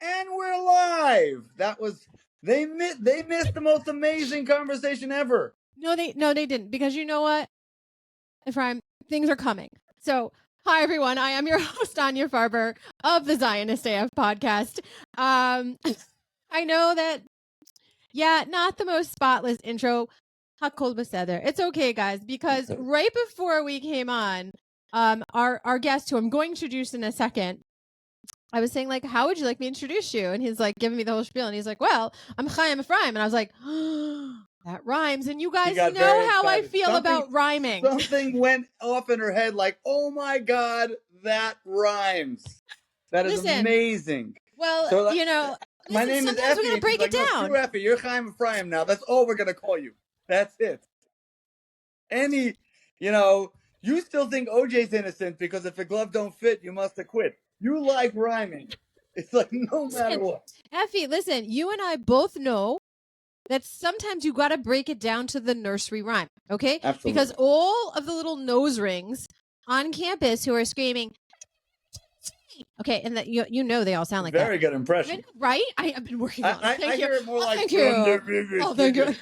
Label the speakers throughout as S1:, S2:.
S1: And we're live. That was they missed the most amazing conversation ever.
S2: No, they didn't, because you know what, Ephraim, things are coming. So, hi everyone, I am your host Anya Farber of the Zionist AF podcast. I know that, not the most spotless intro. Hakol beseder. It's okay, guys, because right before we came on, our guest, who I'm going to introduce in a second, I was saying, like, how would you like me to introduce you? And he's like giving me the whole spiel. And he's like, well, I'm Chaim Ephraim. And I was like, that rhymes. And you guys know how I feel about rhyming.
S1: Something went off in her head like, oh my God, that rhymes. That is amazing.
S2: Well, so,
S1: my name is Ephie.
S2: We're going to break it down.
S1: No, Ephie, you're Chaim Ephraim now. That's all we're going to call you. That's it. You still think OJ's innocent because if a glove don't fit, you must have quit. You like rhyming. It's like no matter what.
S2: Ephie, listen, you and I both know that sometimes you got to break it down to the nursery rhyme, okay?
S1: Absolutely.
S2: Because all of the little nose rings on campus who are screaming, okay, and that you know they all sound like
S1: Very good impression.
S2: Right? I have been working on it.
S1: I hear it more like...
S2: Thank you. Oh, thank you.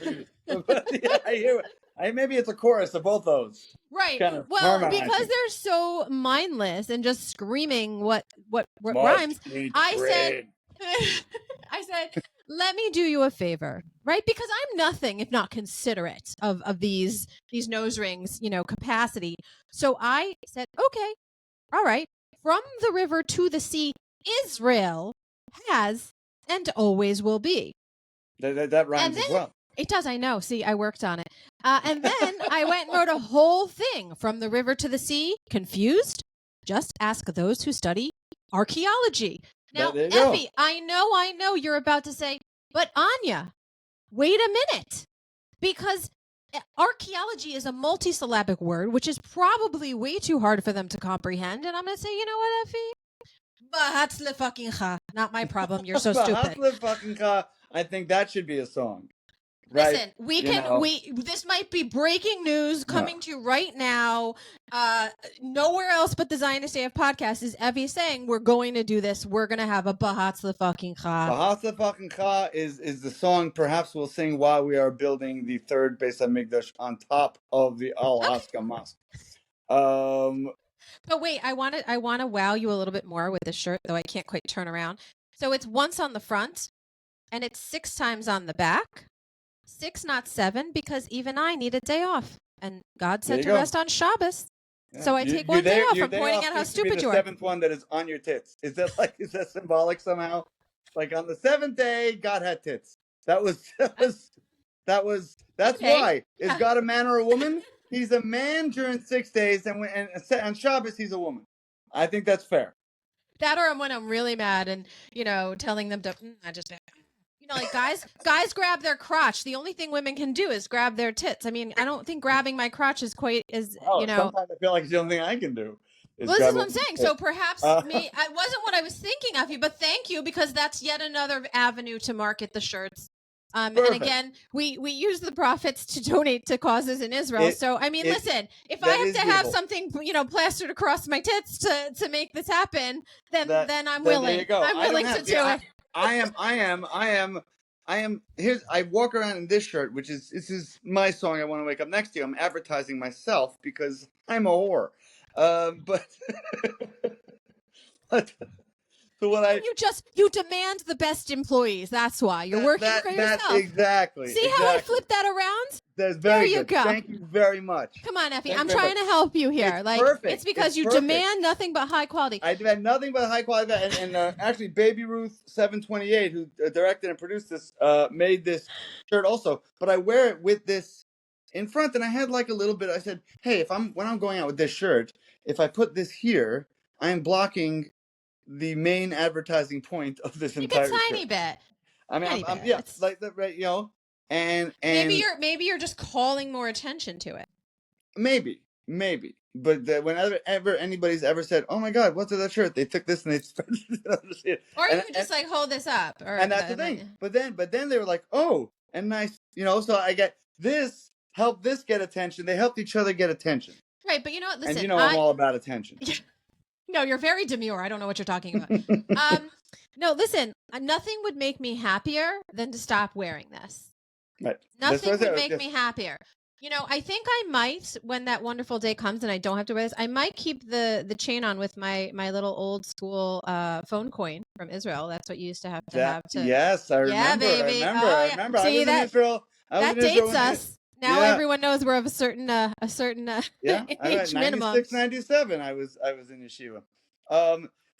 S1: Yeah, I hear it. Maybe it's a chorus of both those.
S2: Right. Well, because they're so mindless and just screaming what rhymes, I said, let me do you a favor, right? Because I'm nothing if not considerate of these nose rings, capacity. So I said, okay, all right. From the river to the sea, Israel has and always will be.
S1: That rhymes as well.
S2: It does, I know. See, I worked on it. And then I went and wrote a whole thing, from the river to the sea. Confused? Just ask those who study archaeology. Now, Ephie, I know you're about to say, but Anya, wait a minute. Because archaeology is a multisyllabic word, which is probably way too hard for them to comprehend. And I'm going to say, you know what, Ephie? Bahatz lefakincha. Not my problem. You're so stupid.
S1: Bahatz lefakincha. I think that should be a song. Right.
S2: Listen, this might be breaking news coming to you right now. Nowhere else but the Zionist AF podcast is Ephie saying we're going to do this. We're going to have a Bahatz lefakincha.
S1: Bahatz lefakincha is the song perhaps we'll sing while we are building the third Beis HaMikdash on top of the Al-Aqsa Mosque.
S2: But wait, I want to wow you a little bit more with this shirt, though I can't quite turn around. So it's once on the front, and it's 6 times on the back. 6, not 7, because even I need a day off, and God said to rest on Shabbos. Yeah. So I take one day off from pointing out how stupid you are.
S1: The 7th one that is on your tits. Is that symbolic somehow? Like on the 7th day, God had tits. That's why. Is God a man or a woman? He's a man during 6 days, and on Shabbos he's a woman. I think that's fair.
S2: That, or when I'm really mad and telling them to like guys grab their crotch. The only thing women can do is grab their tits. I mean, I don't think grabbing my crotch is quite as,
S1: Sometimes I feel like it's the only thing I can do.
S2: Well, this is what I'm saying. So perhaps it wasn't what I was thinking of you, but thank you, because that's yet another avenue to market the shirts. And again, we use the profits to donate to causes in Israel. So, I mean, listen, if I have to have something, plastered across my tits to make this happen, then I'm willing.
S1: There you go.
S2: I'm willing to do it.
S1: I walk around in this shirt, this is my song, I Want to Wake Up Next to You. I'm advertising myself because I'm a whore. So what
S2: you demand the best employees. That's why you're working for yourself.
S1: Exactly.
S2: See how I flipped that around?
S1: That's very good. Go. Thank you very much.
S2: Come on, Ephie. I'm trying to help you here.
S1: It's perfect.
S2: It's because you demand nothing but high quality.
S1: I demand nothing but high quality. And actually, Baby Ruth 728, who directed and produced this, made this shirt also. But I wear it with this in front, and I had like a little bit. I said, hey, when I'm going out with this shirt, if I put this here, I am blocking the main advertising point of this entire
S2: tiny bit.
S1: I mean, it's like that, right? And
S2: maybe you're just calling more attention to it.
S1: Maybe. But whenever anybody's ever said, "Oh my God, what's in that shirt?" They took this and they spread it.
S2: Or you could just like hold this up.
S1: And that's the thing. But then they were like, "Oh, and nice," So I get this. Help this get attention. They helped each other get attention.
S2: Right, but you know what? Listen,
S1: and I'm all about attention.
S2: No, you're very demure. I don't know what you're talking about. No, listen, nothing would make me happier than to stop wearing this.
S1: Right.
S2: Nothing would make me happier. You know, I think I might, when that wonderful day comes and I don't have to wear this, I might keep the chain on with my little old school phone coin from Israel. That's what you used to have to.
S1: Yes, I remember.
S2: Yeah, baby.
S1: I remember.
S2: See,
S1: I was in Israel.
S2: That dates us. Now everyone knows we're of a certain
S1: yeah,
S2: age minimum.
S1: 96, 97. I was in yeshiva.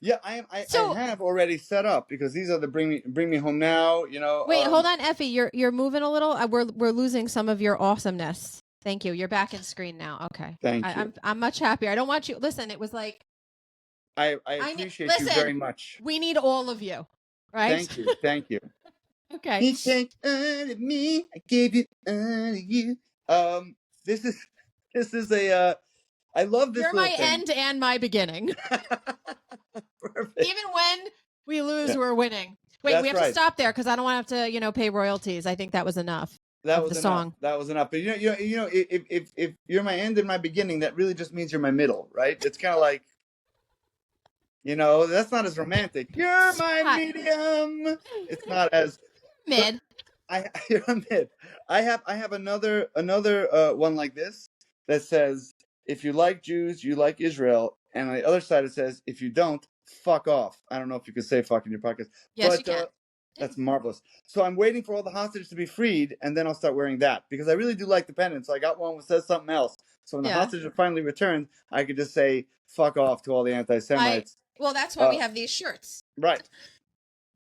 S1: Yeah, I have already set up because these are the bring me home now. You know.
S2: Wait, hold on, Ephie. You're moving a little. We're losing some of your awesomeness. Thank you. You're back in screen now. Okay.
S1: Thank you.
S2: I'm much happier. I don't want you. Listen, it was like.
S1: I appreciate you very much.
S2: We need all of you, right?
S1: Thank you. Thank you.
S2: Okay.
S1: He take all of me. I gave you all of you. This is a. I love this.
S2: You're my end and my beginning.
S1: Perfect.
S2: Even when we lose, we're winning. Wait, we have to stop there because I don't want to have to, pay royalties. I think that was enough. That was the song.
S1: That was enough. But if you're my end and my beginning, that really just means you're my middle, right? It's kind of like, that's not as romantic. You're my medium. It's not as
S2: mid.
S1: You're mid. I have another one like this that says, if you like Jews, you like Israel. And on the other side, it says, if you don't, fuck off. I don't know if you could say fuck in your podcast.
S2: Yes, you can.
S1: That's marvelous. So I'm waiting for all the hostages to be freed, and then I'll start wearing that. Because I really do like the pendants. So I got one that says something else. So when the hostages are finally returned, I could just say, fuck off to all the anti-Semites.
S2: Well, that's why we have these shirts.
S1: Right.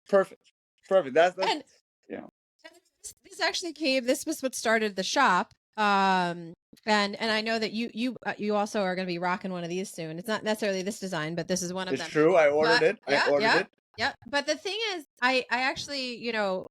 S1: Perfect. That's
S2: This actually came, this was what started the shop. And I know that you also are going to be rocking one of these soon. It's not necessarily this design, but this is one of them.
S1: It's true. I ordered it.
S2: Yeah. But the thing is, I actually,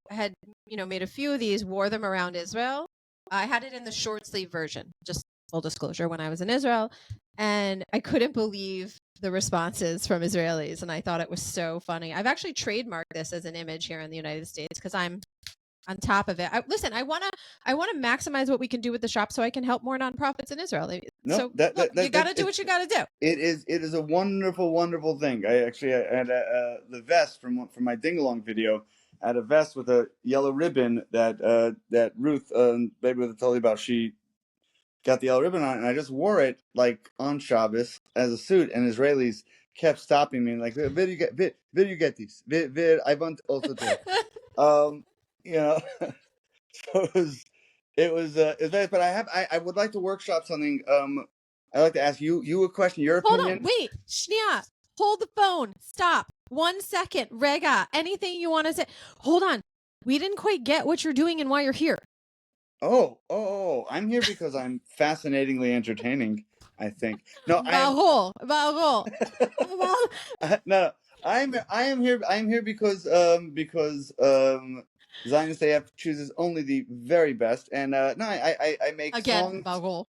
S2: had, made a few of these, wore them around Israel. I had it in the short sleeve version, just full disclosure, when I was in Israel. And I couldn't believe the responses from Israelis. And I thought it was so funny. I've actually trademarked this as an image here in the United States because I'm on top of it. I want to maximize what we can do with the shop so I can help more nonprofits in Israel. You got to do what you got to do.
S1: It is a wonderful, wonderful thing. I had the vest from my ding-along video. I had a vest with a yellow ribbon that Ruth, baby, was told you about. She got the yellow ribbon on, and I just wore it like on Shabbos as a suit. And Israelis kept stopping me and like, "Where you get this? Where I want also to." So it was nice, but I would like to workshop something. I'd like to ask you a question, your opinion.
S2: Hold on, wait, Shnia, hold the phone, stop, 1 second, Rega, anything you want to say. Hold on, we didn't quite get what you're doing and why you're here.
S1: Oh, I'm here because I'm fascinatingly entertaining, I think. No,
S2: Bahol.
S1: No, I am here because Zionist AF chooses only the very best, and I make songs.
S2: Bahol.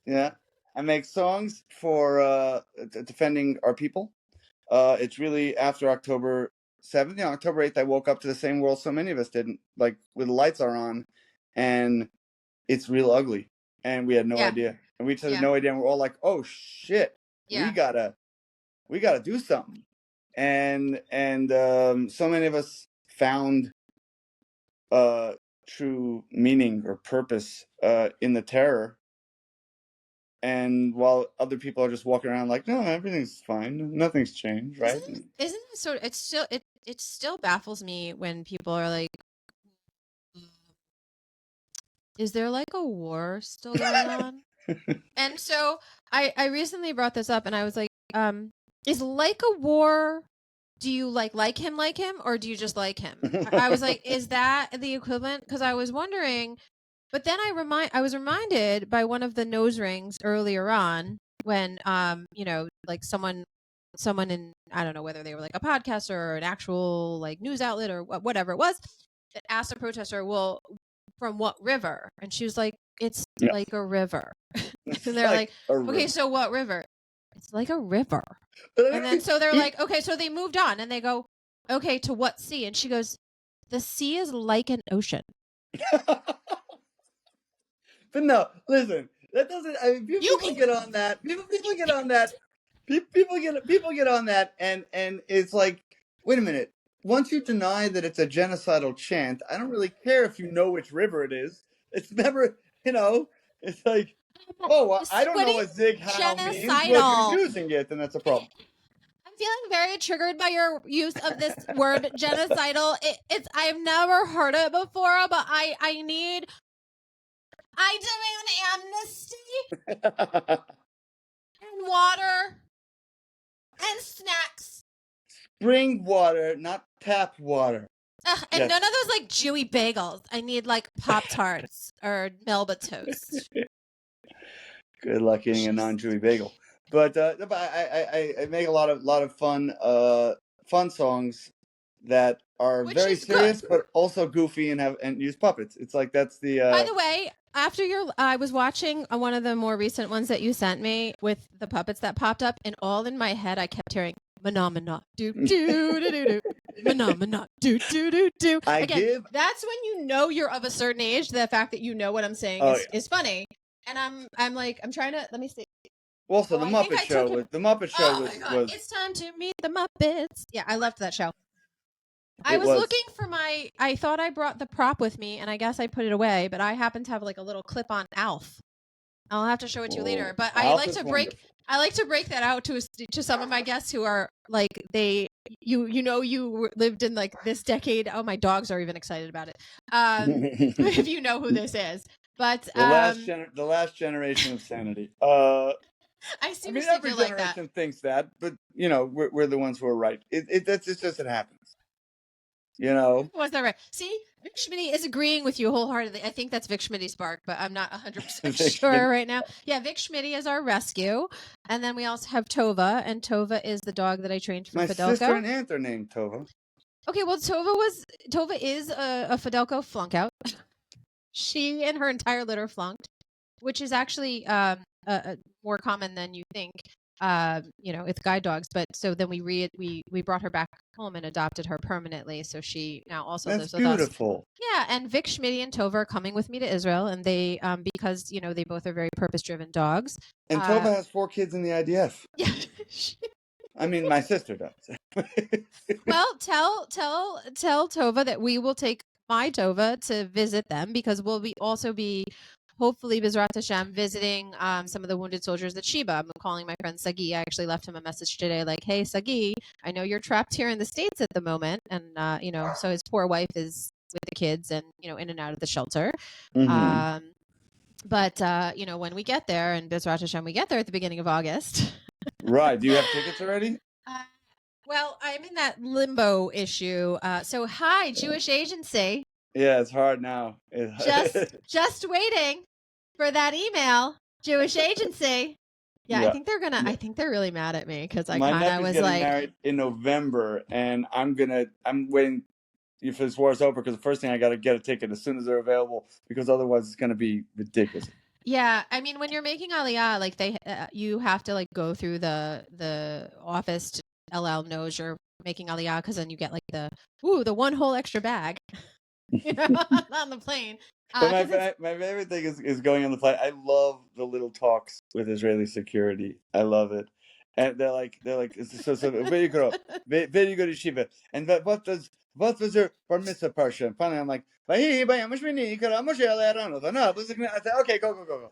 S1: Yeah, I make songs for defending our people. It's really after October 7th. October 8th, I woke up to the same world so many of us didn't, like where the lights are on, and it's real ugly, and we had no idea, and we just had no idea, and we're all like, oh shit, we gotta do something, and so many of us found true meaning or purpose in the terror, and while other people are just walking around like, no, everything's fine, nothing's changed, right?
S2: Isn't it sort of, it still baffles me when people are like, is there like a war still going on? And so I recently brought this up and I was like, is like a war, do you like him, or do you just like him? I was like, is that the equivalent? Because I was wondering, but then I was reminded by one of the nose rings earlier on when, like someone in, I don't know whether they were like a podcaster or an actual like news outlet or whatever it was, that asked a protester, well, from what river? And she was like, it's like a river. And they're like okay, so what river? It's like a river. And then so they're like, okay, so they moved on and they go, okay, to what sea? And she goes, the sea is like an ocean.
S1: But no, listen, that doesn't, I mean, people get on that. People get on that People get on that, and it's like, wait a minute. Once you deny that it's a genocidal chant, I don't really care if you know which river it is. It's never, it's like, oh, well, I don't know what Zig Heil means. Well, if
S2: Genocidal.
S1: you're using it, then that's a problem.
S2: I'm feeling very triggered by your use of this word genocidal. I've never heard it before, but I demand amnesty and water and snacks.
S1: Spring water, not tap water.
S2: And none of those like Jewy bagels. I need like Pop-Tarts or Melba toast.
S1: Good luck eating a non-Jewy bagel. But I make a lot of fun songs that are very serious, but also goofy and use puppets. It's like that's the.
S2: By the way, after I was watching one of the more recent ones that you sent me with the puppets that popped up, and all in my head I kept hearing "Phenomena, do do do do do, phenomena, do do do do." Again, that's when you know you're of a certain age. The fact that you know what I'm saying is funny, and I'm trying to let me see.
S1: Also, the Muppet Show was.
S2: It's time to meet the Muppets. Yeah, I loved that show. I was looking for I thought I brought the prop with me, and I guess I put it away, but I happen to have like a little clip-on Alf. I'll have to show it to you later. But I like to break that out to some of my guests who are like you lived in like this decade. Oh, my dogs are even excited about it. If you know who this is, but
S1: the last generation of sanity.
S2: I
S1: mean, every generation thinks that, but we're the ones who are right. It's just it happens.
S2: Was that right? See, Vic Schmitty is agreeing with you wholeheartedly. I think that's Vic Schmitty's bark, but I'm not 100% sure right now. Yeah, Vic Schmitty is our rescue. And then we also have Tova, and Tova is the dog that I trained for Fidelco.
S1: My sister and aunt are named Tova.
S2: Okay, well, Tova is a Fidelco flunk out. She and her entire litter flunked, which is actually more common than you think. It's guide dogs, but so then we brought her back home and adopted her permanently, so she now also lives with us. That's beautiful. Yeah, and Vic Schmitty and Tova are coming with me to Israel, and they because they both are very purpose-driven dogs.
S1: And Tova has 4 kids in the IDF. Yeah. I mean, my sister does.
S2: Well, tell Tova that we will take my Tova to visit them, because we'll also be hopefully, Bizrat Hashem, visiting some of the wounded soldiers at Sheba. I'm calling my friend Sagi. I actually left him a message today like, hey, Sagi, I know you're trapped here in the States at the moment. And, so his poor wife is with the kids and, in and out of the shelter. Mm-hmm. But when we get there, and Bizrat Hashem, we get there at the beginning of August.
S1: Right. Do you have tickets already?
S2: Well, I'm in that limbo issue. So, hi, Jewish Agency.
S1: Yeah, it's hard now.
S2: Just waiting for that email, Jewish Agency. Yeah, I think they're really mad at me because I kind of was like,
S1: married in November, and I'm waiting if this war is over, because the first thing I got to get a ticket as soon as they're available, because otherwise it's going to be ridiculous.
S2: Yeah, I mean, when you're making Aliyah, like you have to like go through the office to LL knows you're making Aliyah, because then you get like the one whole extra bag. On the plane.
S1: But my favorite thing is going on the plane. I love the little talks with Israeli security. I love it, and they're like so very good yeshiva. And what was your bar mitzvah parsha? And finally, I'm like, okay, go.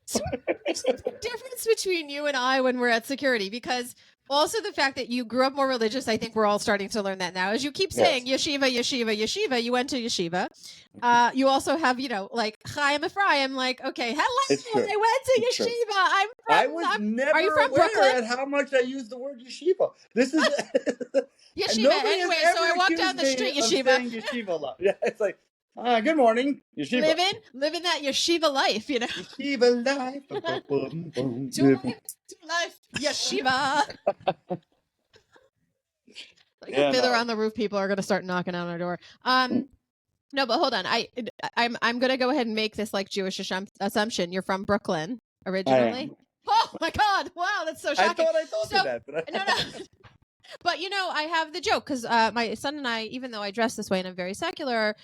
S2: So it's the difference between you and I when we're at security, because also the fact that you grew up more religious, I think we're all starting to learn that now. As you keep saying, yeshiva, you went to yeshiva. You also have, like Chaim Ephraim, like, okay, hello, I went to yeshiva.
S1: I was never aware at how much I use the word yeshiva. This is
S2: yeshiva. Anyway, so I walked down the street, yeshiva.
S1: Yeshiva a lot. Yeah, it's like, good morning, yeshiva.
S2: Living that yeshiva life,
S1: Yeshiva life.
S2: to life, yeshiva. Fiddler on the Roof people are going to start knocking on our door. No, but hold on. I'm going to go ahead and make this like Jewish assumption. You're from Brooklyn originally. Oh my God! Wow, that's so shocking.
S1: I thought you that, but
S2: no. But I have the joke because my son and I, even though I dress this way and I'm very secular,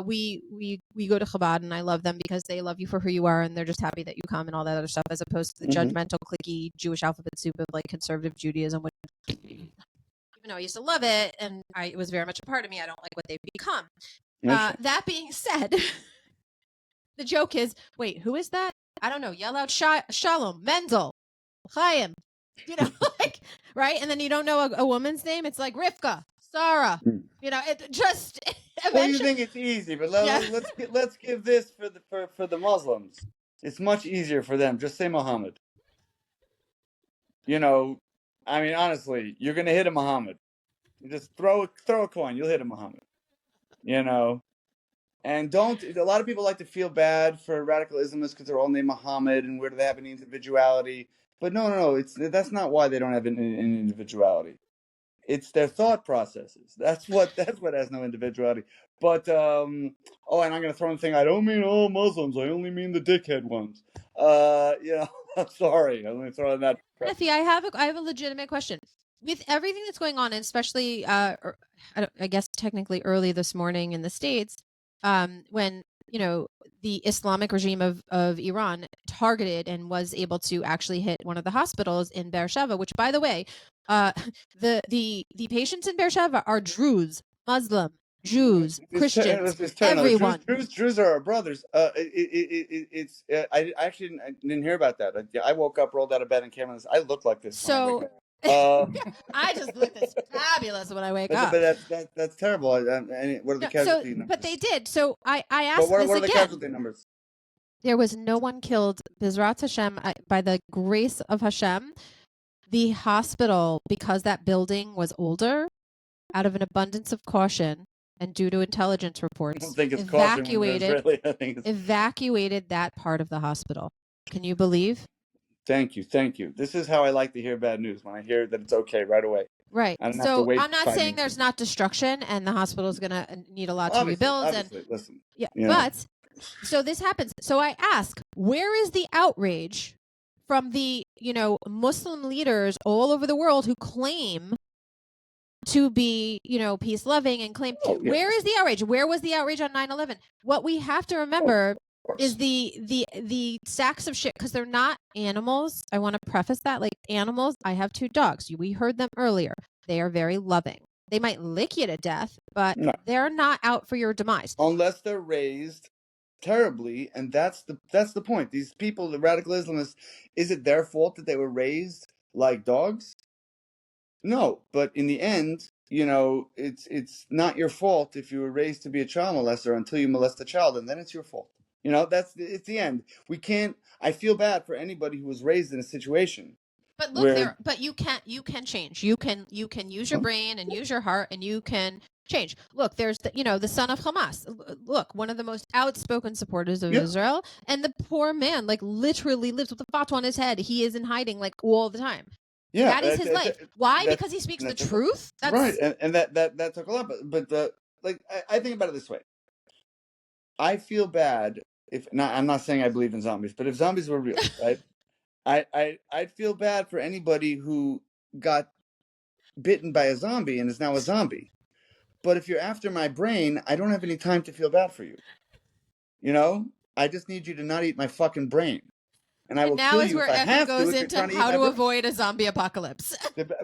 S2: we go to Chabad and I love them because they love you for who you are and they're just happy that you come and all that other stuff, as opposed to the judgmental, cliquey Jewish alphabet soup of like conservative Judaism, which even though I used to love it and it was very much a part of me, I don't like what they've become. That being said, the joke is, wait, who is that? I don't know. Yell out Shalom, Mendel, Chaim. Like, right? And then you don't know a woman's name. It's like Rivka, Sarah. It just eventually.
S1: Well, you think it's easy, but let's give this for the Muslims. It's much easier for them. Just say Muhammad. I mean, honestly, you're gonna hit a Muhammad. You just throw a coin, you'll hit a Muhammad. And a lot of people like to feel bad for radical Islamists because they're all named Muhammad and where do they have any individuality? But no, that's not why they don't have an individuality. It's their thought processes. That's what has no individuality. But and I'm gonna throw in the thing. I don't mean all Muslims. I only mean the dickhead ones. I'm sorry. I'm gonna throw in that.
S2: Ephie, I have a legitimate question. With everything that's going on, and especially I guess technically early this morning in the States, when the Islamic regime of Iran targeted and was able to actually hit one of the hospitals in Beersheba, which, by the way, the patients in Beersheba are Druze, Muslim, Jews, Christians, everyone.
S1: Druze are our brothers. I actually didn't hear about that. I woke up, rolled out of bed, and came on this. I look like this.
S2: So I just look this fabulous when I wake up.
S1: But that's terrible. What are the casualty numbers?
S2: But they did. So I asked
S1: what
S2: this
S1: are the
S2: again.
S1: casualty numbers?
S2: There was no one killed. Bizrat Hashem, by the grace of Hashem, the hospital, because that building was older, out of an abundance of caution and due to intelligence reports,
S1: I don't think it's
S2: evacuated that part of the hospital. Can you believe?
S1: Thank you. This is how I like to hear bad news, when I hear that it's okay right away.
S2: Right. So I'm not saying there's not destruction and the hospital is going to need a lot to rebuild.
S1: Obviously, listen.
S2: Yeah. But so this happens. So I ask, where is the outrage from the, Muslim leaders all over the world who claim to be, peace loving and claim, where is the outrage? Where was the outrage on 9/11? What we have to remember is the sacks of shit, because they're not animals. I want to preface that, like animals. I have 2 dogs. We heard them earlier. They are very loving. They might lick you to death, but they're not out for your demise.
S1: Unless they're raised terribly, and that's the point. These people, the radical Islamists, is it their fault that they were raised like dogs? No, but in the end, it's not your fault if you were raised to be a child molester until you molest a child, and then it's your fault. It's the end. We can't. I feel bad for anybody who was raised in a situation.
S2: But look, but you can change. You can use your brain and use your heart, and you can change. Look, there's the son of Hamas. Look, one of the most outspoken supporters of Israel, and the poor man, like, literally lives with a fatwa on his head. He is in hiding, like, all the time. Yeah, that is his life. Why? Because he speaks the truth.
S1: That's right, and that took a lot. But I think about it this way. I feel bad if not. I'm not saying I believe in zombies, but if zombies were real, right? I'd feel bad for anybody who got bitten by a zombie and is now a zombie. But if you're after my brain, I don't have any time to feel bad for you. I just need you to not eat my fucking brain. And I will kill you if I have to.
S2: Now is where Ephie goes into how to avoid a zombie apocalypse.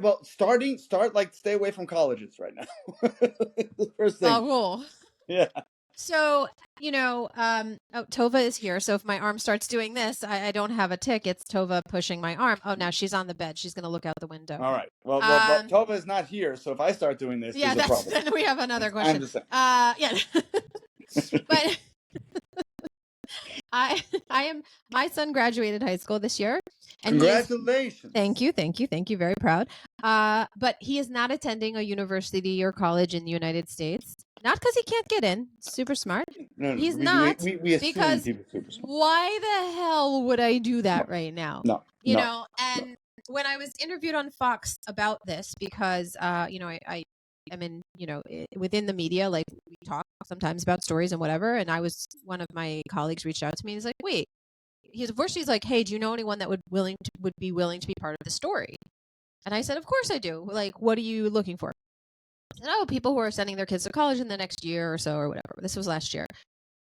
S1: Well, stay away from colleges right now. The first thing.
S2: Oh, cool.
S1: Yeah.
S2: So, Tova is here. So if my arm starts doing this, I don't have a tick. It's Tova pushing my arm. Oh, now she's on the bed. She's going to look out the window.
S1: All right. Well, Tova is not here. So if I start doing this, there's a problem.
S2: Then we have another question.
S1: I'm just saying.
S2: Yeah. But I am. My son graduated high school this year. And
S1: congratulations!
S2: Thank you. Very proud. But he is not attending a university or college in the United States. Not because he can't get in. Super smart.
S1: No,
S2: he's not.
S1: We
S2: because
S1: he was super smart.
S2: Why the hell would I do that right now?
S1: No.
S2: And when I was interviewed on Fox about this, because I am in, within the media, like we talk sometimes about stories and whatever. And one of my colleagues reached out to me and he's like, wait, he's like, hey, do you know anyone that would be willing to be part of the story? And I said, of course I do. Like, what are you looking for? He said, oh, people who are sending their kids to college in the next year or so or whatever. This was last year.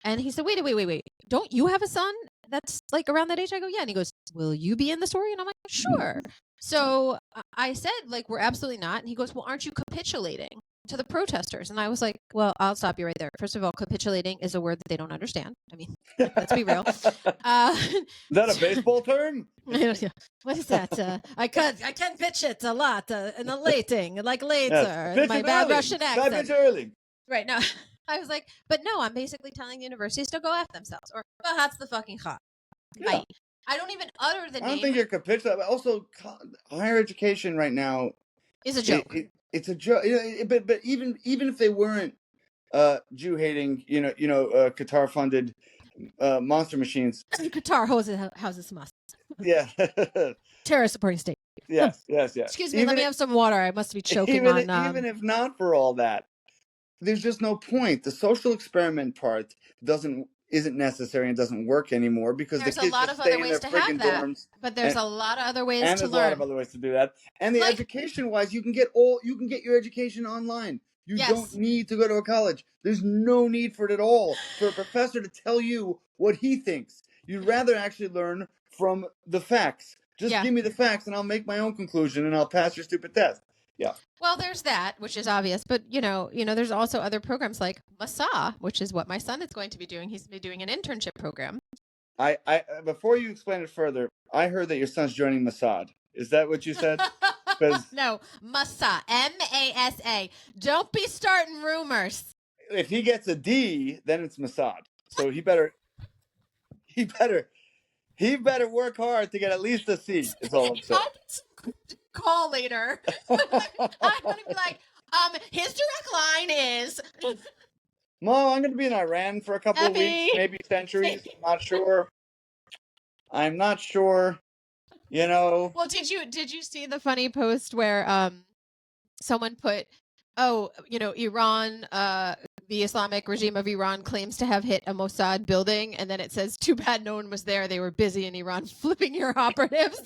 S2: And he said, wait. Don't you have a son that's like around that age? I go, yeah. And he goes, will you be in the story? And I'm like, sure. So I said, like, we're absolutely not. And he goes, well, aren't you capitulating to the protesters? And I was like, well, I'll stop you right there. First of all, capitulating is a word that they don't understand. I mean, let's be real.
S1: Is that a baseball term?
S2: What is that? I can pitch it a lot in a lating, like later.
S1: Yes.
S2: My bad Russian accent.
S1: Early.
S2: Right, no. I was like, but no, I'm basically telling the universities to go F themselves. Or, well, that's the fucking hot.
S1: Yeah.
S2: I don't even utter the name.
S1: I don't think you're capitulating. Also, higher education right now
S2: is a joke.
S1: It's a joke. But even if they weren't Jew-hating, Qatar-funded monster machines.
S2: Qatar houses must.
S1: Yeah.
S2: Terrorist supporting state.
S1: Yes.
S2: Excuse me, let me have some water. I must be choking on...
S1: Even if not for all that, there's just no point. The social experiment part isn't necessary and doesn't work anymore because
S2: there's
S1: the kids
S2: a lot
S1: just
S2: of
S1: stay
S2: other
S1: in
S2: ways
S1: their
S2: to have
S1: friggin'
S2: that,
S1: dorms.
S2: but there's a lot of other ways
S1: and
S2: to
S1: there's
S2: learn.
S1: a lot of other ways to do that. And the education-wise, you can get your education online. You don't need to go to a college. There's no need for it at all for a professor to tell you what he thinks. You'd rather actually learn from the facts. Just give me the facts and I'll make my own conclusion and I'll pass your stupid test. Yeah.
S2: Well, there's that, which is obvious, but there's also other programs like Masa, which is what my son is going to be doing. He's going to be doing an internship program.
S1: I before you explain it further, I heard that your son's joining Mossad. Is that what you said?
S2: No, Masa, M-A-S-A. Don't be starting rumors.
S1: If he gets a D, then it's Mossad. So he better work hard to get at least a C. Is all I'm saying.
S2: Call later. I'm gonna be like, his direct line is.
S1: Mom, I'm gonna be in Iran for a couple of weeks, maybe centuries. I'm not sure.
S2: Well, did you see the funny post where someone put, Iran, the Islamic regime of Iran claims to have hit a Mossad building, and then it says, too bad no one was there. They were busy in Iran flipping your operatives.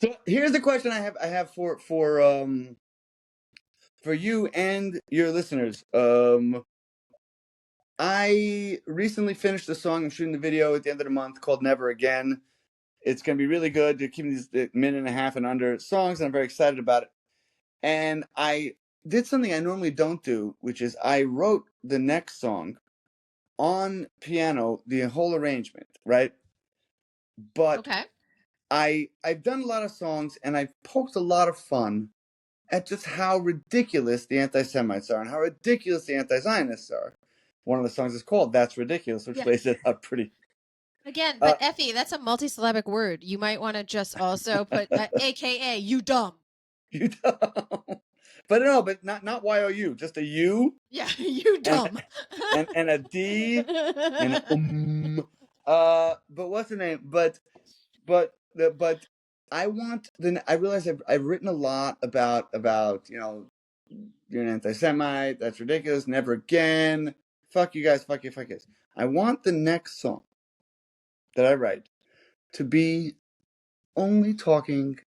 S1: So here's the question I have for you and your listeners. I recently finished a song. I'm shooting the video at the end of the month called Never Again. It's going to be really good. They're keeping these minute and a half and under songs, and I'm very excited about it. And I did something I normally don't do, which is I wrote the next song on piano, the whole arrangement, right? But
S2: okay.
S1: I've done a lot of songs, and I've poked a lot of fun at just how ridiculous the anti-Semites are and how ridiculous the anti-Zionists are. One of the songs is called That's Ridiculous, which lays it out pretty...
S2: Again, but Ephie, that's a multisyllabic word. You might want to just also put AKA, you dumb.
S1: You dumb. But not Y-O-U, just a U.
S2: Yeah, you dumb.
S1: And a D and a but what's the name? But I realize I've written a lot about you're an anti-Semite, that's ridiculous, never again, fuck you guys, fuck you guys. I want the next song that I write to be only talking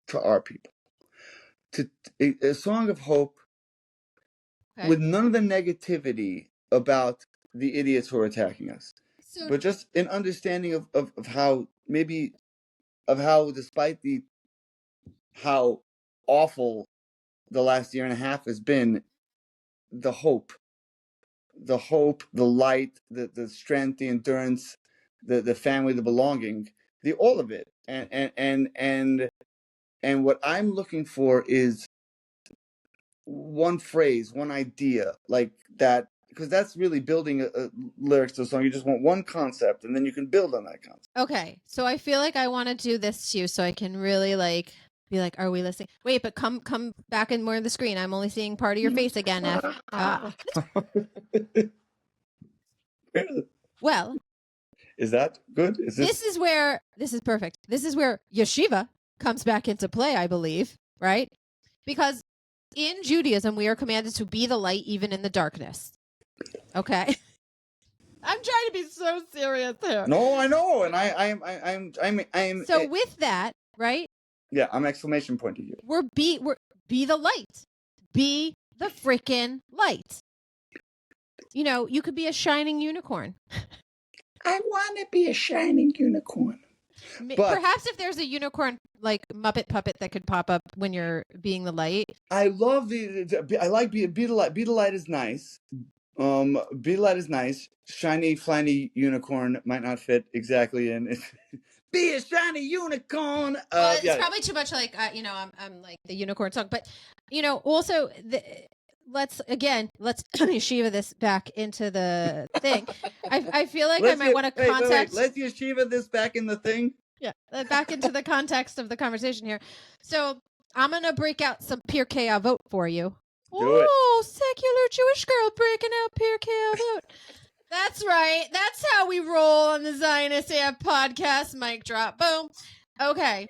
S1: to our people, to a song of hope with none of the negativity about the idiots who are attacking us, but just an understanding of how despite how awful the last year and a half has been, the hope, the light, the strength, the endurance, the family, the belonging, all of it, and what I'm looking for is one phrase, one idea like that, because that's really building a lyrics to a song. You just want one concept, and then you can build on that concept.
S2: Okay, so I feel like I want to do this to you, so I can really be like, are we listening? Wait, but come back and more of the screen. I'm only seeing part of your face again. Well,
S1: is that good?
S2: This is perfect. This is where yeshiva comes back into play, I believe, right? Because in Judaism, we are commanded to be the light even in the darkness. Okay. I'm trying to be so serious here.
S1: No, I know, and I'm.
S2: So with that, right?
S1: Yeah, I'm exclamation point to you.
S2: We're be the light. Be the freaking light. You know, you could be a shining unicorn.
S1: I want to be a shining unicorn. But
S2: perhaps if there's a unicorn like Muppet puppet that could pop up when you're being the light.
S1: I love I like be the light. Be the light is nice. Be the light is nice. Shiny, fliny unicorn might not fit exactly in. Be a shiny unicorn.
S2: Well, it's probably too much like you know, I'm like the unicorn song, but you know, also let's yeshiva this back into the thing. I feel like I might want to contact.
S1: Let's yeshiva this back in the thing.
S2: Yeah, back into the context of the conversation here. So I'm gonna break out some Pirkei Avot for you. Oh, secular Jewish girl breaking out Pirkei Avot. That's right. That's how we roll on the Zionist AF podcast. Mic drop. Boom. Okay.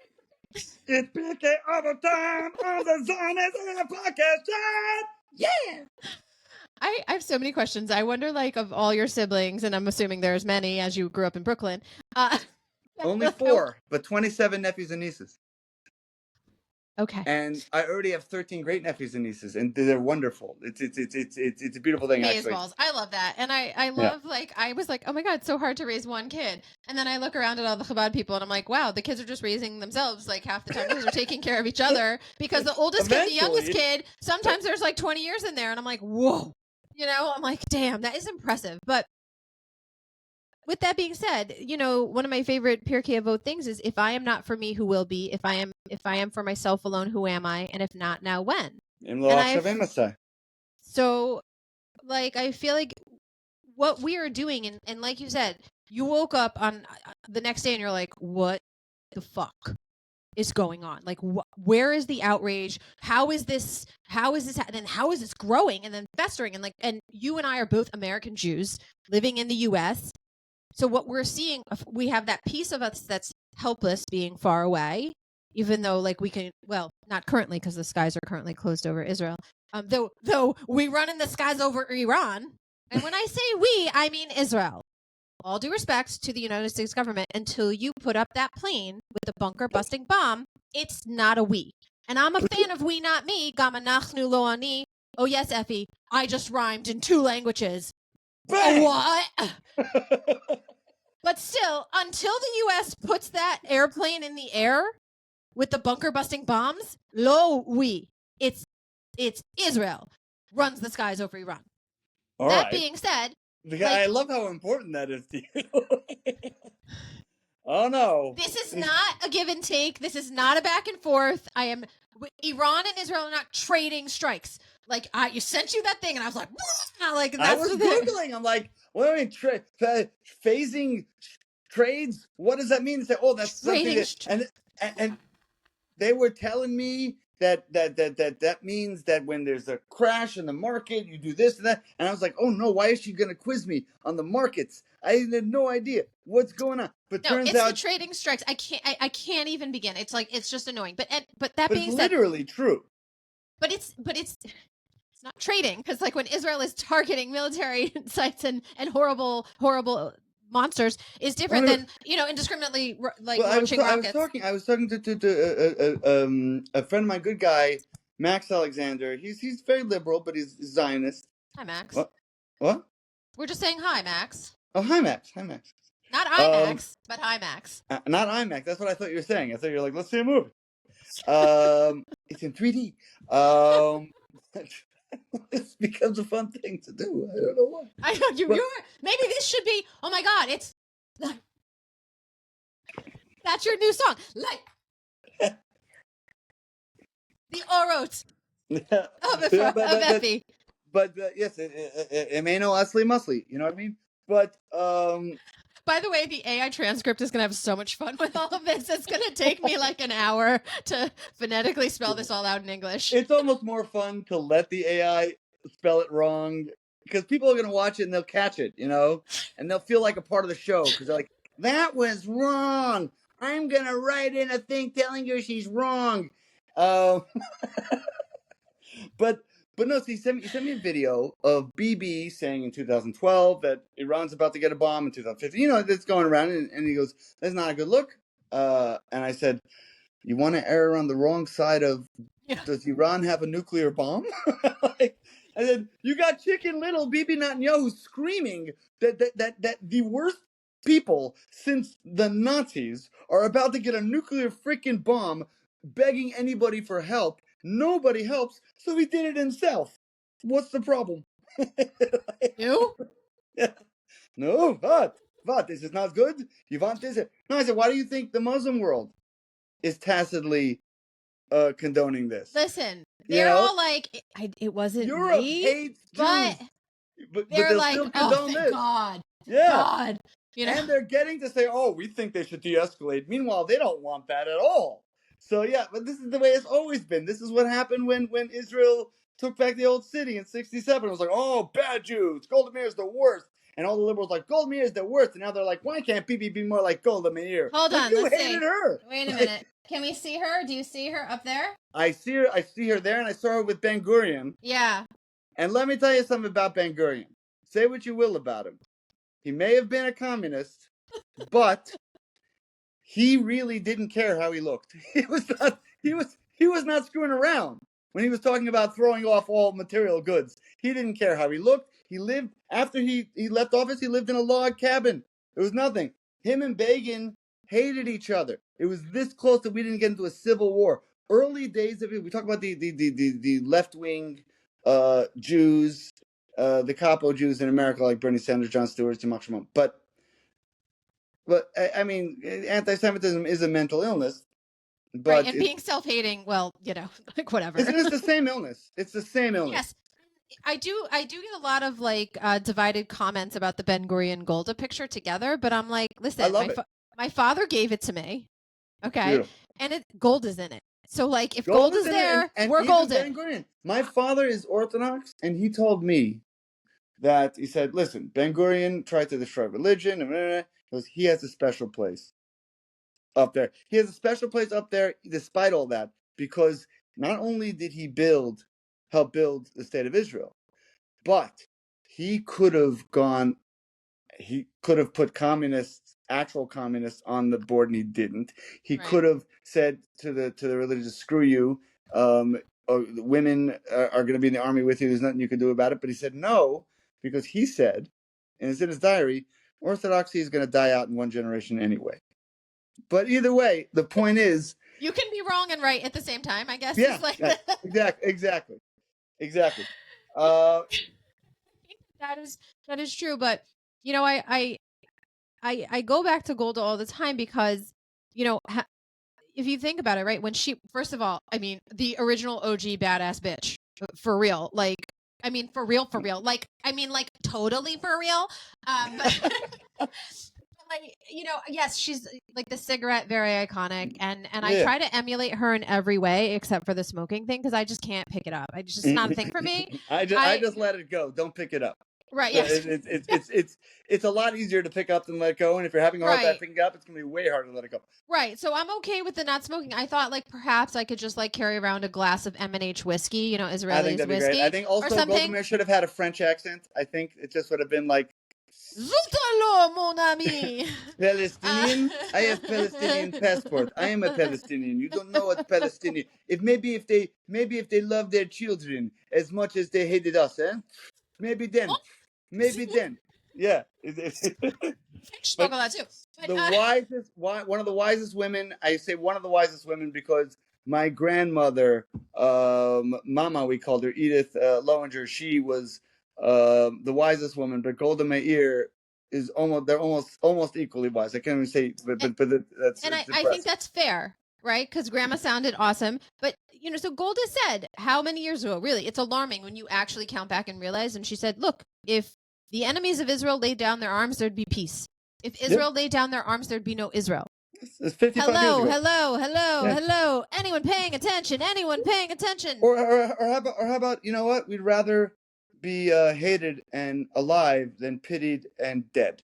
S1: It's Pirkei Avot time on the Zionist AF podcast. Yeah.
S2: I have so many questions. I wonder, like, of all your siblings, and I'm assuming there's many as you grew up in Brooklyn.
S1: Only 4, but 27 nephews and nieces.
S2: Okay.
S1: And I already have 13 great nephews and nieces, and they're wonderful. It's a beautiful thing. Actually,
S2: balls. I love that, and I love like I was like, oh my god, it's so hard to raise one kid, and then I look around at all the Chabad people, and I'm like, wow, the kids are just raising themselves like half the time because they're taking care of each other. Because the oldest kid, the youngest kid, sometimes there's like 20 years in there, and I'm like, whoa, you know, I'm like, damn, that is impressive. But with that being said, you know, one of my favorite Pirkei Avot things is if I am not for me, who will be? If I am for myself alone, who am I? And if not, now when? So, like, I feel like what we are doing, and like you said, you woke up on the next day and you're like, what the fuck is going on? Like, where is the outrage? How is this? And then how is this growing and then festering? And like, and you and I are both American Jews living in the U.S. So what we're seeing, we have that piece of us that's helpless being far away, even though like we can, well, not currently because the skies are currently closed over Israel. Though we run in the skies over Iran. And when I say we, I mean Israel. All due respect to the United States government, until you put up that plane with the bunker busting bomb, it's not a we. And I'm a fan of we, not me. Gama nachnu lo ani. Oh yes, Ephie, I just rhymed in 2 languages. Bang! What? But still, until the U.S. puts that airplane in the air with the bunker-busting bombs, lo we. It's Israel runs the skies over Iran. All that being said,
S1: I love how important that is to you. Oh no!
S2: This is not a give and take. This is not a back and forth. Iran and Israel are not trading strikes. Like you sent you that thing, and I was like, like that's
S1: I was googling. I'm like, what do you mean phasing trades? What does that mean? Say, oh, that's trading something. And they were telling me that means that when there's a crash in the market, you do this and that. And I was like, oh no, why is she going to quiz me on the markets? I had no idea what's going on. But no, turns out
S2: the trading strikes. I can't even begin. It's like it's just annoying. But that being
S1: said,
S2: literally
S1: true.
S2: But it's not trading, because like when Israel is targeting military sites and horrible monsters is different than, you know, indiscriminately like launching rockets.
S1: I was talking to a friend of mine, good guy, Max Alexander. He's very liberal, but he's Zionist.
S2: Hi, Max.
S1: What?
S2: We're just saying hi, Max.
S1: Oh, hi, Max.
S2: Not IMAX, but hi, Max.
S1: Not IMAX. That's what I thought you were saying. I thought you were like, let's see a movie. It's in 3D. This becomes a fun thing to do. I don't know why.
S2: I know you. Maybe this should be. Oh my God! It's that's your new song, like the Orot of Ephie.
S1: But yes, it may no asli musli. You know what I mean? But
S2: by the way, the AI transcript is going to have so much fun with all of this. It's going to take me like an hour to phonetically spell this all out in English.
S1: It's almost more fun to let the AI spell it wrong, because people are going to watch it and they'll catch it, you know, and they'll feel like a part of the show, because they're like, that was wrong. I'm going to write in a thing telling her she's wrong. But no, so he sent me a video of BB saying in 2012 that Iran's about to get a bomb in 2015. You know, it's going around, and he goes, that's not a good look. And I said, You want to err on the wrong side of, does Iran have a nuclear bomb? Like, I said, you got Chicken Little Bibi Netanyahu screaming that the worst people since the Nazis are about to get a nuclear freaking bomb, begging anybody for help. Nobody helps, so he did it himself. What's the problem?
S2: You?
S1: Yeah. No, what? This is not good. You want this? No, I said, why do you think the Muslim world is tacitly condoning this?
S2: Listen,
S1: You
S2: they're
S1: know,
S2: all like, it wasn't
S1: Europe
S2: me,
S1: hates
S2: but
S1: Jews, but
S2: they're
S1: they'll
S2: like,
S1: still
S2: oh,
S1: condone
S2: thank
S1: this.
S2: God.
S1: Yeah.
S2: God. You know?
S1: And they're getting to say, oh, we think they should de-escalate. Meanwhile, they don't want that at all. So yeah, but this is the way it's always been. This is what happened when Israel took back the old city in '67. It was like, oh, bad Jews. Golda Meir is the worst. And all the liberals like, Golda Meir is the worst. And now they're like, why can't Bibi be more like Golda Meir?
S2: Hold
S1: like,
S2: on,
S1: you
S2: let's
S1: hated
S2: see.
S1: her.
S2: Wait a minute. Can we see her? Do you see her up there?
S1: I see her there, and I saw her with Ben Gurion.
S2: Yeah.
S1: And let me tell you something about Ben Gurion. Say what you will about him. He may have been a communist, but he really didn't care how he looked. He was not screwing around when he was talking about throwing off all material goods. He didn't care how he looked. He lived, after he left office, he lived in a log cabin. It was nothing. Him and Begin hated each other. It was this close that we didn't get into a civil war. Early days of it, we talk about the left-wing Jews, the capo Jews in America, like Bernie Sanders, Jon Stewart, Jim Shimon. But I mean, anti-Semitism is a mental illness. But
S2: right, and being self-hating, well, like whatever.
S1: It's the same illness. It's the same illness.
S2: Yes. I do get a lot of like divided comments about the Ben Gurion Golda picture together, but I'm like, listen, my father gave it to me. Okay. Beautiful. And gold is in it. So like if gold is there, we're golden.
S1: Ben-Gurion. My father is Orthodox, and he told me that he said, listen, Ben-Gurion tried to destroy religion, and because he has a special place up there. He has a special place up there despite all that, because not only did he help build the state of Israel, but he could have put actual communists on the board, and he didn't. He could have said to the religious, screw you, women are going to be in the army with you, there's nothing you can do about it. But he said no, because he said, and it's in his diary, Orthodoxy is going to die out in one generation anyway. But either way, the point is, you
S2: can be wrong and right at the same time, I guess.
S1: Yeah, exactly.
S2: That is true, but I go back to Golda all the time because if you think about it, right, when she, first of all, I mean, the original OG badass bitch, for real, like, I mean, for real, like, I mean, like, totally for real, but like, yes, she's like the cigarette, very iconic, and I try to emulate her in every way except for the smoking thing, because I just can't pick it up. It's just not a thing for me.
S1: I just let it go. Don't pick it up.
S2: Right. Yes.
S1: It's a lot easier to pick up than let go, and if you're having a hard time picking up, it's gonna be way harder to let it go.
S2: Right. So I'm okay with the not smoking. I thought like perhaps I could just like carry around a glass of M&H whiskey, Israeli whiskey. I think that'd be great.
S1: I think also Golda Meir should have had a French accent. I think it just would have been like,
S2: Zutalo, mon ami.
S1: Palestinian? I have Palestinian passport. I am a Palestinian. You don't know what Palestinian. Maybe if they love their children as much as they hated us, maybe then. Yeah.
S2: Spoke about that too. But,
S1: one of the wisest women. I say one of the wisest women because my grandmother, Mama, we called her, Edith Lowinger. She was the wisest woman, but Golda Meir is almost equally wise. I can't even say, but that's.
S2: And I think that's fair, right? Because Grandma sounded awesome, but so Golda said how many years ago? Really, it's alarming when you actually count back and realize. And she said, "Look, if the enemies of Israel laid down their arms, there'd be peace. If Israel laid down their arms, there'd be no Israel."
S1: It's 55 years ago.
S2: Hello. Anyone paying attention?
S1: Or how about you know what? We'd rather be hated and alive than pitied and dead.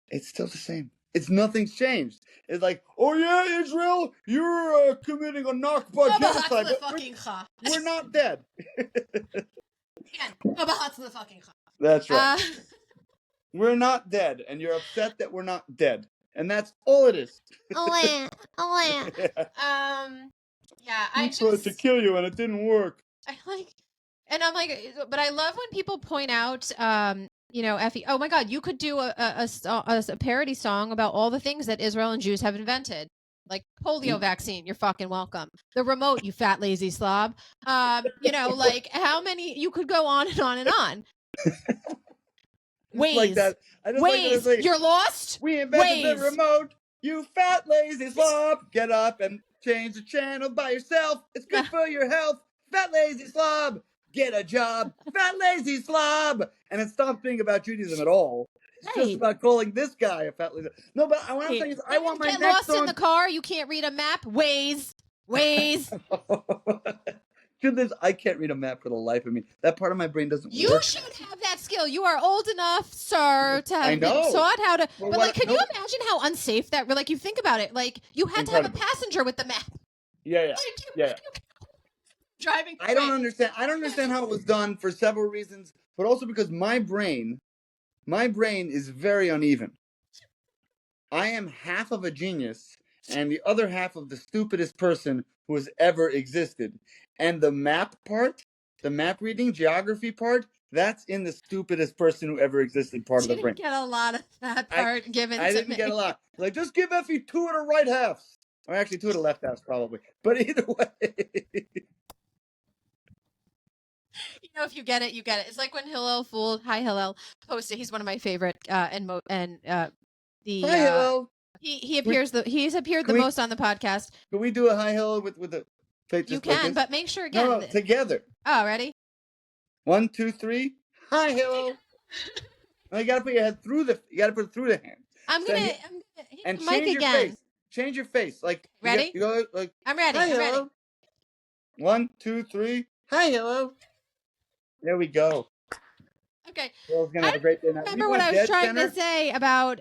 S1: It's still the same. It's nothing's changed. It's like, oh yeah, Israel, you're committing a Nakba genocide. We're not dead. That's right. We're not dead, and you're upset that we're not dead. And that's all it is.
S2: Oh, yeah, I
S1: tried to kill you and it didn't work.
S2: And I'm like, but I love when people point out, Ephie, oh my God, you could do a parody song about all the things that Israel and Jews have invented. Like polio vaccine, you're fucking welcome. The remote, you fat lazy slob. Like how many, you could go on and on and on. Waze. Like that. Waze, like, you're lost?
S1: We invented the remote. You fat lazy slob. Get up and change the channel by yourself. It's good for your health. Fat lazy slob. Get a job. Fat lazy slob. And it stopped being about Judaism at all. It's just about calling this guy a fat lazy. No, but what I'm saying is I want my next song.
S2: Get lost in the car. You can't read a map. Waze.
S1: Goodness, I can't read a map for the life of me. That part of my brain doesn't work.
S2: You should have that skill. You are old enough, sir, to have been taught how to. Well, but can you imagine how unsafe that? Like, you think about it. Like, you had to have a passenger with the map.
S1: Yeah.
S2: Driving.
S1: I don't understand. I don't understand how it was done for several reasons, but also because my brain is very uneven. I am half of a genius and the other half of the stupidest person who has ever existed. And the map part, the map reading, geography part, that's in the stupidest person who ever existed part of the brain.
S2: You didn't get a lot of that part given to me.
S1: I didn't get a lot. Like, just give Ephie 2 of the right halves. Or actually 2 of the left halves, probably. But either way.
S2: If you get it, you get it. It's like when Hillel Fool, hi Hillel, posted. He's one of my favorite,
S1: Hi Hillel.
S2: He's appeared the most on the podcast.
S1: Can we do a hi Hillel with the?
S2: You can, but make sure again.
S1: No, together.
S2: Oh, ready?
S1: 1, 2, 3. Hi Hillel. No, you gotta put your head through the. You gotta put it through the hand.
S2: I'm gonna
S1: and change your face. Change your face. Like
S2: ready?
S1: You go like.
S2: I'm ready.
S1: Hi,
S2: I'm ready.
S1: 1, 2, 3. Hi Hillel. There we go.
S2: Okay.
S1: Girl's gonna have a great day now.
S2: Remember what I was trying to say about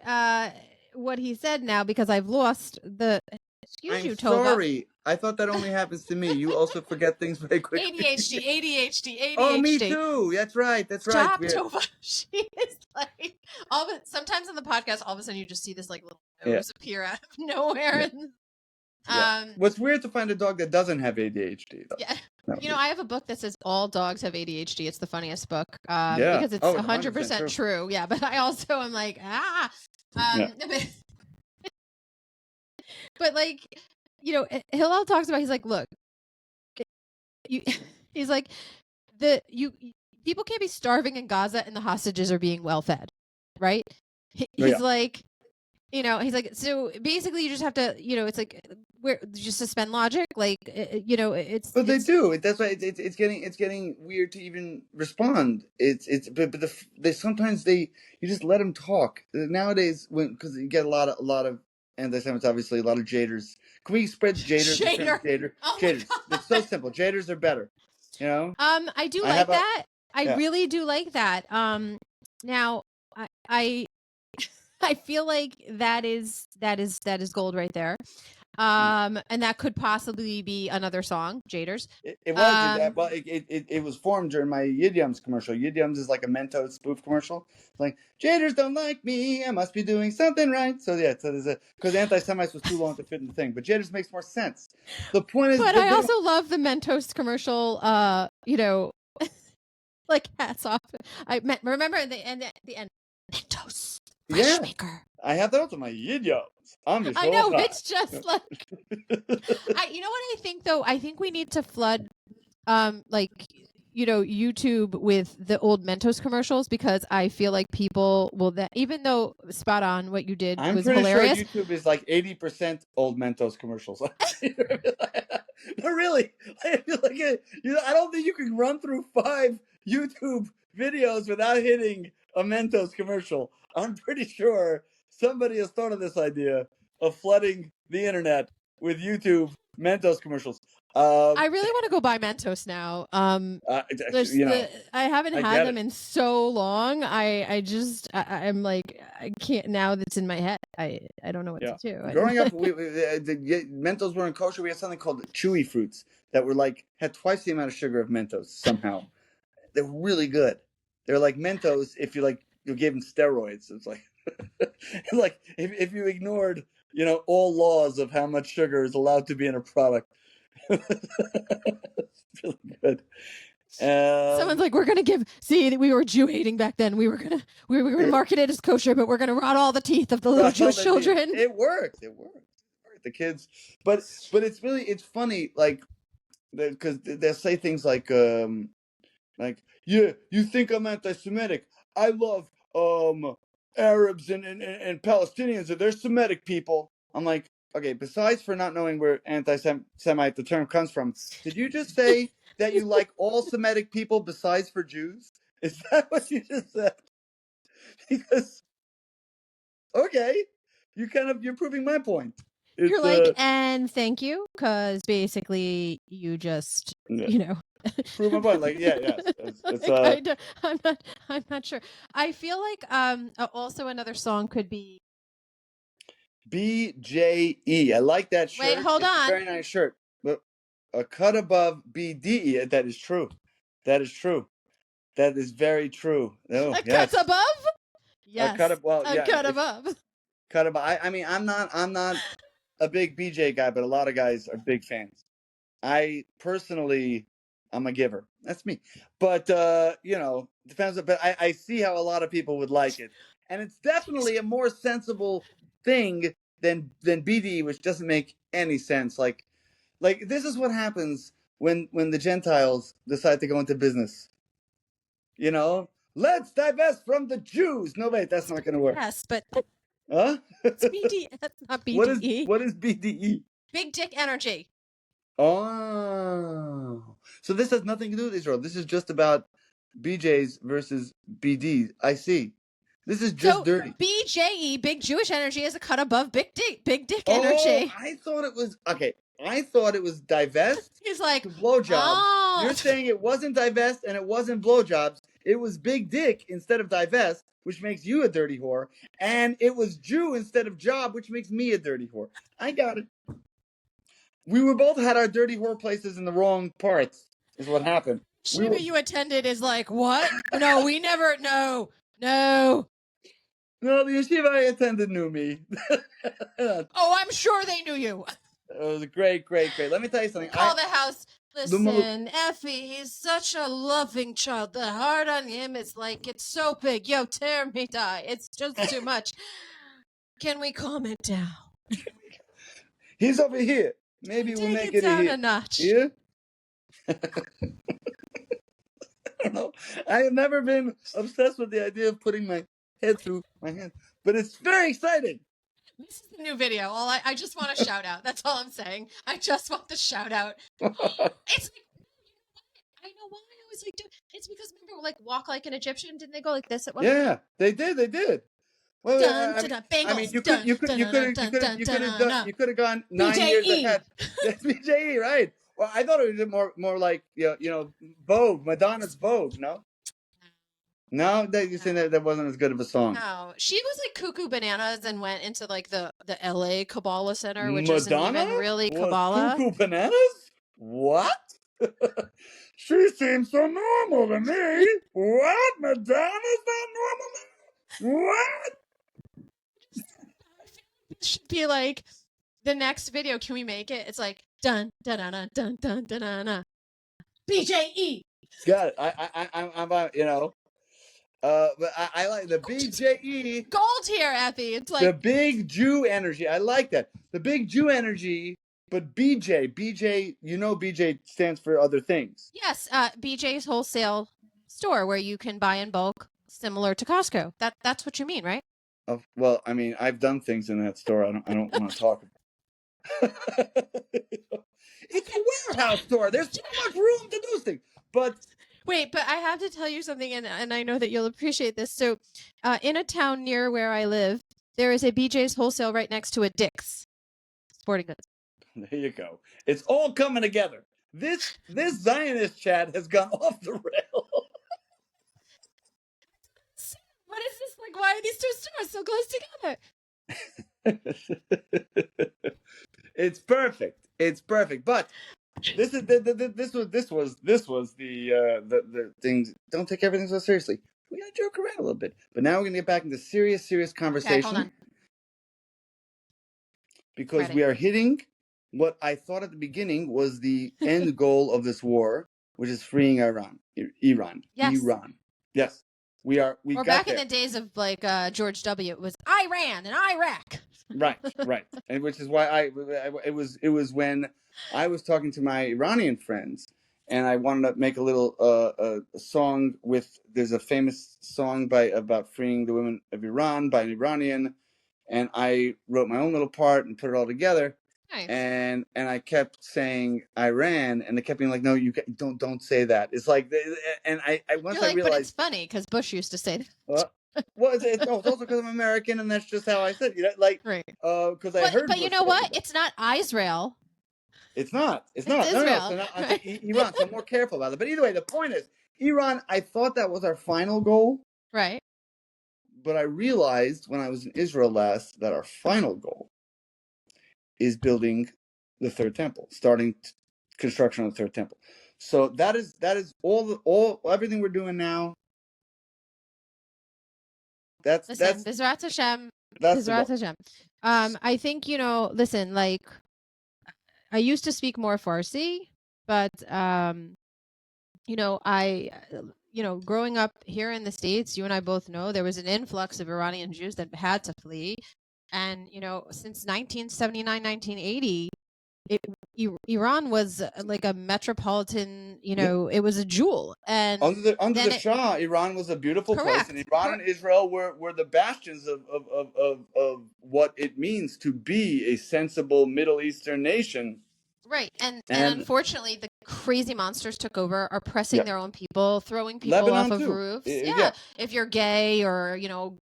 S2: what he said now because I've lost the. Excuse you, Tova.
S1: Sorry. I thought that only happens to me. You also forget things very quickly.
S2: ADHD.
S1: Oh, me too. That's right.
S2: Stop, Tova. She is like sometimes on the podcast, all of a sudden you just see this like little nose appear out of nowhere.
S1: Yeah. What's weird to find a dog that doesn't have ADHD though.
S2: Yeah. I have a book that says all dogs have ADHD. It's the funniest book because it's 100% true. Yeah, but I also am like, but like, Hillel talks about, he's like, look, he's like, people can't be starving in Gaza and the hostages are being well fed, right? He's like, he's like, so basically you just have to, it's like, just suspend logic, like, it's.
S1: But they do. That's why it's getting weird to even respond. But sometimes you just let them talk nowadays because you get a lot of anti-Semites, obviously a lot of jaders. Can we spread jaders?
S2: Jader. Oh
S1: jaders. It's so simple. Jaders are better.
S2: I do like that. I really do like that. Now I feel like that is gold right there. And that could possibly be another song, Jaders.
S1: It was. It was formed during my Yidyums commercial. Yidyums is like a Mentos spoof commercial. It's like, Jaders don't like me. I must be doing something right. So there's because anti-Semites was too long to fit in the thing. But Jaders makes more sense. The point is.
S2: But I also love the Mentos commercial. Like hats off. Remember the end. Mentos. Fresh maker.
S1: I have that on my Yidyums.
S2: I know, it's just like you know what I think though? I think we need to flood YouTube with the old Mentos commercials because I feel like people will even though spot on what you did was hilarious.
S1: I'm pretty sure YouTube is like 80% old Mentos commercials. No, really. I feel like I don't think you can run through 5 YouTube videos without hitting a Mentos commercial. I'm pretty sure somebody has thought of this idea of flooding the internet with YouTube Mentos commercials.
S2: I really want to go buy Mentos now. I haven't had them in so long. I'm like, I can't now. That's in my head. I don't know what to do.
S1: Growing up, Mentos weren't kosher. We had something called chewy fruits that were had twice the amount of sugar of Mentos somehow. They're really good. They're like Mentos if you gave them steroids. It's like Like if you ignored, all laws of how much sugar is allowed to be in a product. It's really good.
S2: Someone's like, we're gonna see, we were Jew hating back then. We were gonna market it as kosher, but we're gonna rot all the teeth of the little Jewish children.
S1: It worked. The kids, but it's funny, like, because they'll say things like, yeah, you think I'm anti-Semitic? I love Arabs and Palestinians. They're Semitic people. I'm like, okay, besides for not knowing where anti-Semite the term comes from, did you just say that you like all Semitic people besides for Jews? Is that what you just said? Because, okay, you're proving my point.
S2: You're like, and thank you, because basically you just,
S1: prove my point. Like, yes.
S2: It's, I'm not sure. I feel like also another song could be
S1: BJE. I like that shirt.
S2: Wait, hold on.
S1: A very nice shirt. But a cut above BDE. That is true. That is very true. Oh,
S2: cut above? Yes.
S1: A cut above.
S2: Cut above.
S1: Cut above. I mean, I'm not a big BJ guy, but a lot of guys are big fans. I personally, I'm a giver. That's me. But depends. But I see how a lot of people would like it, and it's definitely a more sensible thing than BD, which doesn't make any sense. Like this is what happens when the Gentiles decide to go into business. Let's divest from the Jews. No, wait, that's not going to work.
S2: Yes, but
S1: huh?
S2: It's BD. That's not BDE.
S1: What is BDE?
S2: Big dick energy.
S1: Oh, so this has nothing to do with Israel. This is just about BJs versus BDs. I see. This is just dirty.
S2: BJE, big Jewish energy, is a cut above big dick energy.
S1: I thought it was okay. I thought it was divest.
S2: He's like
S1: blowjobs. Oh. You're saying it wasn't divest and it wasn't blowjobs. It was big dick instead of divest, which makes you a dirty whore, and it was Jew instead of job, which makes me a dirty whore. I got it. We were both had our dirty whore places in the wrong parts, is what happened.
S2: Shiva you attended is like, what? No, we never, no. No,
S1: the yeshiva I attended knew me.
S2: Oh, I'm sure they knew you.
S1: It was great. Let me tell you something.
S2: Call the house. Listen, Ephie, he's such a loving child. The heart on him is like, it's so big. Yo, tear me die. It's just too much. Can we calm it down?
S1: He's over here. Maybe we'll make it
S2: down a notch.
S1: Yeah? I don't know. I have never been obsessed with the idea of putting my head through my hand, but it's very exciting.
S2: This is the new video. I just want a shout out. That's all I'm saying. I just want the shout out. It's like, I know why I was like, it's because remember, like, walk like an Egyptian. Didn't they go like this at one point?
S1: Yeah, they did. Well, I mean, you could have gone 9 years ahead. That's BJE, right? Well, I thought it was more like Vogue, Madonna's Vogue. No, you're saying that wasn't as good of a song.
S2: No, she was like cuckoo bananas and went into like the LA Kabbalah Center, which
S1: Madonna?
S2: isn't even really Kabbalah.
S1: Cuckoo bananas? What? She seems so normal to me. What? Madonna's not normal? What?
S2: It should be like the next video. Can we make it? It's like dun dun dun dun dun dun dun. BJE.
S1: Got it. I'm but I like the BJE.
S2: Gold here, Ephie. It's like
S1: the big Jew energy. I like that. The big Jew energy, but BJ, BJ stands for other things.
S2: Yes, BJ's wholesale store where you can buy in bulk, similar to Costco. That's what you mean, right?
S1: Well, I mean, I've done things in that store. I don't want to talk about. It's a warehouse store. There's too much room to do things. But
S2: wait, but I have to tell you something, and I know that you'll appreciate this. So, in a town near where I live, there is a BJ's wholesale right next to a Dick's Sporting Goods.
S1: There you go. It's all coming together. This Zionist chat has gone off the rail.
S2: What is this? Like, why are these two stores so close together?
S1: It's perfect. But this was the things. Don't take everything so seriously. we're gonna joke around a little bit. But now we're gonna get back into serious conversation.
S2: Okay, hold on.
S1: Because
S2: Ready.
S1: we are hitting what I thought at the beginning was the end goal of this war, which is freeing Iran.
S2: Yes.
S1: Iran. Yes. We
S2: or
S1: got
S2: back
S1: there.
S2: in the days of like George W. It was Iran and Iraq.
S1: Right. And which is why it was when I was talking to my Iranian friends, and I wanted to make a little a song with. There's a famous song about freeing the women of Iran by an Iranian, and I wrote my own little part and put it all together.
S2: Nice.
S1: And I kept saying Iran, and they kept being like, "No, you don't say that." It's like, and I once
S2: You're like,
S1: I realized,
S2: but it's funny because Bush used to say that.
S1: Well, it's also because I'm American, and that's just how I said, like,
S2: right.
S1: Because I heard.
S2: But you know what? It's not Israel.
S1: It's not.
S2: It's
S1: No.
S2: Israel.
S1: So now Iran. So I'm more careful about it. But either way, the point is, Iran. I thought that was our final goal.
S2: Right.
S1: But I realized when I was in Israel last that our final goal is building the third temple, starting construction of the third temple. So that is all everything we're doing now. That's
S2: B'ezrat Hashem.
S1: That's
S2: B'ezrat Hashem. I think, listen, like, I used to speak more Farsi, but growing up here in the States, you and I both know there was an influx of Iranian Jews that had to flee. And, since 1979, 1980, Iran was like a metropolitan, it was a jewel. And
S1: under the Shah, Iran was a beautiful place, and Iran and Israel were the bastions of what it means to be a sensible Middle Eastern nation.
S2: Right. And unfortunately, the crazy monsters took over, are pressing their own people, throwing people
S1: Lebanon
S2: off of
S1: too.
S2: roofs.
S1: Yeah.
S2: If you're gay or,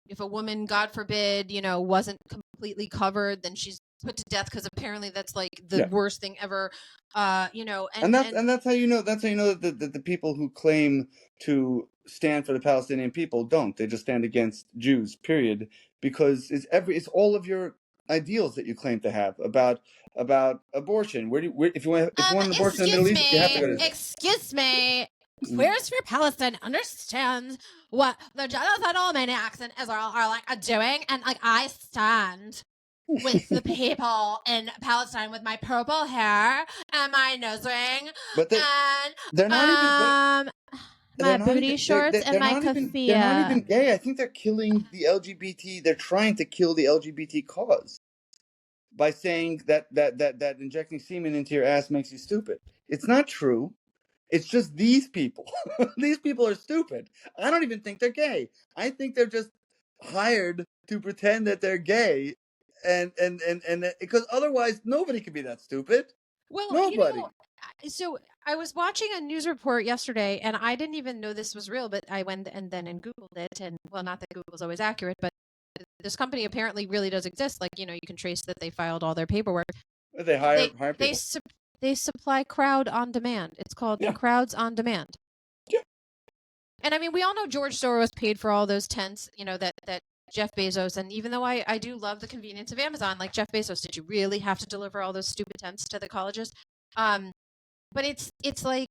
S2: if a woman, God forbid, wasn't completely covered, then she's put to death because apparently that's like the worst thing ever. And
S1: that's how you know that the people who claim to stand for the Palestinian people don't. They just stand against Jews, period. Because it's all of your ideals that you claim to have about abortion. If you want an abortion in the Middle East, you have to go to Israel.
S2: Excuse me. Queers for Palestine understand what the genocidal maniacs in Israel are like doing, and like I stand with the people in Palestine with my purple hair and my nose ring,
S1: but they're not even.
S2: My booty shorts and my keffiyeh.
S1: They're not even gay. I think they're killing the LGBT. They're trying to kill the LGBT cause by saying that injecting semen into your ass makes you stupid. It's not true. It's just these people. These people are stupid. I don't even think they're gay. I think they're just hired to pretend that they're gay, and because otherwise nobody could be that stupid.
S2: Well,
S1: nobody.
S2: So I was watching a news report yesterday, and I didn't even know this was real, but I went and Googled it, and well, not that Google's always accurate, but this company apparently really does exist. Like, you can trace that they filed all their paperwork.
S1: They hire people.
S2: They supply crowd on demand. It's called Crowds on Demand.
S1: Yeah.
S2: And I mean, we all know George Soros paid for all those tents, that Jeff Bezos, and even though I do love the convenience of Amazon, like Jeff Bezos, did you really have to deliver all those stupid tents to the colleges? But it's like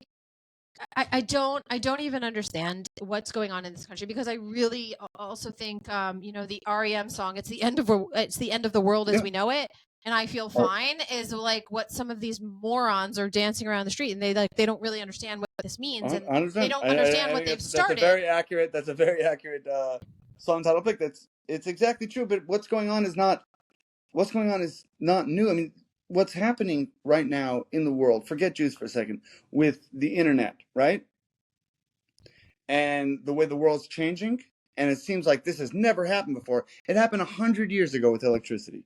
S2: I don't even understand what's going on in this country, because I really also think the REM song "It's the End of the World as We Know It" and "I Feel Fine" is like what some of these morons are dancing around the street, and they don't really understand what this means, and they don't understand what they've started.
S1: That's a very accurate song title pick. It's exactly true. But what's going on is not new. I mean, what's happening right now in the world, forget Jews for a second, with the internet, right? And the way the world's changing, and it seems like this has never happened before. It happened 100 years ago with electricity,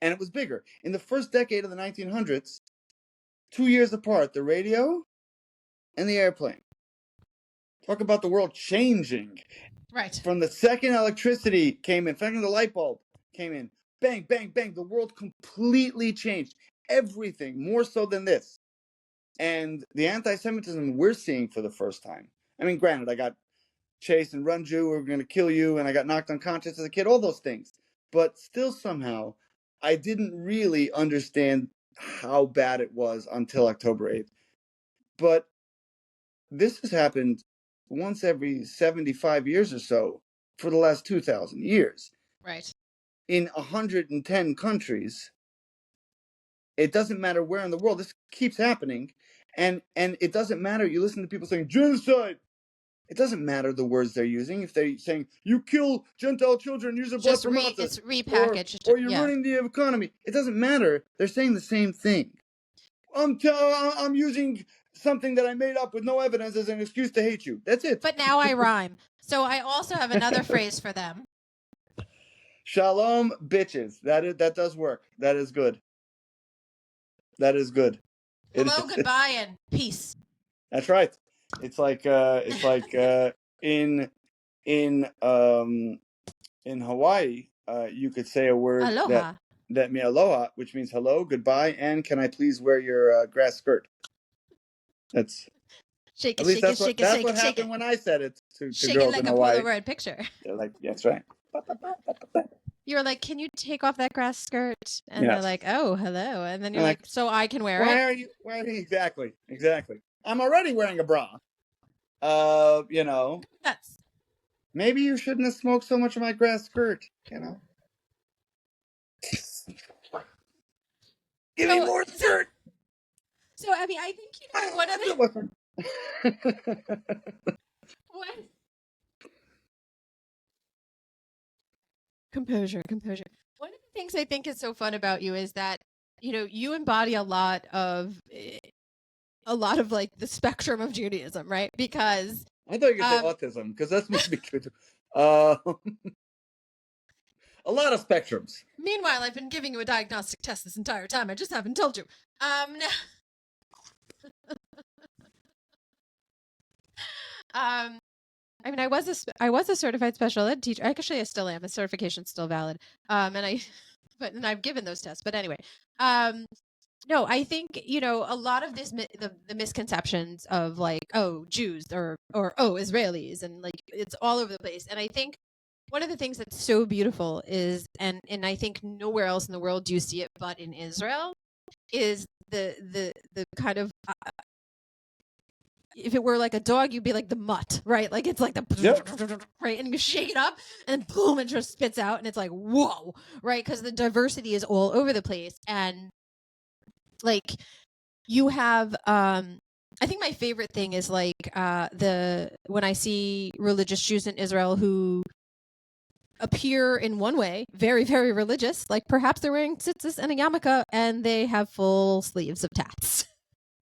S1: and it was bigger. In the first decade of the 1900s, 2 years apart, the radio and the airplane. Talk about the world changing.
S2: Right.
S1: From the second electricity came in, second the light bulb came in, bang, bang, bang, the world completely changed. Everything, more so than this. And the anti-Semitism we're seeing for the first time. I mean, granted, I got chased and run Jew, we're going to kill you, and I got knocked unconscious as a kid, all those things. But still somehow, I didn't really understand how bad it was until October 8th. But this has happened once every 75 years or so for the last 2,000 years.
S2: Right.
S1: In 110 countries. It doesn't matter where in the world. This keeps happening. And it doesn't matter. You listen to people saying genocide. It doesn't matter the words they're using. If they're saying you kill Gentile children, use a
S2: Just
S1: it's
S2: repackaged.
S1: Or you're ruining the economy. It doesn't matter. They're saying the same thing. I'm using something that I made up with no evidence as an excuse to hate you. That's it.
S2: But now I rhyme. So I also have another phrase for them.
S1: Shalom, bitches. That does work. That is good. That is good.
S2: Hello, goodbye, and peace.
S1: That's right. It's like in Hawaii, you could say a word
S2: aloha.
S1: that means aloha, which means hello, goodbye, and can I please wear your grass skirt? That's
S2: shake it,
S1: at least
S2: shake it, shake it,
S1: that's
S2: shake
S1: what
S2: it, shake
S1: happened
S2: it.
S1: when I said it to
S2: shake
S1: girls
S2: it like
S1: in
S2: a
S1: Hawaii.
S2: Polaroid picture.
S1: They're like, that's right.
S2: You were like, can you take off that grass skirt? And
S1: Yes.
S2: They're like, oh, hello. And then you're like, so I can wear it?
S1: Why are you exactly? I'm already wearing a bra. You know.
S2: That's
S1: Maybe you shouldn't have smoked so much of my grass skirt, you know. Give me more skirt.
S2: So I mean, I think one of the what? Composure. One of the things I think is so fun about you is that you embody a lot of like the spectrum of Judaism, right? Because
S1: I thought you were going to say autism, because that's must be true too. A lot of spectrums.
S2: Meanwhile, I've been giving you a diagnostic test this entire time. I just haven't told you. I mean, I was a certified special ed teacher. Actually, I still am. The certification's still valid. And I've given those tests. But anyway, no, I think a lot of this the misconceptions of like, oh, Jews or oh, Israelis, and like it's all over the place. And I think one of the things that's so beautiful is, and I think nowhere else in the world do you see it but in Israel, is the kind of if it were like a dog, you'd be like the mutt, right? Like it's like the right, and you shake it up, and boom, it just spits out, and it's like whoa, right? Because the diversity is all over the place, and like you have, I think my favorite thing is like when I see religious Jews in Israel who appear in one way very, very religious, like perhaps they're wearing tzitzis and a yarmulke, and they have full sleeves of tats.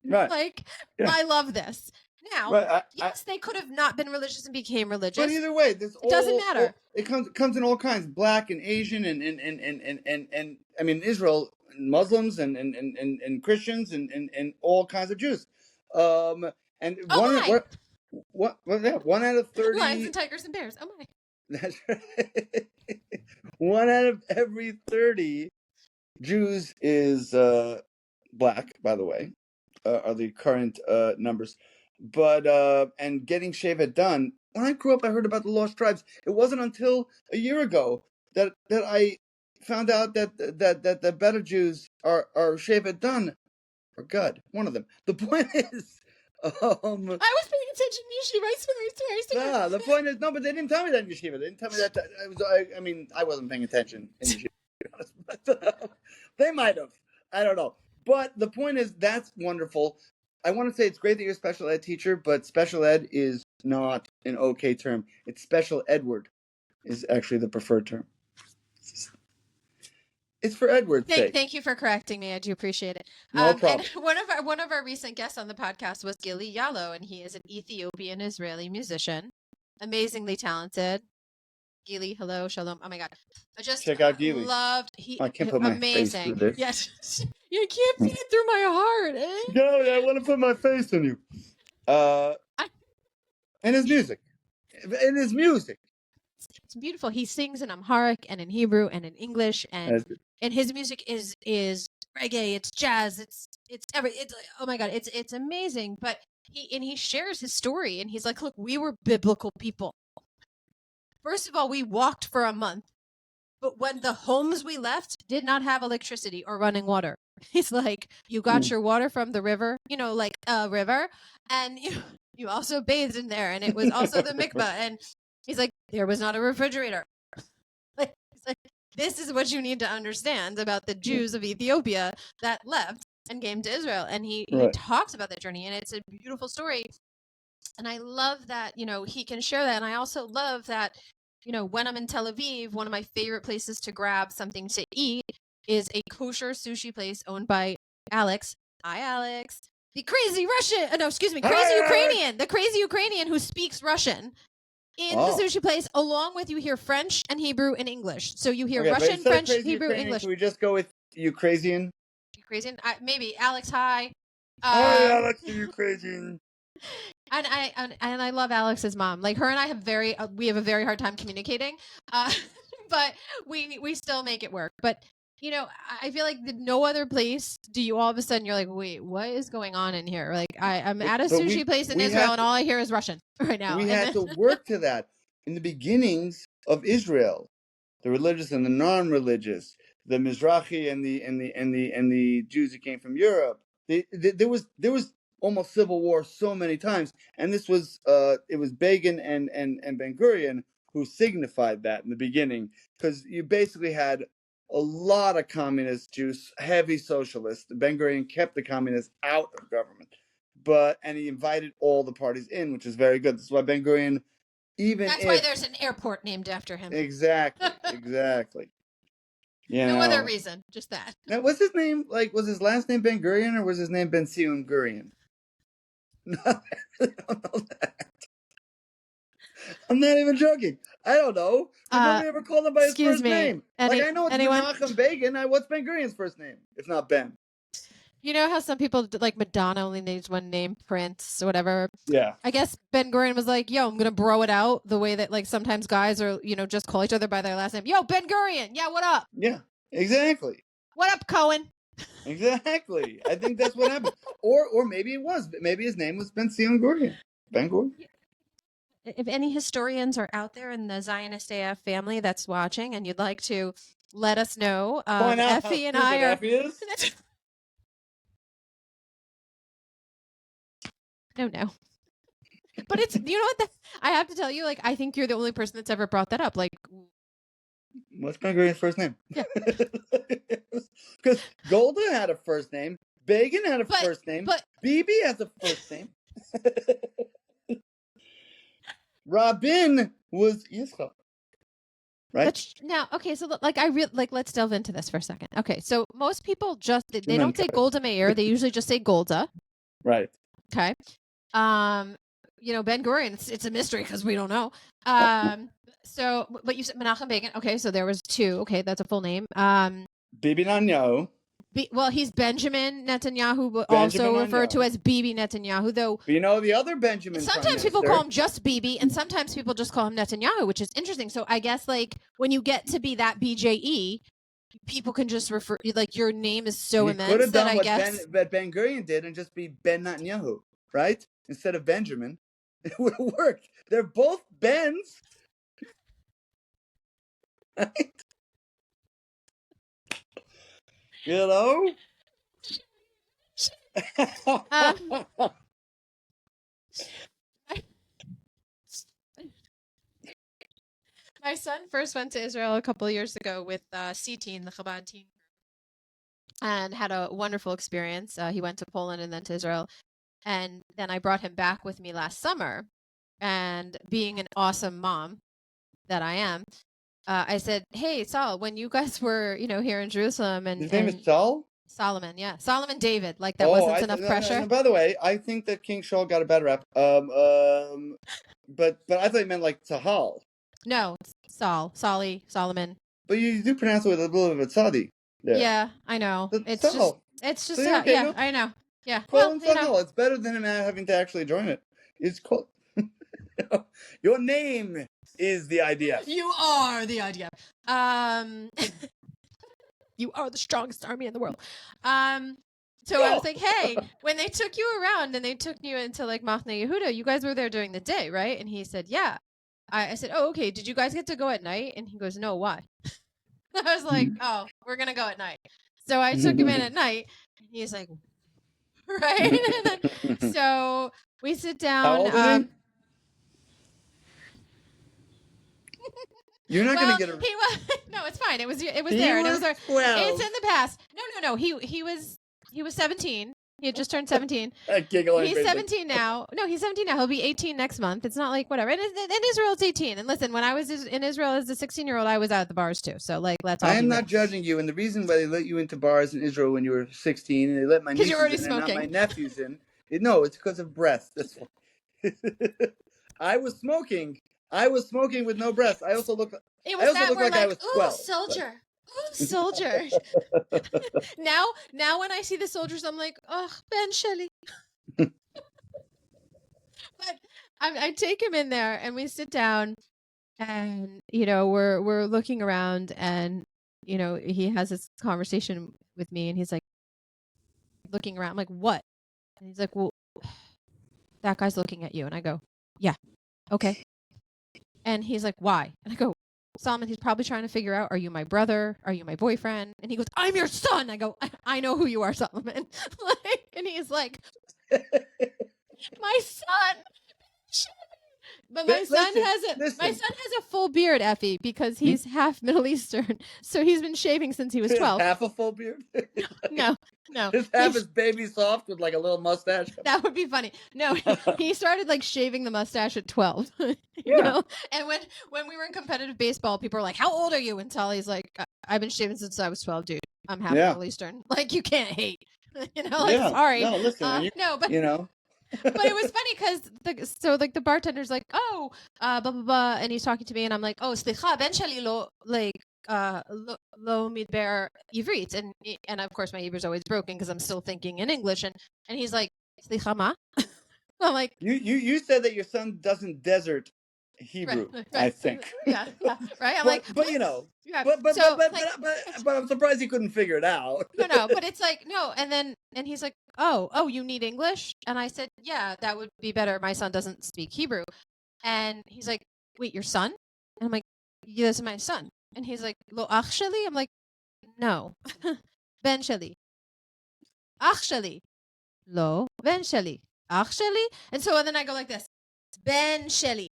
S1: Right.
S2: Like, yeah. I love this. Now, yes, they could have not been religious and became religious.
S1: But either way,
S2: it doesn't matter.
S1: It comes in all kinds, Black and Asian and I mean Israel, Muslims and Christians and all kinds of Jews. And one out of 30
S2: lions and tigers and bears. Oh my.
S1: That's right. 1 out of every 30 Jews is Black, by the way. Are the current numbers, but and getting Shevet done. When I grew up, I heard about the lost tribes. It wasn't until a year ago that I found out that the better Jews are Shevet done or God. One of them. The point is, I
S2: was paying attention in yeshiva. I swear.
S1: Nah, the point is, no, but they didn't tell me that in yeshiva. They didn't tell me that. I mean, I wasn't paying attention in yeshiva, but they might have. I don't know. But the point is, that's wonderful. I want to say it's great that you're a special ed teacher, but special ed is not an okay term. It's special Edward is actually the preferred term. It's for Edward's sake.
S2: Thank you for correcting me. I do appreciate it.
S1: No problem.
S2: And one of our recent guests on the podcast was Gili Yalo, and he is an Ethiopian Israeli musician, amazingly talented. Gili, hello, shalom. Oh my God, I just
S1: check out Gili.
S2: Loved.
S1: I can't put my face through this.
S2: Yes, you can't see it through my heart. Eh?
S1: No, I want to put my face on you. And his music.
S2: It's beautiful. He sings in Amharic and in Hebrew and in English, and his music is reggae. It's jazz. It's oh my God, it's amazing. But he shares his story, and he's like, look, we were biblical people. First of all, we walked for a month. But when the homes we left did not have electricity or running water, he's like, you got your water from the river, like a river, and you also bathed in there, and it was also the mikvah. And he's like, there was not a refrigerator. He's like, this is what you need to understand about the Jews of Ethiopia that left and came to Israel. And he talks about that journey, and it's a beautiful story. And I love that, he can share that. And I also love that, when I'm in Tel Aviv, one of my favorite places to grab something to eat is a kosher sushi place owned by Alex. Hi, Alex. The crazy Russian. Crazy Ukrainian. The crazy Ukrainian who speaks Russian in the sushi place. Along with, you hear French and Hebrew and English. So you hear Russian, French, Hebrew,
S1: Ukrainian,
S2: English.
S1: Can we just go with Ukrainian?
S2: Ukrainian? Maybe. Alex, hi.
S1: Hi, Alex, the Ukrainian.
S2: And I love Alex's mom. Like, her and I we have a very hard time communicating, but we still make it work. But I feel like no other place do you all of a sudden you're like, wait, what is going on in here? Like, I'm at a sushi place in Israel, and all I hear is Russian right now.
S1: We had to work to that in the beginnings of Israel, the religious and the non-religious, the Mizrahi and the Jews who came from Europe. There was almost civil war so many times, and this was it was Begin and Ben Gurion who signified that in the beginning, because you basically had a lot of communist Jews, heavy socialists. Ben Gurion kept the communists out of government, and he invited all the parties in, which is very good. That's why Ben Gurion,
S2: that's why there's an airport named after him.
S1: Exactly.
S2: No other reason, just that.
S1: Now, what's his name? Like, was his last name Ben Gurion, or was his name Ben Sion Gurion? No, I don't know that. I'm not even joking. I don't know. Nobody ever called him by his first name. I know it's Menachem Begin. What's Ben Gurion's first name, if not Ben?
S2: You know how some people, like Madonna, only needs one name, Prince, or whatever?
S1: Yeah.
S2: I guess Ben Gurion was like, yo, I'm going to bro it out the way that, like, sometimes guys are, just call each other by their last name. Yo, Ben Gurion. Yeah, what up?
S1: Yeah, exactly.
S2: What up, Cohen?
S1: Exactly. I think that's what happened. Or maybe it was. Maybe his name was Ben Sion Gurion. Ben Gurion.
S2: If any historians are out there in the Zionist AF family that's watching and you'd like to let us know, Ephie and I are... No. But it's, what? I have to tell you, like, I think you're the only person that's ever brought that up. Like,
S1: what's Ben Gurion's first name?
S2: Yeah.
S1: Because Golda had a first name. Begin had a first name.
S2: But
S1: Bibi has a first name. Rabin was Yitzchak. Right?
S2: Now, okay, so let's delve into this for a second. Okay, so most people they don't say Golda Meir. They usually just say Golda.
S1: Right.
S2: Okay. Ben Gurion, it's a mystery because we don't know. So, but you said Menachem Begin. Okay, so there was two. Okay, that's a full name.
S1: Bibi Netanyahu.
S2: Well, he's Benjamin Netanyahu, also referred to as Bibi Netanyahu, though.
S1: But the other Benjamin.
S2: Sometimes people call him just Bibi, and sometimes people just call him Netanyahu, which is interesting. So I guess, like, when you get to be that BJE, people can just refer, like, your name is so immense that I guess.
S1: What Ben Gurion did and just be Ben Netanyahu, right? Instead of Benjamin. It would have worked. They're both Bens. Right?
S2: My son first went to Israel a couple of years ago with C-Teen, the Chabad teen, and had a wonderful experience. He went to Poland and then to Israel. And then I brought him back with me last summer. And being an awesome mom that I am, I said, hey, Saul, when you guys were, here in Jerusalem. And
S1: his name is Saul?
S2: Solomon, yeah. Solomon David. Like, that wasn't enough pressure.
S1: No, by the way, I think that King Shaul got a bad rap. But I thought you meant like Sahal.
S2: No, Saul, Solly, Solomon.
S1: But you do pronounce it with a little bit of a tzadi.
S2: Yeah, I know. It's
S1: Sahal.
S2: just,
S1: So
S2: okay, yeah, I know. Yeah.
S1: Call him Sahal. It's better than him having to actually join it. It's called... Your name is the idea.
S2: You are the idea. You are the strongest army in the world. So I was like, hey, when they took you around and they took you into like Machne Yehuda, you guys were there during the day, right? And he said, yeah. I said, oh, okay. Did you guys get to go at night? And he goes, no, why? I was like, oh, we're going to go at night. So I took him in at night. And he's like, right? So we sit down.
S1: How old is he? You're not
S2: Well,
S1: going to get a...
S2: he was no, it's fine. It was there.
S1: Was
S2: and it was
S1: 12.
S2: It's in the past. No. He was 17. He had just turned 17. He's 17 now. No, he's 17 now. He'll be 18 next month. It's not like whatever. In Israel, it's 18. And listen, when I was in Israel as a 16-year-old, I was out at the bars too. So like, let's all.
S1: I am not judging you, and the reason why they let you into bars in Israel when you were 16 and they let my nieces
S2: you're already
S1: in
S2: smoking.
S1: and not my nephews in, it's because of breath. That's why. I was smoking with no breath. I also look.
S2: It was
S1: I look like I was 12.
S2: Soldier. Oh, soldier. now when I see the soldiers, I'm like, oh, Ben Shelley. But I take him in there and we sit down and, we're looking around and, he has this conversation with me and he's like looking around. I'm like, what? And he's like, well, that guy's looking at you. And I go, yeah, okay. And he's like, why? And I go, Solomon, he's probably trying to figure out, are you my brother? Are you my boyfriend? And he goes, I'm your son. I go, I know who you are, Solomon. And he's like, my son. But my son has a full beard, Ephie, because he's half Middle Eastern. So he's been shaving since he was 12.
S1: Half a full beard?
S2: No.
S1: His half is baby soft with like a little mustache.
S2: That would be funny. No, he started like shaving the mustache at 12.
S1: Yeah.
S2: And when we were in competitive baseball, people were like, how old are you? Until he's like, I've been shaving since I was 12, dude. I'm half Middle Eastern. Like, you can't hate. Sorry.
S1: No, listen.
S2: But it was funny because the bartender's like, oh, blah blah blah, and he's talking to me, and I'm like, oh, slicha, ben shali lo midber ivrit, and of course my Hebrew's always broken because I'm still thinking in English, and he's like, slicha ma? I'm like,
S1: you said that your son doesn't desert Hebrew, right. I think.
S2: Yeah, right. I'm like,
S1: but
S2: yeah.
S1: But I'm surprised he couldn't figure it out.
S2: No, but it's like no, and he's like, oh, you need English, and I said, yeah, that would be better. My son doesn't speak Hebrew, and he's like, wait, your son? And I'm like, yeah, this is my son, and he's like, lo ach sheli? I'm like, no, ben sheli, ach sheli, lo ben sheli, ach sheli, and so then I go like this, ben sheli.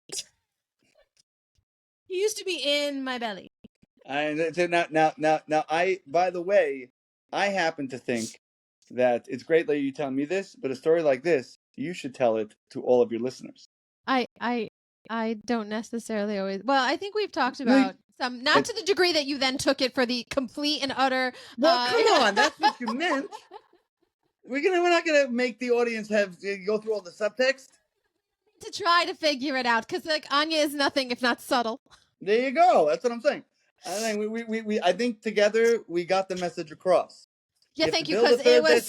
S2: He used to be in my belly.
S1: Now, by the way, I happen to think that it's great that you tell me this, but a story like this, you should tell it to all of your listeners.
S2: I don't necessarily always. Well, I think we've talked about some, not to the degree that you then took it for the complete and utter.
S1: Well, come on, that's what you meant. We're not gonna make the audience go through all the subtext.
S2: To try to figure it out, because like Anya is nothing if not subtle.
S1: There you go. That's what I'm saying. I think I think together we got the message across.
S2: Yeah, thank you, because it was.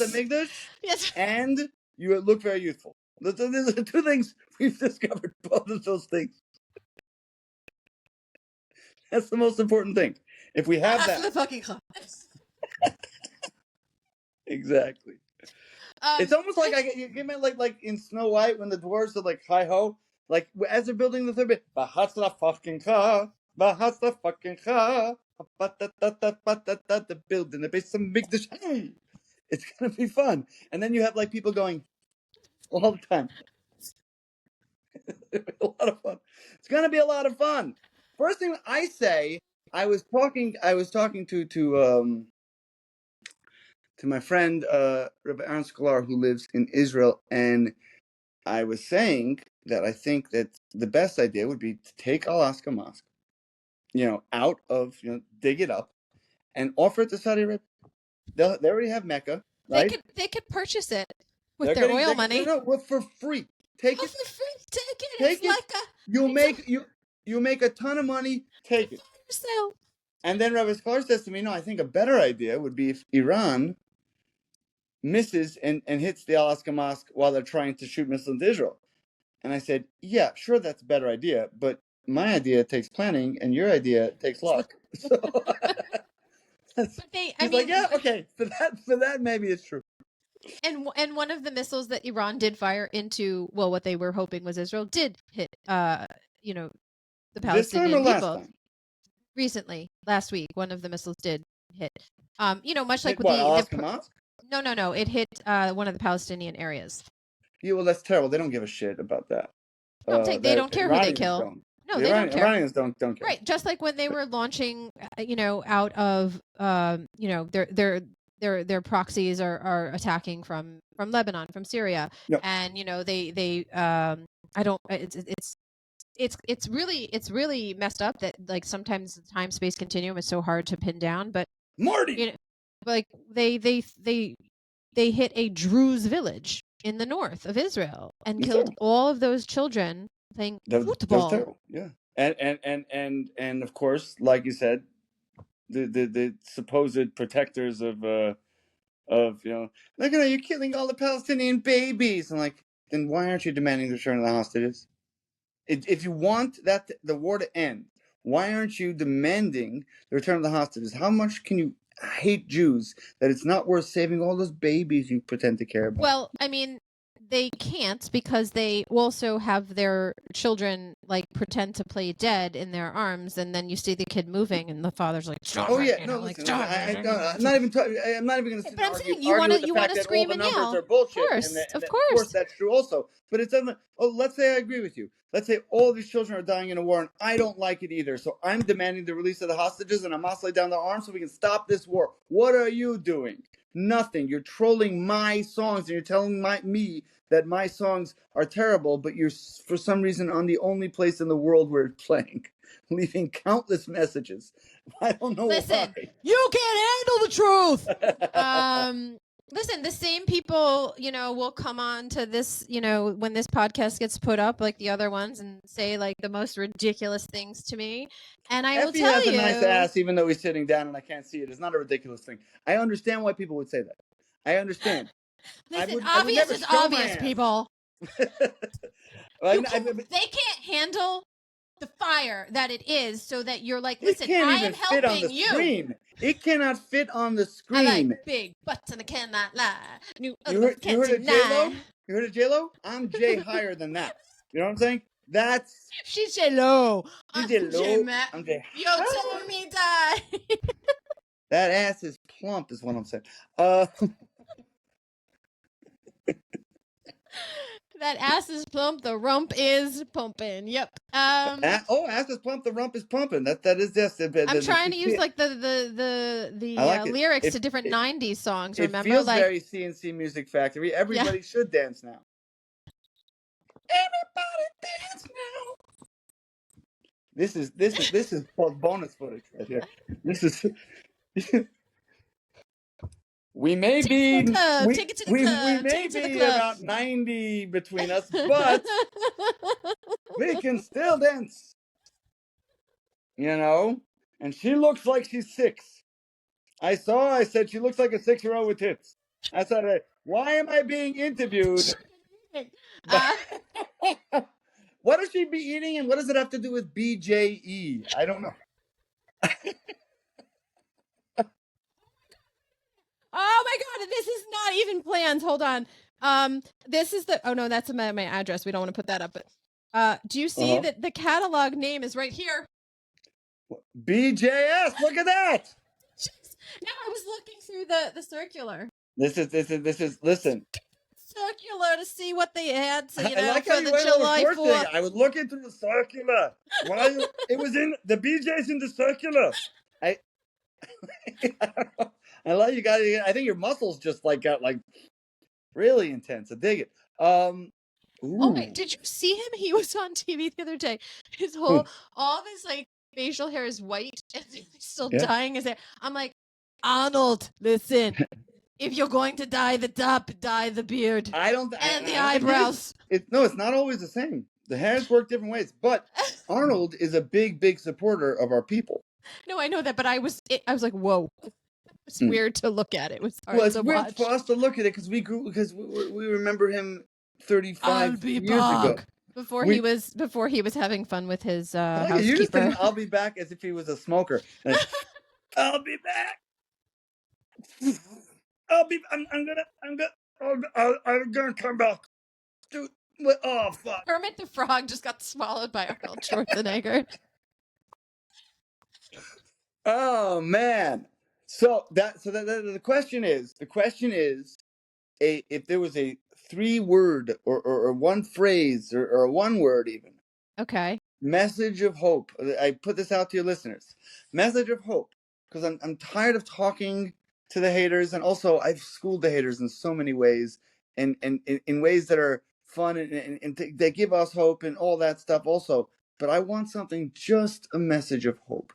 S1: Yes. And you look very youthful. These are the two things we've discovered. Both of those things. That's the most important thing. If we have that. Exactly. It's almost like you meant like in Snow White when the dwarves are like hi ho, like as they're building the third bit. Bahatsa fucking car, bahatsa fucking car, the building the base some big dish. It's gonna be fun, and then you have like people going all the time. A lot of fun. It's gonna be a lot of fun. First thing I say, I was talking to my friend Rabbi Aaron Sklar, who lives in Israel, and I was saying that I think that the best idea would be to take Alaska Mosque, out of, dig it up, and offer it to Saudi Arabia. They already have Mecca, right?
S2: They could purchase it with their oil money.
S1: No, for free. Take it.
S2: For free. Take it.
S1: Take it. You'll make a ton of money. Take it.
S2: Yourself.
S1: And then Rabbi Sklar says to me, no, I think a better idea would be if Iran misses and hits the Alaska Mosque while they're trying to shoot missiles into Israel. And I said, yeah, sure, that's a better idea, but my idea takes planning and your idea takes luck. So he's like, yeah, okay, for that maybe it's true.
S2: And one of the missiles that Iran did fire into, well, what they were hoping was Israel, did hit the Palestinian people. recently, last week, one of the missiles did hit. Much like
S1: Hit
S2: with
S1: what,
S2: the
S1: Alaska Mosque?
S2: no, it hit one of the Palestinian areas.
S1: Yeah, well, that's terrible. They don't give a shit about that.
S2: No, I'm saying they don't
S1: The
S2: care who they
S1: Iranians
S2: kill.
S1: don't.
S2: No,
S1: The
S2: they don't care.
S1: Iranians don't care.
S2: Right, just like when they were launching, out of, their proxies are attacking from Lebanon, from Syria,
S1: Yep.
S2: and they I don't it's really messed up that like sometimes the time space continuum is so hard to pin down, but
S1: Marty.
S2: like they hit a Druze village in the north of Israel and
S1: That's
S2: killed
S1: terrible.
S2: all of those children playing
S1: That
S2: football.
S1: was terrible. Yeah, and of course, like you said, the supposed protectors of look at you're killing all the Palestinian babies. And like, then why aren't you demanding the return of the hostages? If you want the war to end, why aren't you demanding the return of the hostages? How much can you hate Jews that it's not worth saving all those babies you pretend to care about?
S2: Well, I mean, they can't because they also have their children like pretend to play dead in their arms, and then you see the kid moving, and the father's like, "Stop
S1: oh
S2: it,"
S1: yeah, no, listen, I'm not even going to.
S2: But I'm saying
S1: you want
S2: to scream and yell.
S1: Are bullshit.
S2: Of
S1: Of
S2: course.
S1: course, that's true also. But it doesn't. Oh, let's say I agree with you. Let's say all these children are dying in a war, and I don't like it either. So I'm demanding the release of the hostages, and I'm laying down their arms so we can stop this war. What are you doing? Nothing. You're trolling my songs, and you're telling me that my songs are terrible, but you're for some reason on the only place in the world where it's playing, leaving countless messages. I don't know
S2: Listen,
S1: why.
S2: you can't handle the truth. Listen, the same people, will come on to this, when this podcast gets put up, like the other ones, and say like the most ridiculous things to me. And I will
S1: Ephie
S2: tell
S1: has
S2: you,
S1: a nice ass, even though he's sitting down and I can't see it. It's not a ridiculous thing. I understand why people would say that. I understand.
S2: Listen,
S1: I would never
S2: is
S1: show
S2: obvious, people. They can't handle the fire that it is, so that you're like, listen, I am helping you.
S1: Screen. It cannot fit on the screen.
S2: I like big butts and I cannot lie.
S1: You heard of J-Lo? You heard of J-Lo? I'm J higher than that. You know what I'm saying?
S2: She's J-Lo.
S1: I'm J-Lo. I'm J.
S2: Yo, tell me die.
S1: That ass is plump, is what I'm saying.
S2: That ass is plump, the rump is pumping. Yep.
S1: Ass is plump, the rump is pumping. That is just.
S2: I'm trying to use like the lyrics to different '90s songs. Remember,
S1: it feels very CNC Music Factory. Everybody should dance now. Everybody dance now. This is called bonus footage right here. This is. We may be about 90 between us, but we can still dance. And she looks like she's 6. I said she looks like a 6-year-old with tits. I said, why am I being interviewed? What does she be eating, and what does it have to do with BJE? I don't know.
S2: Oh my God, this is not even planned. Hold on. This is oh no, that's my address. We don't want to put that up. But do you see that the catalog name is right here?
S1: BJS. Look at that.
S2: No, I was looking through the circular.
S1: This is listen.
S2: Circular to see what they had. So,
S1: I like how you went
S2: July
S1: 4th. I was looking through the circular. It was in the BJ's in the circular. I like you guys. I think your muscles just got really intense. I dig it.
S2: Oh wait, did you see him? He was on TV the other day. All of his facial hair is white and he's still dyeing his hair. I'm like, Arnold, listen. If you're going to dye the top, dye the beard. And the eyebrows.
S1: No, it's not always the same. The hairs work different ways. But Arnold is a big supporter of our people.
S2: No, I know that, but I was like, whoa. It's weird to look at. It was hard to watch. It's
S1: weird for us to look at it because we remember him 35 years ago.
S2: Before he was having fun with his housekeeper.
S1: I'll be back as if he was a smoker. I'll be back. I'm gonna come back. Dude, oh fuck.
S2: Kermit the Frog just got swallowed by Arnold Schwarzenegger.
S1: Oh man. The question is if there was a 3-word or one phrase or one word even.
S2: Okay.
S1: Message of hope. I put this out to your listeners. Message of hope. Because I'm tired of talking to the haters, and also I've schooled the haters in so many ways, and in ways that are fun and they give us hope and all that stuff also. But I want something, just a message of hope.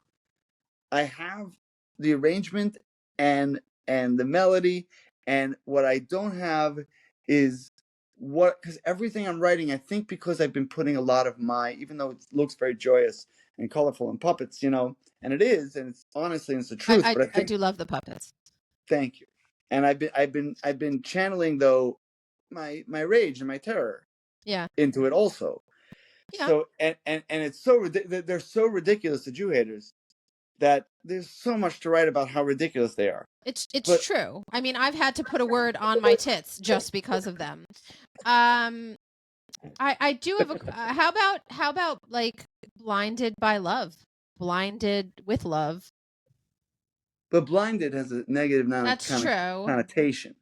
S1: I have the arrangement and the melody, and what I don't have is because everything I'm writing, I think, because I've been putting a lot of even though it looks very joyous and colorful and puppets, and it is, and it's honestly, and it's the truth. But I
S2: I
S1: think,
S2: do love the puppets.
S1: thank you. And I've been channeling though my rage and my terror into it also.
S2: Yeah.
S1: So and it's they're so ridiculous, the Jew haters, that there's so much to write about how ridiculous they are.
S2: It's true. I mean, I've had to put a word on my tits just because of them. I do have a how about like blinded by love, blinded with love.
S1: But blinded has a negative connotation.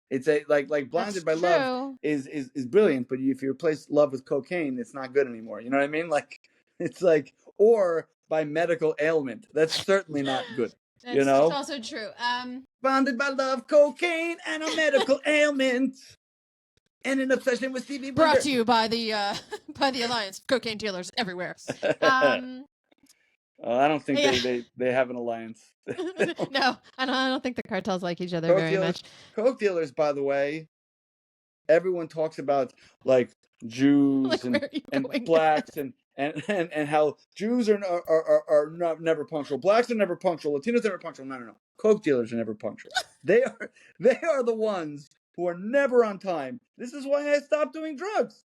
S1: It's like blinded by love is brilliant, but if you replace love with cocaine, it's not good anymore. You know what I mean? Like, it's like, or by medical ailment, that's certainly not good.
S2: That's also true.
S1: Bonded by love, cocaine, and a medical ailment, and an obsession with Stevie Wonder.
S2: Brought to you by the Alliance of Cocaine Dealers Everywhere.
S1: I don't think they have an alliance.
S2: No, I don't think the cartels like each other very much.
S1: Coke dealers, by the way, everyone talks about like Jews and blacks and how Jews are never punctual, blacks are never punctual, Latinos are never punctual. No. Coke dealers are never punctual. They are the ones who are never on time. This is why I stopped doing drugs.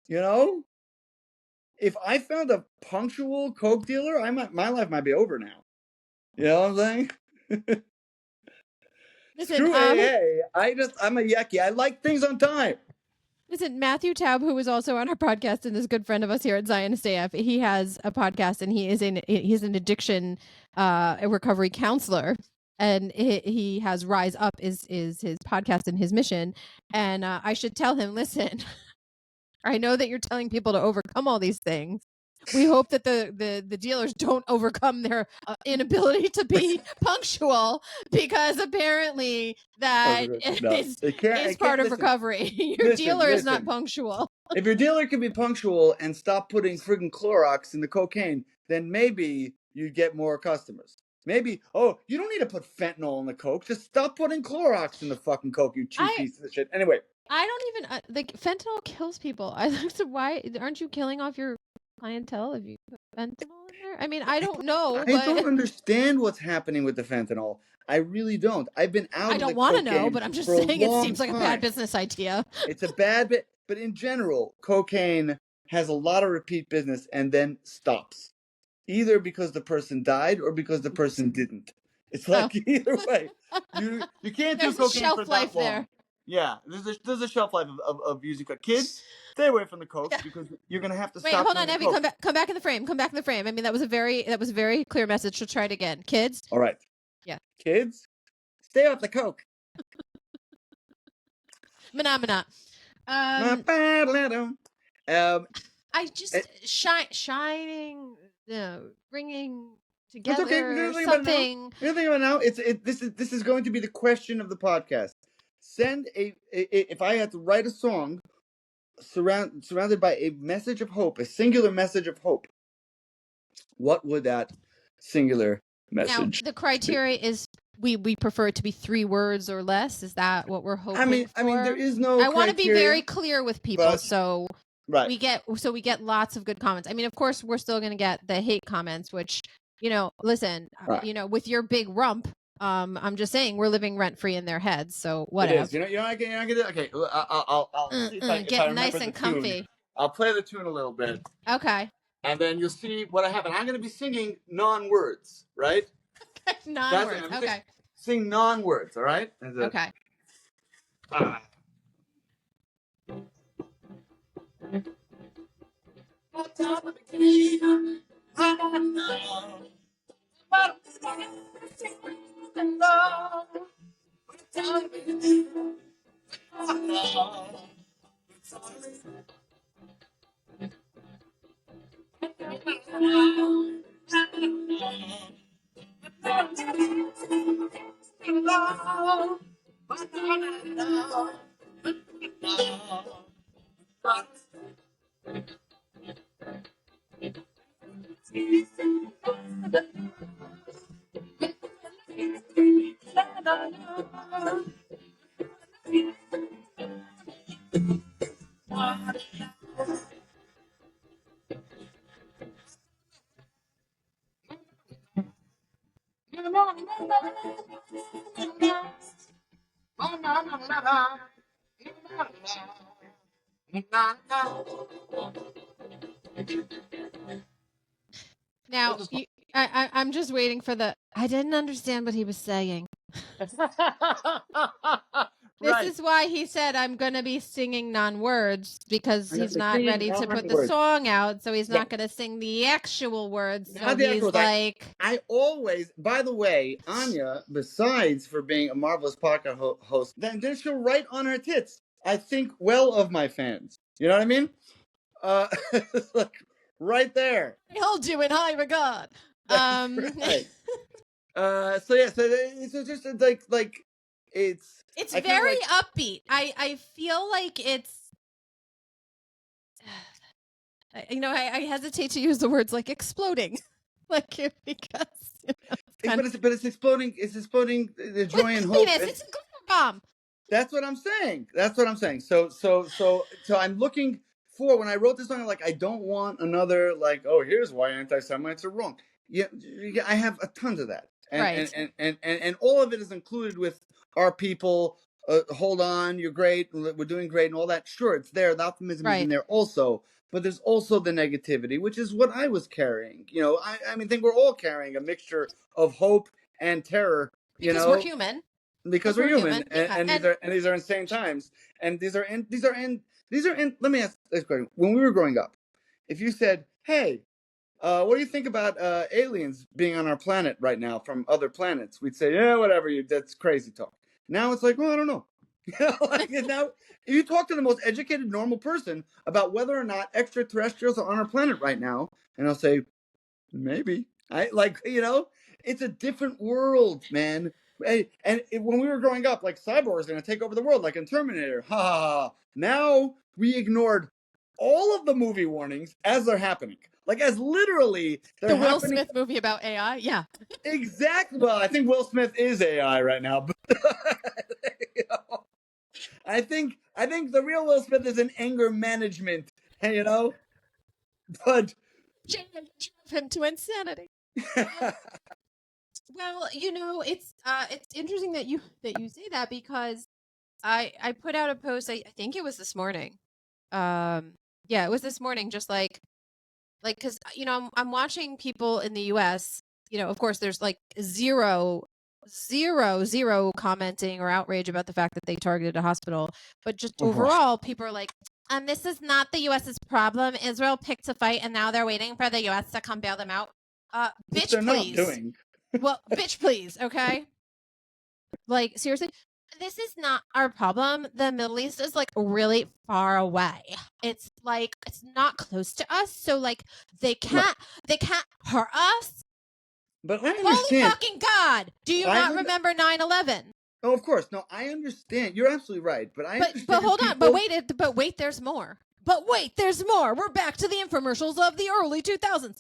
S1: If I found a punctual Coke dealer, my life might be over now. You know what I'm saying?
S2: Listen,
S1: Screw AA. I'm a yucky. I like things on time.
S2: Listen, Matthew Taub, who was also on our podcast and is a good friend of us here at Zionist AF, he has a podcast and he's an addiction recovery counselor. And he has Rise Up is his podcast and his mission. And I should tell him, listen, I know that you're telling people to overcome all these things. We hope that the dealers don't overcome their inability to be punctual, because apparently that is part of recovery. Your dealer is not punctual.
S1: If your dealer can be punctual and stop putting friggin' Clorox in the cocaine, then maybe you'd get more customers. Maybe, you don't need to put fentanyl in the Coke. Just stop putting Clorox in the fucking Coke, you cheap piece of shit. Anyway.
S2: I don't even, like, fentanyl kills people. So why aren't you killing off your clientele if you put fentanyl in there? I mean, I don't know.
S1: I don't understand what's happening with the fentanyl. I really don't. I've been out.
S2: I don't want to know, but I'm just saying it seems like a bad business idea.
S1: It's a bad bit, but in general, cocaine has a lot of repeat business and then stops, either because the person died or because the person didn't. It's like either way, you can't do cocaine for that long. There. Yeah, there's a shelf life of using coke. Kids, stay away from the coke because you're gonna have to stop.
S2: Wait, hold on, Ephie, come back in the frame. Come back in the frame. I mean, that was a very clear message. So try it again, kids.
S1: All right.
S2: Yeah.
S1: Kids, stay off the coke.
S2: Phenomena. I just shining, bringing together something.
S1: The thing about now, this is going to be the question of the podcast. Send if I had to write a song surrounded by a message of hope, a singular message of hope, what would that singular message
S2: now, the criteria is we prefer it to be 3 words or less. Is that what we're hoping for?
S1: I mean, there is no criteria,
S2: want to be very clear with people, so
S1: right.
S2: we get lots of good comments. I mean, of course, we're still going to get the hate comments, which, listen, right. With your big rump, I'm just saying we're living rent free in their heads. So whatever.
S1: It is. I can do. Okay, I'll see if I
S2: get nice and comfy.
S1: Tune. I'll play the tune a little bit.
S2: Okay.
S1: And then you'll see what I have. And I'm going to be singing non-words, right?
S2: Non-words. Okay.
S1: Sing non-words. All right.
S2: Okay. Now, I'm just waiting for the. I didn't understand what he was saying. This is why he said I'm going to be singing non-words, because he's not ready to put the song out, so he's not going to sing the actual words. So he's like,
S1: I always, by the way, Anya, besides for being a marvelous podcast host, then she'll write on her tits, I think well of my fans. You know what I mean? It's like right there.
S2: I hold you in high regard.
S1: Right. So yeah, so it's just like
S2: it's very upbeat. I feel like it's, you know, I hesitate to use the words like exploding, like because
S1: but it's exploding. It's exploding the joy and hope.
S2: It's a glitter bomb.
S1: That's what I'm saying. So I'm looking for, when I wrote this song, like, I don't want another, like, oh, here's why anti-Semites are wrong. Yeah, I have a tons of that, and all of it is included with our people. Hold on, you're great. We're doing great, and all that. Sure, it's there. The optimism is in there also, but there's also the negativity, which is what I was carrying. You know, I mean, I think we're all carrying a mixture of hope and terror.
S2: Because we're human.
S1: Because we're human, and these are insane times, and these are in. Let me ask this question: when we were growing up, if you said, "Hey, what do you think about aliens being on our planet right now from other planets?" We'd say, "Yeah, whatever. That's crazy talk." Now it's like, well, I don't know. Now, if you talk to the most educated, normal person about whether or not extraterrestrials are on our planet right now, and I'll say, maybe. It's a different world, man. And when we were growing up, like, cyborgs are going to take over the world, like in Terminator. Ha ha ha. Now we ignored all of the movie warnings as they're happening. Like, as literally they're happening.
S2: The Will Smith movie about AI? Yeah.
S1: Exactly. Well, I think Will Smith is AI right now. But I think the real Will Smith is in anger management, you know? But
S2: drove him to insanity. Well, you know, it's interesting that you say that, because I put out a post. I think it was this morning. Yeah, it was this morning. Just like because you know I'm watching people in the U.S. You know, of course, there's like zero commenting or outrage about the fact that they targeted a hospital, but just overall, people are like, this is not the U.S.'s problem. Israel picked a fight, and now they're waiting for the U.S. to come bail them out. Bitch,
S1: they're
S2: please.
S1: Not doing.
S2: Well, bitch, please, okay? Like, seriously, this is not our problem. The Middle East is, like, really far away. It's, like, it's not close to us, so, like, they can't hurt us.
S1: But I understand.
S2: Holy fucking God! Do you not remember 9/11?
S1: Oh, of course. No, I understand. You're absolutely right. But understand.
S2: But hold on. But wait, there's more. We're back to the infomercials of the early 2000s.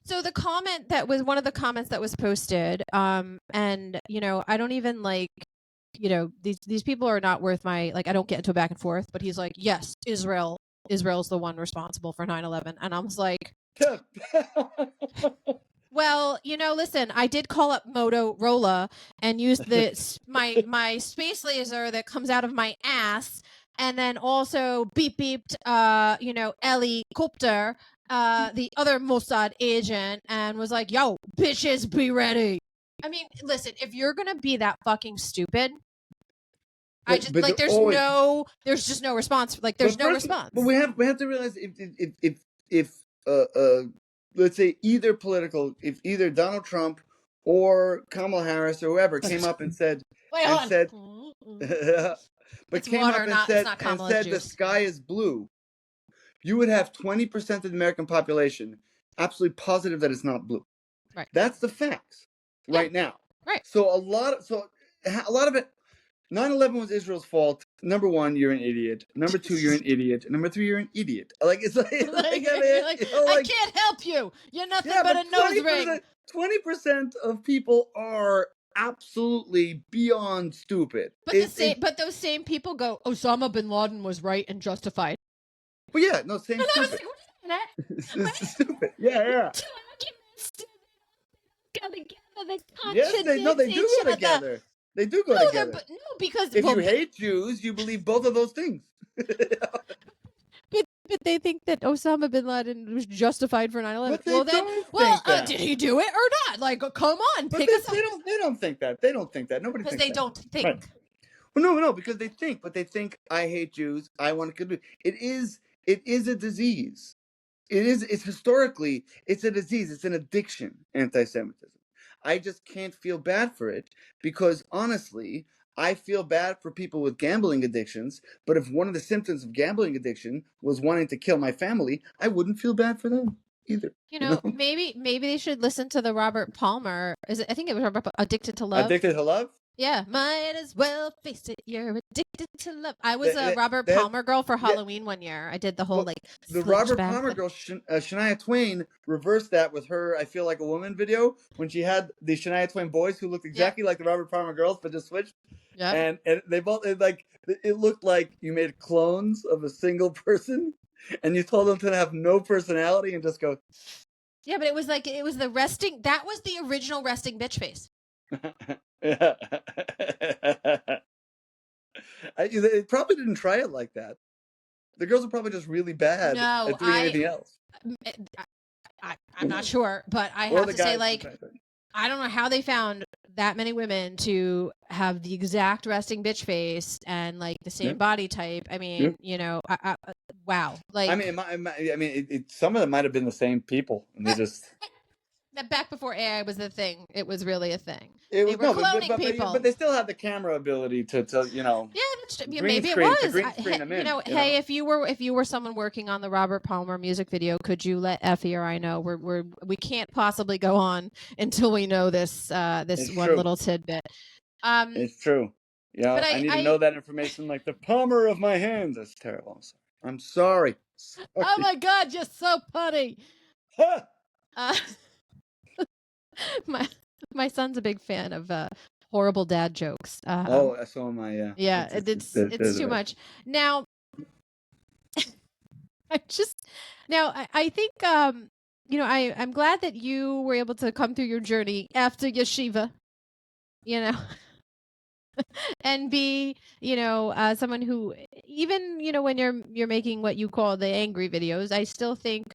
S2: So the comment that was one of the comments that was posted, and you know, I don't even like, you know, these people are not worth my, like, I don't get into a back and forth, but he's like, yes, Israel's the one responsible for 9/11, and I was like, well, you know, listen, I did call up Motorola and use my space laser that comes out of my ass, and then also beeped, you know, Ellie Cooper, the other Mossad agent, and was like, yo, bitches, be ready. I mean, listen, if you're gonna be that fucking stupid, but there's just no response. Like, there's no response.
S1: But we have to realize if let's say if either Donald Trump or Kamala Harris or whoever came up and said, but came up and said the sky is blue, you would have 20% of the American population absolutely positive that it's not blue.
S2: Right.
S1: That's the facts right now.
S2: Right.
S1: So a lot of it, 9/11 was Israel's fault. number one, you're an idiot. Number two, you're an idiot. Number three, you're an idiot. Like it's like, I
S2: can't help you. You're nothing
S1: yeah,
S2: but a nose ring.
S1: 20% of people are absolutely beyond stupid.
S2: But those same people go, Osama bin Laden was right and justified.
S1: But yeah, no, same stupid.
S2: I was like, wait a minute.
S1: It's stupid. Yeah.
S2: Go together.
S1: Yes, they do go together. They do go together.
S2: Because
S1: if you hate Jews, you believe both of those things.
S2: But they think that Osama bin Laden was justified for 9/11. Did he do it or not? Like, come on,
S1: pick us up. They don't think that. They don't think that. Nobody thinks that. Because they don't think. Right. Well, no, because they think. But they think, I hate Jews. I want to do it. It is a disease. It's historically, it's a disease. It's an addiction, anti-Semitism. I just can't feel bad for it because, honestly, I feel bad for people with gambling addictions, but if one of the symptoms of gambling addiction was wanting to kill my family, I wouldn't feel bad for them either.
S2: You know? maybe they should listen to the Robert Palmer. I think it was Addicted to Love.
S1: Addicted to Love?
S2: Yeah, might as well face it. You're addicted to love. I was a Robert Palmer girl for Halloween one year. I did the whole
S1: the Robert Palmer girl, Shania Twain, reversed that with her "I Feel Like a Woman" video when she had the Shania Twain boys who looked exactly like the Robert Palmer girls, but just switched. Yeah, and they both it looked like you made clones of a single person, and you told them to have no personality and just go.
S2: Yeah, but it was the resting. That was the original resting bitch face.
S1: Yeah. They probably didn't try it like that. The girls are probably just really bad at doing anything else.
S2: I'm not sure, but I have to say, I don't know how they found that many women to have the exact resting bitch face and the same body type. I mean, wow.
S1: Some of them might have been the same people, and they just.
S2: Back before AI was the thing, it was really a thing.
S1: They
S2: were cloning people,
S1: but they still had the camera ability to
S2: Yeah, maybe it was. Hey, if you were someone working on the Robert Palmer music video, could you let Ephie or I know? We can't possibly go on until we know this little tidbit.
S1: It's true. Yeah, I need to know that information. Like the palmer of my hands. That's terrible. I'm sorry.
S2: Oh my God, you're so funny. My son's a big fan of horrible dad jokes.
S1: So am I. Yeah.
S2: Yeah, it's too much. Now, I think I'm glad that you were able to come through your journey after yeshiva, and be someone who, even when you're making what you call the angry videos, I still think.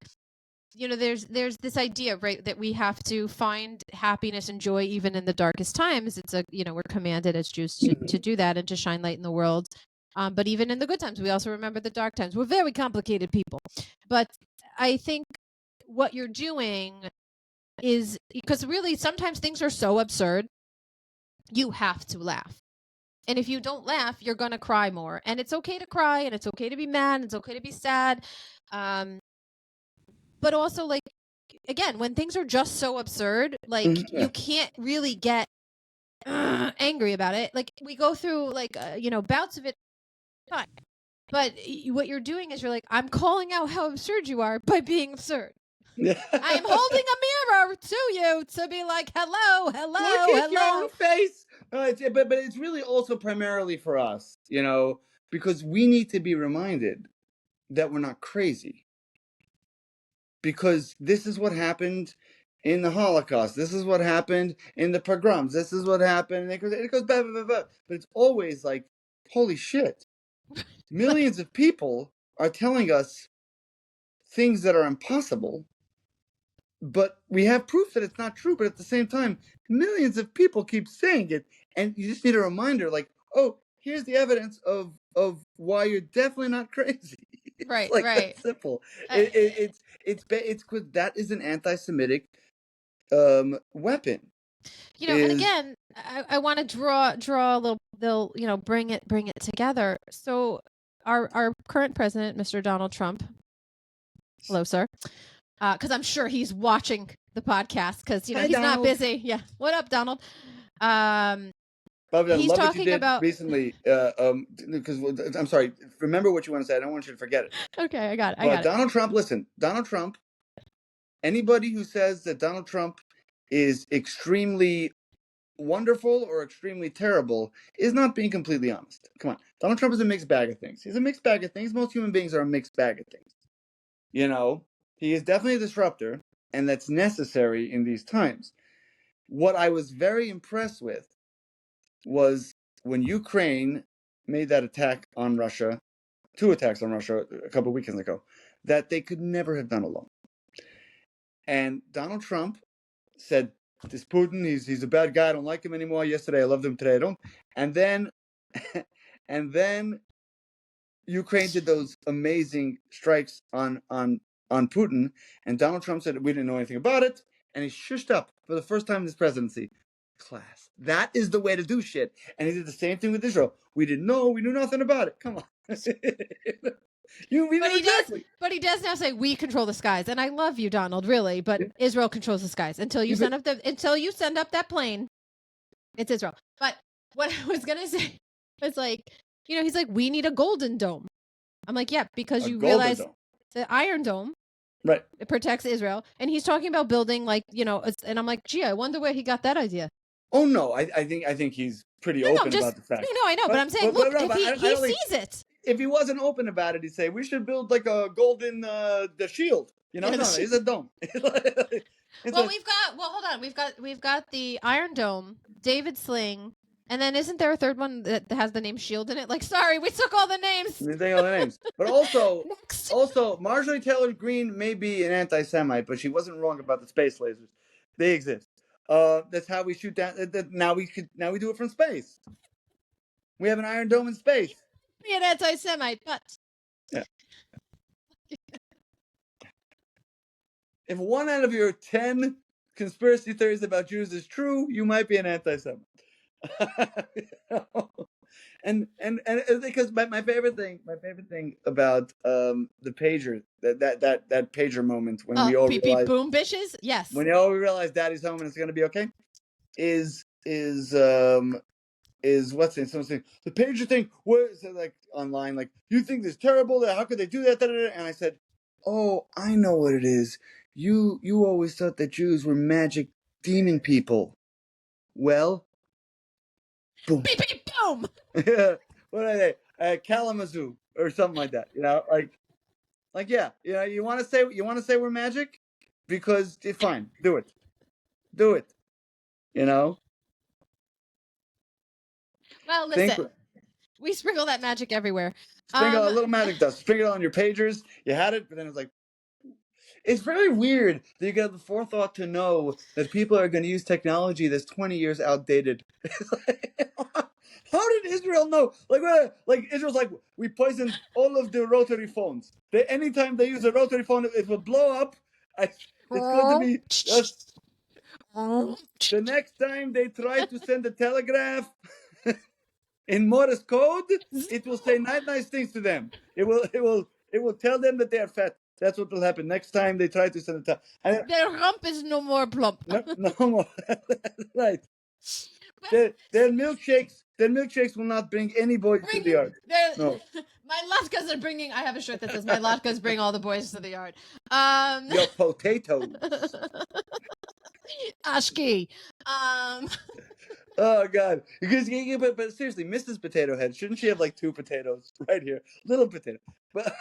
S2: There's this idea, right, that we have to find happiness and joy even in the darkest times. It's we're commanded as Jews to do that and to shine light in the world. But even in the good times, we also remember the dark times. We're very complicated people. But I think what you're doing is, because really sometimes things are so absurd, you have to laugh. And if you don't laugh, you're going to cry more. And it's okay to cry, and it's okay to be mad, and it's okay to be sad. But also, again, when things are just so absurd, you can't really get angry about it. We go through, bouts of it. But what you're doing is you're I'm calling out how absurd you are by being absurd. I'm holding a mirror to you to be like, hello.
S1: Look at your own face. But it's really also primarily for us, because we need to be reminded that we're not crazy. Because this is what happened in the Holocaust. This is what happened in the pogroms. This is what happened. It goes blah, blah, blah, blah. But it's always holy shit. Millions of people are telling us things that are impossible. But we have proof that it's not true. But at the same time, millions of people keep saying it. And you just need a reminder here's the evidence of why you're definitely not crazy.
S2: Right,
S1: right. That's simple. It's because that is an anti-Semitic weapon.
S2: And again, I want to draw a little, bring it together. So our current president, Mr. Donald Trump, hello, sir, because I'm sure he's watching the podcast because he's Donald. Not busy. Yeah, what up, Donald?
S1: By I
S2: He's
S1: love what you
S2: talking
S1: did
S2: about.
S1: recently. Because I'm sorry. Remember what you want to say. I don't want you to forget it.
S2: Okay, I got it.
S1: But Donald Trump, listen, Donald Trump. Anybody who says that Donald Trump is extremely wonderful or extremely terrible is not being completely honest. Come on, Donald Trump is a mixed bag of things. He's a mixed bag of things. Most human beings are a mixed bag of things. You know, he is definitely a disruptor, and that's necessary in these times. What I was very impressed with was when Ukraine made that attack on Russia, 2 attacks on Russia a couple of weekends ago, that they could never have done alone. And Donald Trump said, this Putin, he's a bad guy, I don't like him anymore. Yesterday I loved him, today I don't. And then Ukraine did those amazing strikes on Putin, and Donald Trump said we didn't know anything about it, and he shushed up for the first time in his presidency. Class. That is the way to do shit. And he did the same thing with Israel. We didn't know, we knew nothing about it. Come on. We know exactly.
S2: But he does now say we control the skies, and I love you, Donald, really. But Israel controls the skies until you send up that plane. It's Israel. But what I was gonna say was like, he's like, we need a golden dome. I'm like, yeah, because you realize the Iron Dome,
S1: right?
S2: It protects Israel, and he's talking about building and I'm like, gee, I wonder where he got that idea.
S1: Oh no, I think he's pretty open about the fact.
S2: No, I know, but I'm saying, look, if he sees it.
S1: If he wasn't open about it, he'd say we should build like a golden the shield. No, it's a dome.
S2: Hold on. We've got the Iron Dome, David Sling, and then isn't there a third one that has the name Shield in it? Like, sorry, we took all the names.
S1: We take all the names. But also Marjorie Taylor Greene may be an anti-Semite, but she wasn't wrong about the space lasers. They exist. That's how we shoot down. Now we do it from space. We have an Iron Dome in space.
S2: Be an anti-Semite, but
S1: yeah. If 1 out of your 10 conspiracy theories about Jews is true, you might be an anti-Semite. And because my favorite thing about the pager, that pager moment when we all realized
S2: boom bitches, yes,
S1: when we all realized Daddy's home and it's gonna be okay, is what's it? Someone saying the pager thing. What is it like online? Like, you think this is terrible? How could they do that? And I said, oh, I know what it is. You always thought that Jews were magic demon people. Well, boom.
S2: Beep, beep, boom.
S1: What are they? Kalamazoo or something like that. Like yeah. You want to say we're magic? Because fine, do it.
S2: Well, listen, we sprinkle that magic everywhere.
S1: Sprinkle a little magic dust. Sprinkle it on your pagers. You had it, but then it's like, it's very weird that you got the forethought to know that people are going to use technology that's 20 years outdated. How did Israel know? Like Israel's like, we poisoned all of the rotary phones. Anytime they use a rotary phone, it will blow up. It's going to be just the next time they try to send a telegraph in Morse code, it will say nice things to them. It will tell them that they are fat. That's what will happen next time they try to send a telegraph.
S2: Their rump is no more plump.
S1: No more. Right. Their milkshakes will not bring any boys to the yard. No.
S2: My latkes are bringing. I have a shirt that says my latkes bring all the boys to the yard.
S1: Your potatoes.
S2: Ashki.
S1: Oh God! Because but seriously, Mrs. Potato Head, shouldn't she have like 2 potatoes right here, little potato? But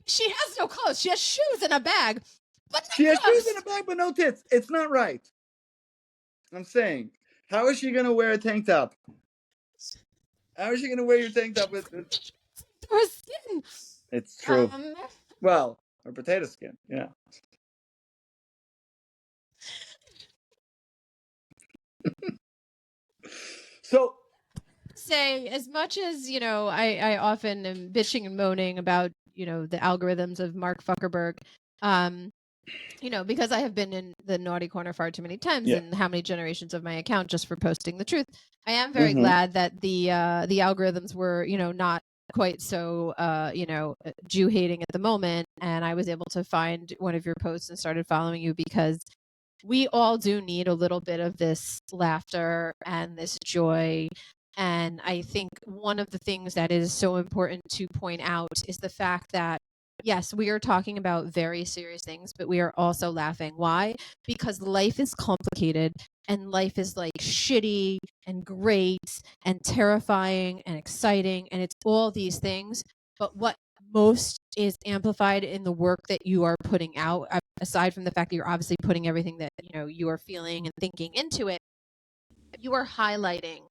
S2: she has no clothes. She has shoes in a bag. But
S1: she has shoes in a bag, but no tits. It's not right. I'm saying, how is she gonna wear a tank top? How is she gonna wear your tank top with her
S2: skin?
S1: It's true. Well, her potato skin, yeah. So,
S2: say, as much as I often am bitching and moaning about the algorithms of Mark Zuckerberg, because I have been in the naughty corner far too many times, and how many generations of my account just for posting the truth. I am very glad that the algorithms were not quite so Jew hating at the moment, and I was able to find one of your posts and started following you because we all do need a little bit of this laughter and this joy. And I think one of the things that is so important to point out is the fact that, yes, we are talking about very serious things, but we are also laughing. Why? Because life is complicated and life is like shitty and great and terrifying and exciting. And it's all these things. But what most is amplified in the work that you are putting out, aside from the fact that you're obviously putting everything that you are feeling and thinking into it, you are highlighting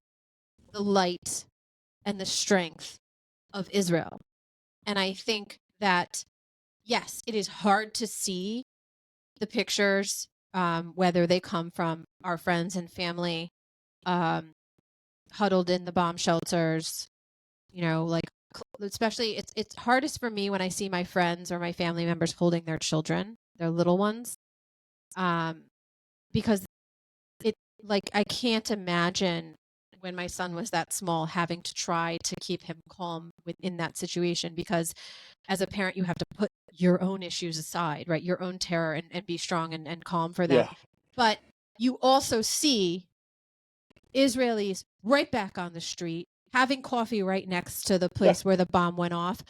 S2: the light and the strength of Israel. And I think that, yes, it is hard to see the pictures, whether they come from our friends and family, huddled in the bomb shelters, like, especially it's hardest for me when I see my friends or my family members holding their children, their little ones, because it, like, I can't imagine when my son was that small having to try to keep him calm within that situation, because as a parent you have to put your own issues aside, right, your own terror, and be strong and calm for them.
S1: Yeah.
S2: But you also see Israelis right back on the street, having coffee right next to the place where the bomb went off.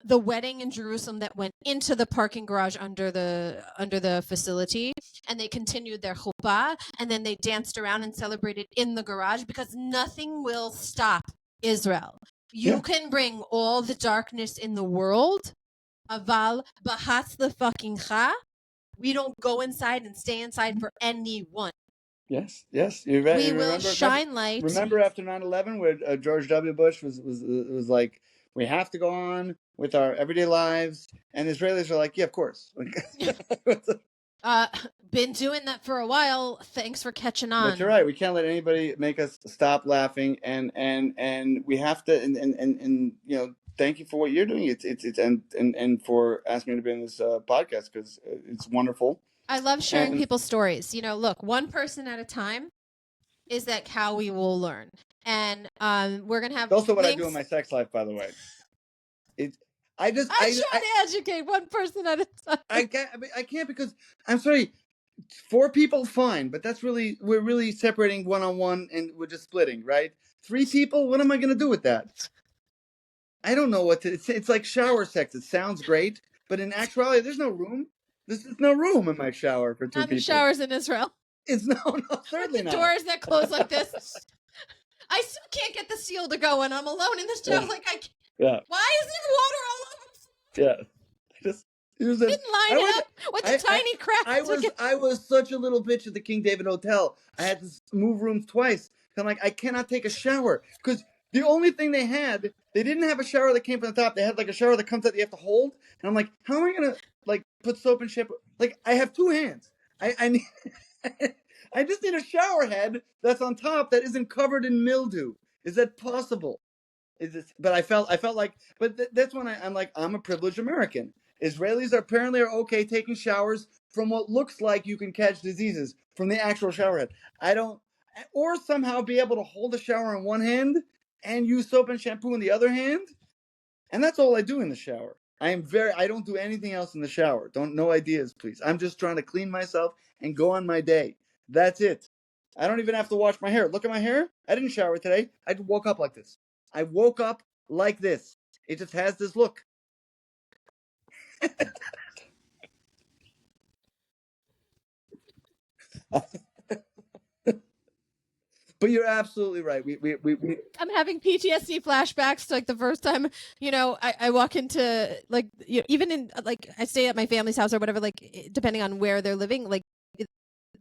S2: The wedding in Jerusalem that went into the parking garage under the facility, and they continued their chuppah, and then they danced around and celebrated in the garage, because nothing will stop Israel. You can bring all the darkness in the world, aval bahatz the fucking cha. We don't go inside and stay inside for anyone.
S1: Yes, you're right.
S2: We will shine light.
S1: Remember after 9/11, where George W. Bush was like, we have to go on with our everyday lives, and the Israelis are like, yeah, of course.
S2: Been doing that for a while. Thanks for catching on.
S1: But you're right. We can't let anybody make us stop laughing, and we have to. And thank you for what you're doing. It's and for asking me to be on this podcast, because it's wonderful.
S2: I love sharing people's stories. Look, one person at a time is that how we will learn. And we're gonna have.
S1: It's also what
S2: links.
S1: I do in my sex life, by the way.
S2: I try to educate one person at a time.
S1: I can't because I'm sorry. 4 people, fine, but we're really separating one-on-one, and we're just splitting, right? 3 people, what am I going to do with that? I don't know it's like shower sex. It sounds great, but in actuality, there's no room. There's no room in my shower for 2 people.
S2: Not the showers in Israel.
S1: It's no, certainly not.
S2: With the doors that close like this. I still can't get the seal to go, and I'm alone in this shower. Like, I can't.
S1: Yeah.
S2: Why is there water all over?
S1: Yeah. Didn't
S2: line it up with a tiny crack.
S1: I was such a little bitch at the King David Hotel. I had to move rooms twice. I'm like, I cannot take a shower, because the only thing they didn't have a shower that came from the top. They had like a shower that comes out that you have to hold. And I'm like, how am I gonna like put soap and shampoo? Like, I have 2 hands. I need I just need a shower head that's on top that isn't covered in mildew. Is that possible? But I felt like, but that's when I'm like, I'm a privileged American. Israelis apparently are okay taking showers from what looks like you can catch diseases from the actual shower head. I don't, or somehow be able to hold a shower in one hand and use soap and shampoo in the other hand. And that's all I do in the shower. I don't do anything else in the shower. No ideas, please. I'm just trying to clean myself and go on my day. That's it. I don't even have to wash my hair. Look at my hair. I didn't shower today. I just woke up like this. I woke up like this. It just has this look. But you're absolutely right. We
S2: I'm having PTSD flashbacks to like the first time, I walk into, like, even in, like, I stay at my family's house or whatever, like, depending on where they're living, like,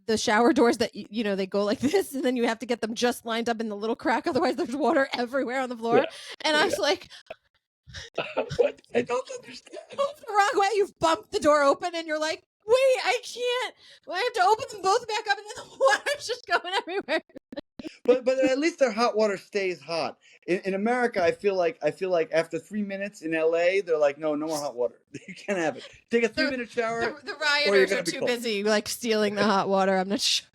S2: the shower doors that, they go like this, and then you have to get them just lined up in the little crack. Otherwise there's water everywhere on the floor. Yeah. And I was like,
S1: what? I don't understand.
S2: Move the wrong way. You've bumped the door open and you're like, wait, I can't. Well, I have to open them both back up, and then the water's just going everywhere.
S1: But at least their hot water stays hot. In America, I feel like after 3 minutes in LA, they're like, no more hot water. You can't have it. Take a 3-minute shower.
S2: The rioters are too busy, like, stealing the hot water. I'm not sure.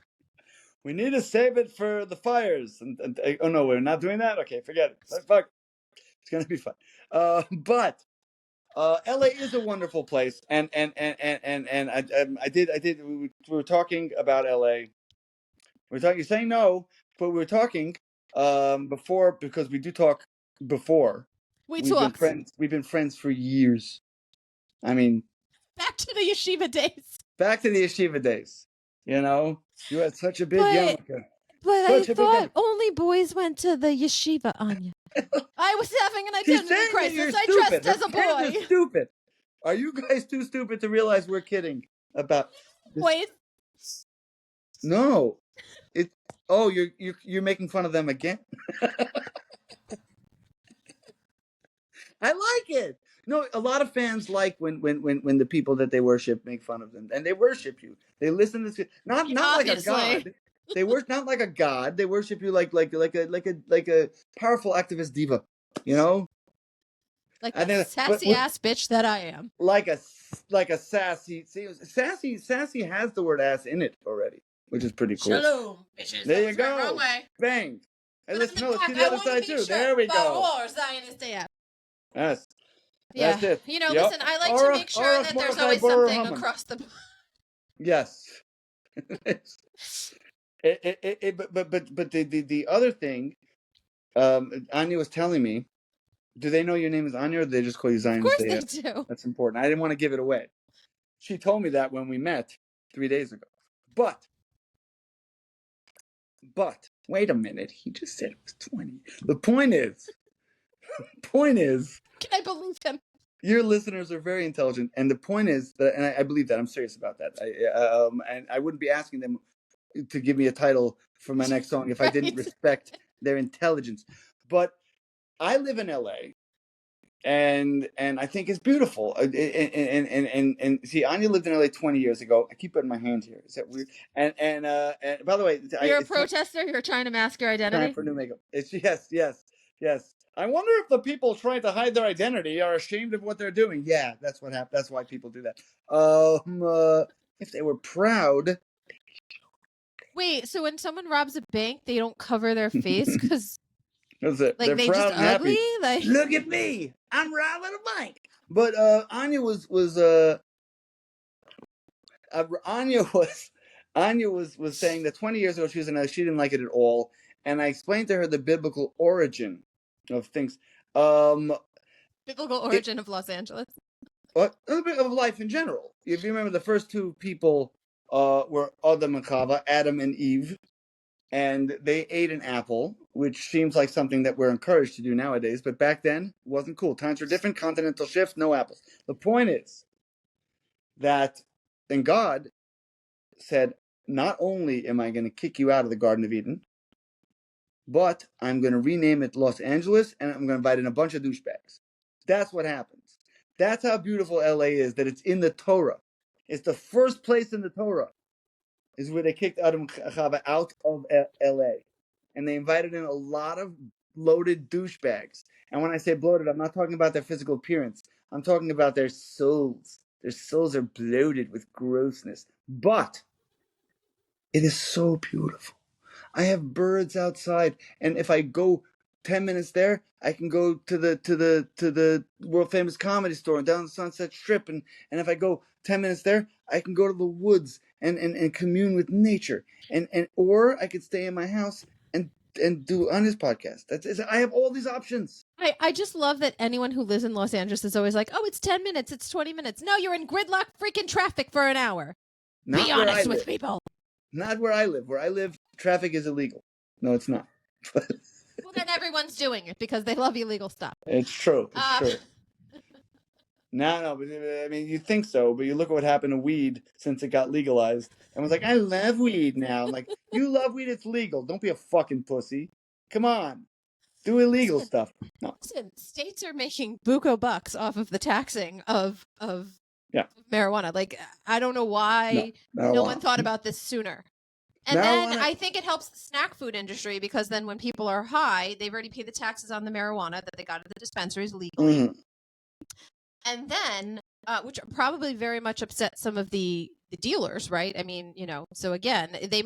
S1: We need to save it for the fires. And oh no, we're not doing that. Okay, forget it. Fuck. It's gonna be fun. But LA is a wonderful place, and I did. We were talking about LA. We're talking. You're saying no, but we were talking before, because we do talk before. We've been friends. We've been friends for years. I mean,
S2: back to the yeshiva days.
S1: Back to the yeshiva days. You know, you had such a big yarmulke.
S2: But I thought only boys went to the yeshiva, Anya. I was having an identity crisis. I dressed as a boy.
S1: You're stupid. Are you guys too stupid to realize we're kidding about this?
S2: Wait.
S1: No. You're making fun of them again? I like it. No, a lot of fans like when the people that they worship make fun of them, and they worship you. They listen to this, not like a god. They worship not like a god. They worship you like a powerful activist diva. You know,
S2: like the sassy ass bitch that I am.
S1: Like a sassy. See, sassy has the word ass in it already, which is pretty cool.
S2: Shalom, bitches.
S1: There you go.
S2: Wrong way.
S1: Bang. Hey, let's do the other side too. There we go.
S2: Zionist AF.
S1: Yes.
S2: Yeah.
S1: That's it.
S2: You know, listen, I like to make sure that there's always something across the.
S1: Yes. But the other thing, Anya was telling me, do they know your name is Anya, or do they just call you Zionist AF?
S2: Of course they do.
S1: That's important. I didn't want to give it away. She told me that when we met 3 days ago. But wait a minute. He just said it was 20. The point is,
S2: can I believe him?
S1: Your listeners are very intelligent, and the point is that, and I believe that. I'm serious about that. And I wouldn't be asking them to give me a title for my next song if I didn't respect their intelligence. But I live in LA, and I think it's beautiful. And see, Anya lived in LA 20 years ago. I keep putting my hand here. Is that weird? And by the way,
S2: you're a protester. You're trying to mask your identity.
S1: Time for new makeup. It's yes. I wonder if the people trying to hide their identity are ashamed of what they're doing. Yeah, that's what happened. That's why people do that. If they were proud.
S2: Wait, so when someone robs a bank, they don't cover their face because
S1: that's it.
S2: Like they're proud just and ugly. Like,
S1: look at me, I'm robbing a bank. But Anya was saying that 20 years ago she didn't like it at all. And I explained to her the biblical origin of things.
S2: Biblical origin of Los Angeles.
S1: A little bit of life in general. If you remember, the first two people were Adam and Chava, Adam and Eve. And they ate an apple, which seems like something that we're encouraged to do nowadays. But back then, it wasn't cool. Times were different, continental shift, no apples. The point is that then God said, not only am I going to kick you out of the Garden of Eden, but I'm going to rename it Los Angeles, and I'm going to invite in a bunch of douchebags. That's what happens. That's how beautiful LA is, that it's in the Torah. It's the first place in the Torah is where they kicked Adam and Chava out of LA. And they invited in a lot of bloated douchebags. And when I say bloated, I'm not talking about their physical appearance. I'm talking about their souls. Their souls are bloated with grossness. But it is so beautiful. I have birds outside, and if I go 10 minutes there, I can go to the world famous Comedy Store and down the Sunset Strip, and if I go 10 minutes there, I can go to the woods and commune with nature, or I could stay in my house and do on this podcast. I have all these options.
S2: I just love that anyone who lives in Los Angeles is always like, oh, it's 10 minutes, it's 20 minutes. No, you're in gridlock freaking traffic for an hour. Be honest with people.
S1: Not where I live. Where I live, traffic is illegal. No, it's not.
S2: Well, then everyone's doing it because they love illegal stuff.
S1: It's true. It's true. No, but I mean, you think so, but you look at what happened to weed since it got legalized. Everyone's like, I love weed now. I'm like, you love weed, it's legal. Don't be a fucking pussy. Come on. Do illegal stuff. No.
S2: Listen, states are making buco bucks off of the taxing of marijuana. Like, I don't know why no one thought about this sooner. And then I think it helps the snack food industry because then when people are high, they've already paid the taxes on the marijuana that they got at the dispensaries legally. Mm-hmm. And then, which probably very much upset some of the dealers, right? I mean, so again, they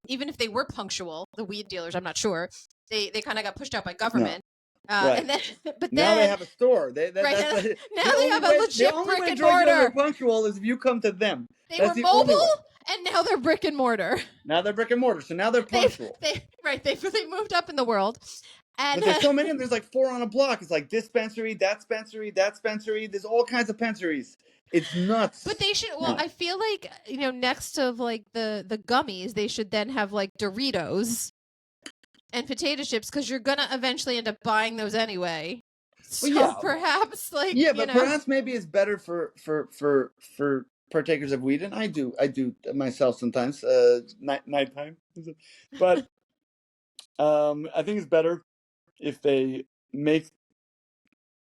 S2: even if they were punctual, the weed dealers, I'm not sure, they kind of got pushed out by government.
S1: Right.
S2: And then, but
S1: Now they
S2: then,
S1: have a store.
S2: right,
S1: That's
S2: now they have a
S1: the
S2: legit
S1: only
S2: brick
S1: way
S2: and
S1: drug dealers are
S2: mortar.
S1: punctual is if you come to them.
S2: They
S1: That's
S2: were
S1: the only way.
S2: mobile, and now they're brick and mortar.
S1: Now they're brick and mortar, so now they're punctual.
S2: They've really moved up in the world. And
S1: but there's so many of them. There's like 4 on a block. It's like this dispensary, that dispensary, that dispensary. There's all kinds of pensaries. It's nuts.
S2: But they should. Well, I feel like next to like the gummies, they should then have like Doritos and potato chips because you're gonna eventually end up buying those anyway. So perhaps like
S1: but perhaps maybe it's better for partakers of weed, and I do myself sometimes nighttime. But I think it's better if they make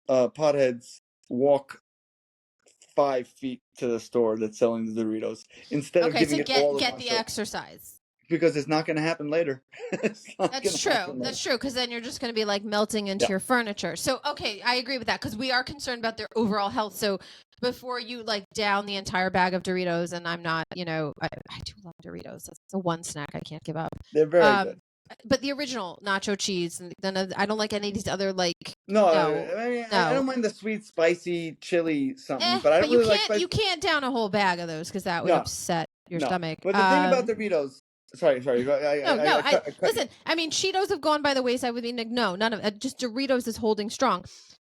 S1: potheads walk 5 feet to the store that's selling the Doritos instead of giving it all
S2: get the exercise.
S1: Because it's not going to happen later.
S2: That's true. That's true. Because then you're just going to be like melting into your furniture. So, okay, I agree with that because we are concerned about their overall health. So before you like down the entire bag of Doritos, and I'm not, I do love Doritos. That's the one snack I can't give up.
S1: They're very good.
S2: But the original nacho cheese, and then I don't like any of these other like.
S1: No. I don't mind the sweet, spicy, chili something, but I don't really like.
S2: You can't down a whole bag of those because that would upset your stomach.
S1: But the thing about Doritos. Sorry.
S2: Listen, I mean, Cheetos have gone by the wayside with me. Like, no, none of it. Just Doritos is holding strong.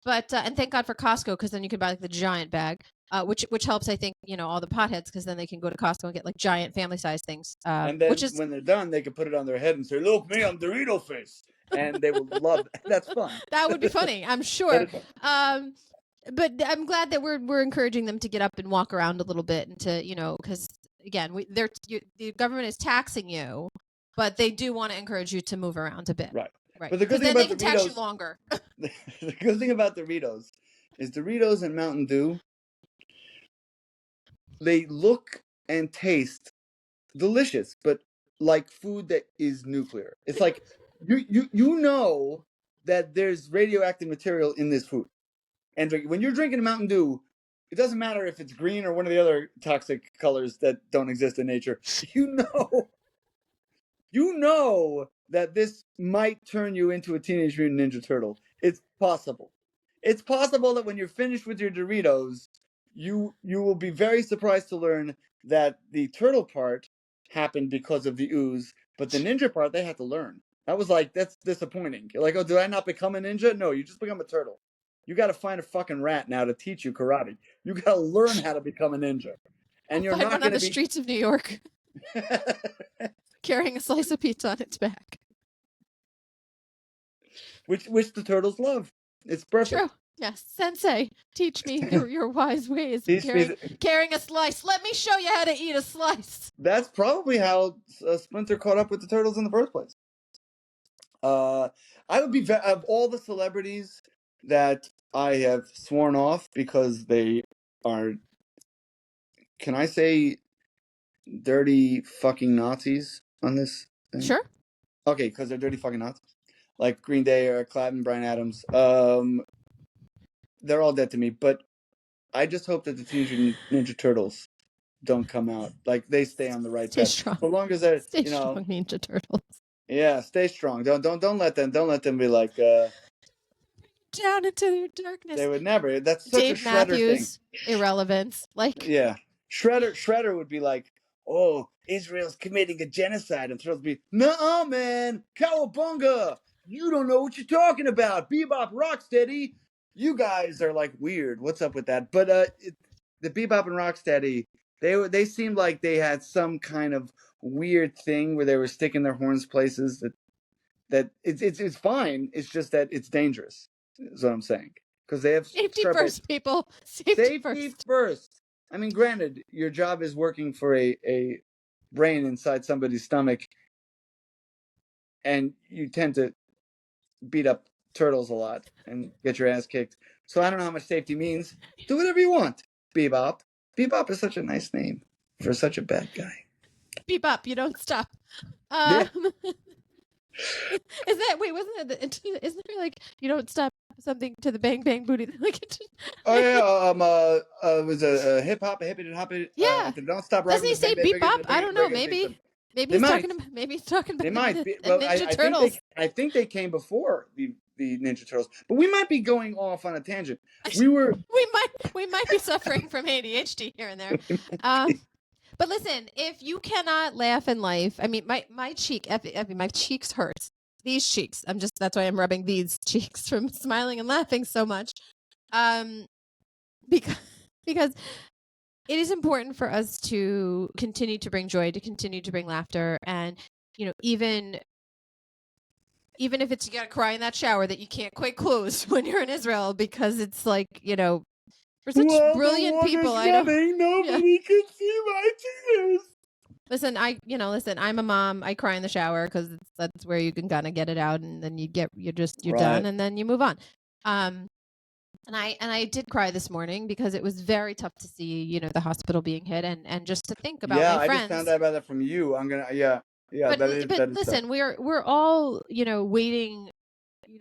S2: But and thank God for Costco because then you can buy like the giant bag, which helps I think all the potheads because then they can go to Costco and get like giant family size things.
S1: And then when they're done, they can put it on their head and say, "Look me, I'm Dorito face," and they will love that. That's fun.
S2: That would be funny, I'm sure. But I'm glad that we're encouraging them to get up and walk around a little bit and to because. Again, the government is taxing you, but they do want to encourage you to move around a bit.
S1: Right. But the good thing
S2: about
S1: they can
S2: tax you longer.
S1: The good thing about Doritos is Doritos and Mountain Dew, they look and taste delicious, but like food that is nuclear. It's like you know that there's radioactive material in this food. And when you're drinking a Mountain Dew, it doesn't matter if it's green or one of the other toxic colors that don't exist in nature. You know that this might turn you into a Teenage Mutant Ninja Turtle. It's possible. It's possible that when you're finished with your Doritos, you will be very surprised to learn that the turtle part happened because of the ooze, but the ninja part they had to learn. That's disappointing. You're like, oh, did I not become a ninja? No, you just become a turtle. You got to find a fucking rat now to teach you karate. You got to learn how to become a ninja, and you're not going to
S2: on the streets of New York, carrying a slice of pizza on its back,
S1: which the turtles love. It's perfect.
S2: True. Yes, Sensei, teach me your wise ways. Carrying a slice. Let me show you how to eat a slice.
S1: That's probably how Splinter caught up with the turtles in the first place. I would be of all the celebrities that I have sworn off because they are, can I say, dirty fucking Nazis on this thing?
S2: Sure.
S1: Okay, because they're dirty fucking Nazis. Like Green Day or Clapton, Bryan Adams. They're all dead to me, but I just hope that the Teenage Ninja Turtles don't come out. Like, they stay on the right path.
S2: Strong.
S1: So long as they're,
S2: stay strong, Ninja Turtles.
S1: Yeah, stay strong. Don't let them be like
S2: down into your darkness.
S1: They would never. That's such
S2: Dave
S1: a Shredder
S2: Matthews
S1: thing.
S2: Irrelevance. Like,
S1: yeah, Shredder would be like, oh, Israel's committing a genocide, and Turtles would be, nuh-uh, man, cowabunga. You don't know what you're talking about. Bebop, Rocksteady. You guys are like weird. What's up with that? But the Bebop and Rocksteady, they seemed like they had some kind of weird thing where they were sticking their horns places that it's fine. It's just that it's dangerous. Is what I'm saying. Because they have
S2: safety first, people. Safety
S1: first. I mean, granted, your job is working for a brain inside somebody's stomach, and you tend to beat up turtles a lot and get your ass kicked. So I don't know how much safety means. Do whatever you want, Bebop. Bebop is such a nice name for such a bad guy.
S2: Bebop, you don't stop. Is that wasn't it? Isn't there like you don't stop something to the bang bang booty? Like
S1: it was a hip hop, a hippie hop.
S2: Yeah,
S1: don't stop.
S2: Doesn't he say bebop? I don't know. Maybe he's talking about. Maybe he's talking about.
S1: They might.
S2: The Ninja Turtles.
S1: I think they came before the the Ninja Turtles. But we might be going off on a tangent. We
S2: might be suffering from ADHD here and there. But listen, if you cannot laugh in life, I mean, my cheeks hurt. These cheeks. That's why I'm rubbing these cheeks from smiling and laughing so much. Because it is important for us to continue to bring joy, to continue to bring laughter, and even if it's you gotta cry in that shower that you can't quite close when you're in Israel, because it's like for such brilliant people,
S1: nobody can see my tears.
S2: Listen, I'm a mom. I cry in the shower because that's where you can kind of get it out, and then you're done, and then you move on. And I did cry this morning because it was very tough to see, the hospital being hit, and just to think about my friends.
S1: Yeah, I just found out about that from you. I'm gonna, yeah.
S2: But listen, tough. We're all, waiting,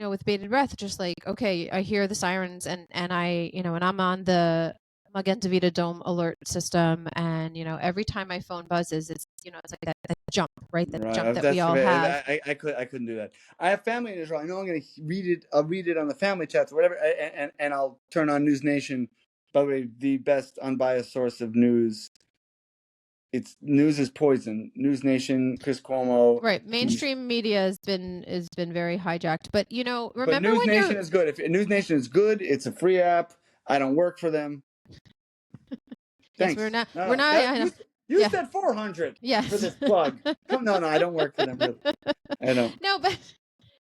S2: with bated breath, just like, okay, I hear the sirens, and I, and I'm on the Magen David Dome alert system, and every time my phone buzzes, it's it's like that jump, right? That jump that we all have.
S1: I couldn't do that. I have family in Israel. I know I'm going to read it. I'll read it on the family chats or whatever, and I'll turn on News Nation. By the way, the best unbiased source of news. News is poison. News Nation, Chris Cuomo.
S2: Right, mainstream media has been very hijacked. But remember,
S1: but News Nation is good. If News Nation is good, it's a free app. I don't work for them.
S2: Yes, we're not.
S1: You said 400 for this plug. No, I don't work for them. Really. I don't.
S2: No, but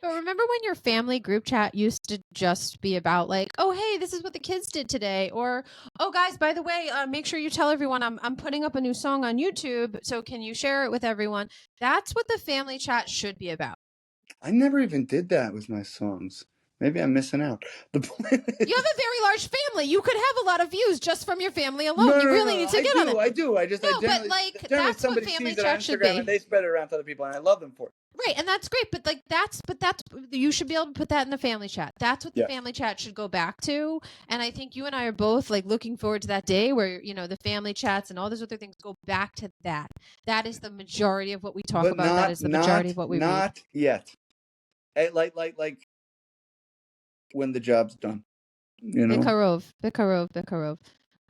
S2: remember when your family group chat used to just be about like, oh, hey, this is what the kids did today, or oh, guys, by the way, make sure you tell everyone I'm putting up a new song on YouTube, so can you share it with everyone? That's what the family chat should be about.
S1: I never even did that with my songs. Maybe I'm missing out.
S2: You have a very large family. You could have a lot of views just from your family alone. You really need to get on it.
S1: I do.
S2: But like that's what family chat should be.
S1: And they spread it around to other people, and I love them for it.
S2: Right, and that's great. But that's you should be able to put that in the family chat. That's what the family chat should go back to. And I think you and I are both like looking forward to that day where the family chats and all those other things go back to that. That is the majority of what we talk about. That is the majority of what we read.
S1: Not yet. Like. When the job's done,
S2: Bikarov.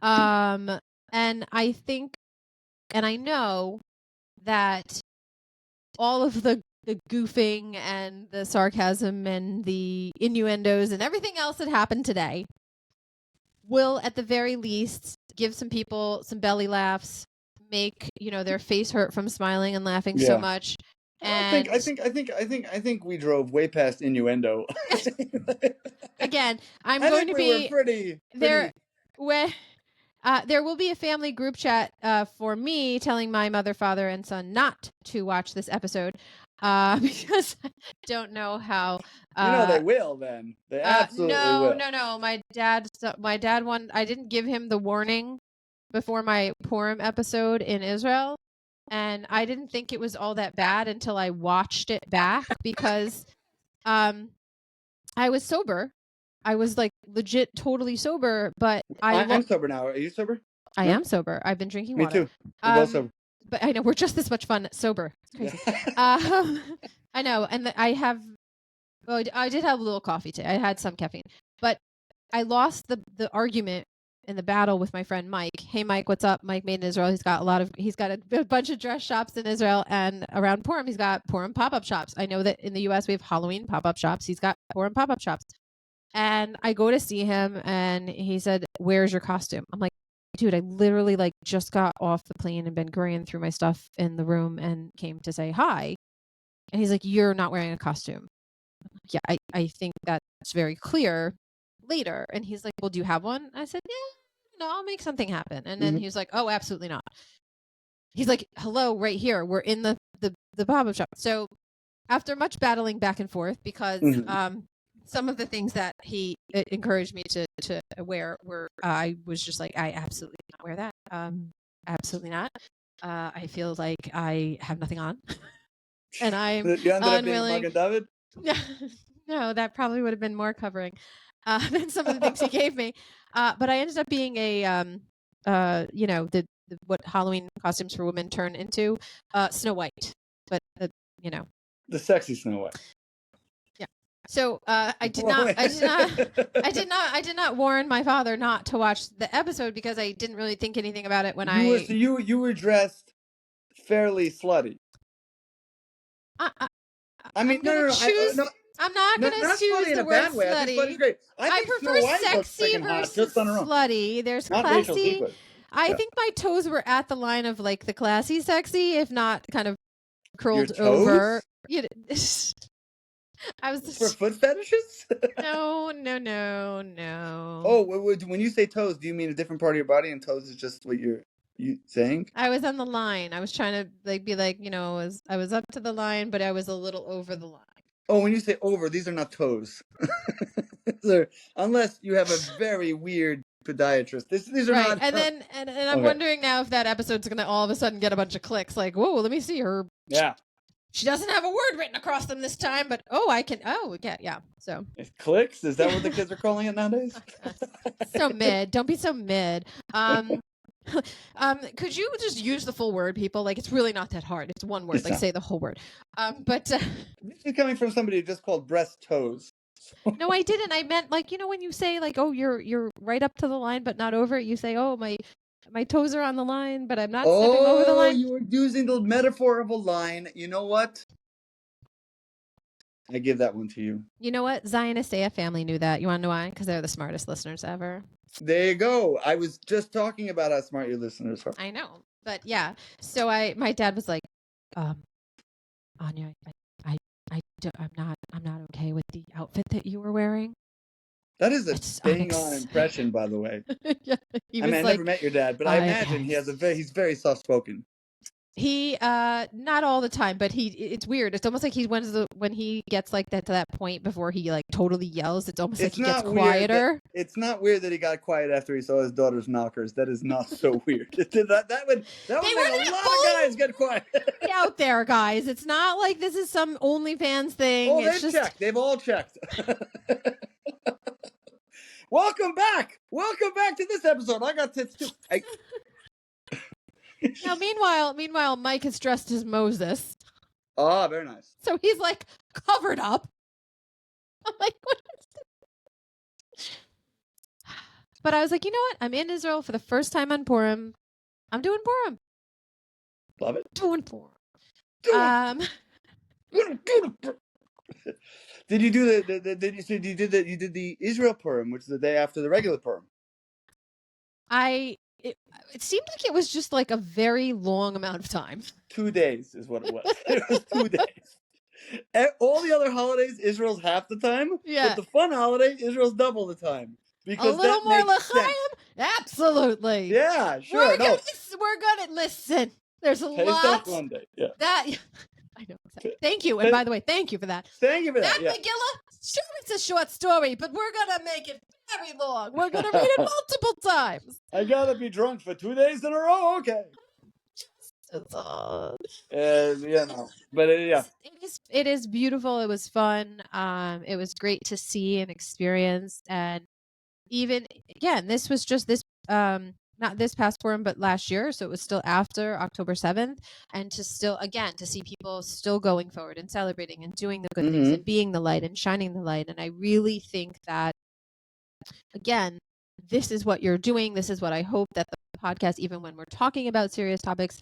S2: And I think, and I know that all of the goofing and the sarcasm and the innuendos and everything else that happened today will, at the very least, give some people some belly laughs, make their face hurt from smiling and laughing so much. And
S1: I think we drove way past innuendo.
S2: Again, I'm going to be
S1: pretty
S2: there. There will be a family group chat for me telling my mother, father, and son not to watch this episode because I don't know how.
S1: They will. Then they absolutely will.
S2: No. My dad. I didn't give him the warning before my Purim episode in Israel. And I didn't think it was all that bad until I watched it back because I was sober. I was like legit totally sober, but
S1: I'm sober now. Are you sober?
S2: I am sober. I've been drinking water.
S1: Me too. We're both sober.
S2: But I know we're just this much fun sober. It's crazy. I know. And I did have a little coffee today. I had some caffeine, but I lost the argument in the battle with my friend Mike. Hey Mike, what's up? Mike made in Israel. He's got a bunch of dress shops in Israel, and around Purim he's got Purim pop-up shops. I know that in the US we have Halloween pop-up shops. He's got Purim pop-up shops. And I go to see him and he said, "Where's your costume?" I'm like, "Dude, I literally like just got off the plane and been going through my stuff in the room and came to say hi." And he's like, "You're not wearing a costume." Yeah, I think that's very clear later. And he's like, "Well, do you have one?" I said, "Yeah, no, I'll make something happen." And then he was like, "Oh, absolutely not." He's like, "Hello, right here. We're in the pop-up shop." So after much battling back and forth, because some of the things that he encouraged me to wear were, I was just like, I absolutely not wear that. Absolutely not. I feel like I have nothing on. And I'm unwilling.
S1: David?
S2: No, that probably would have been more covering than some of the things he gave me. But I ended up being what Halloween costumes for women turn into Snow White. But
S1: the sexy Snow White.
S2: Yeah. So I did not warn my father not to watch the episode because I didn't really think anything about it when
S1: you were dressed fairly slutty. I mean,
S2: I'm gonna choose. I'm not gonna
S1: not
S2: choose
S1: slutty in
S2: the
S1: a
S2: word
S1: bad way.
S2: slutty.
S1: I think slutty's great. I think
S2: prefer
S1: Snow White looks
S2: sexy
S1: freaking hot
S2: versus
S1: just on her own.
S2: slutty. There's
S1: Not Rachel
S2: classy.
S1: Zegler.
S2: I think my toes were at the line of like the classy sexy, if not kind of curled
S1: Your toes?
S2: over. I was
S1: For foot fetishes?
S2: no.
S1: Oh, when you say toes, do you mean a different part of your body, and toes is just what you saying?
S2: I was on the line. I was trying to be like, I was up to the line, but I was a little over the line.
S1: Oh, when you say over, these are not toes. Unless you have a very weird podiatrist. These are
S2: right.
S1: not.
S2: And I'm wondering now if that episode's going to all of a sudden get a bunch of clicks. Like, whoa, let me see her.
S1: Yeah.
S2: She doesn't have a word written across them this time, but I can. Oh, yeah. So
S1: it clicks. Is that what the kids are calling it nowadays?
S2: So mid. Don't be so mid. Could you just use the full word, people? Like, it's really not that hard. It's one word. Like, say the whole word. But this
S1: is coming from somebody who just called breast toes.
S2: No, I didn't. I meant like, when you say like, oh, you're right up to the line, but not over it. You say, oh, my toes are on the line, but I'm not stepping over the line.
S1: You were using the metaphor of a line. You know what? I give that one to you.
S2: You know what? Zionist AF family knew that. You want to know why? Because they're the smartest listeners ever.
S1: There you go. I was just talking about how smart your listeners are.
S2: I know. But yeah. So my dad was like, Anya, I'm not okay with the outfit that you were wearing.
S1: That is a bang on impression, by the way.
S2: Yeah,
S1: I never met your dad, but I imagine he's very soft spoken.
S2: He not all the time, but it's weird. It's almost like when he gets like that to that point before he like totally yells, it's almost like he gets quieter.
S1: It's not weird that he got quiet after he saw his daughter's knockers. That is not so weird. that would make a lot of guys get quiet.
S2: Out there, guys. It's not like this is some OnlyFans thing.
S1: Oh, they've checked. They've all checked. Welcome back to this episode. I got tits too.
S2: Now, meanwhile, Mike is dressed as Moses.
S1: Oh, very nice.
S2: So he's like covered up. I'm like, what is this? But I was like, you know what? I'm in Israel for the first time on Purim. I'm doing Purim.
S1: Love it.
S2: Doing Purim.
S1: Did you do you did the Israel Purim, which is the day after the regular Purim?
S2: It seemed like it was just like a very long amount of time.
S1: 2 days is what it was. It was 2 days. All the other holidays, Israel's half the time.
S2: Yeah.
S1: But the fun holiday, Israel's double the time. Because
S2: a little more l'chaim? Absolutely.
S1: Yeah, sure.
S2: We're gonna listen. There's a lot.
S1: Monday. Yeah.
S2: I know. Exactly. Thank you. And by the way, thank you for that.
S1: Thank you for that.
S2: That Megillah, sure, it's a short story, but we're gonna make it very long. We're gonna read it multiple times.
S1: I gotta be drunk for 2 days in a row. Okay. But
S2: it is beautiful. It was fun. It was great to see and experience, and even again, this was just this not this past Purim, but last year, so it was still after October 7th, and to see people still going forward and celebrating and doing the good things and being the light and shining the light. And I really think that, again, this is what you're doing. This is what I hope that the podcast, even when we're talking about serious topics,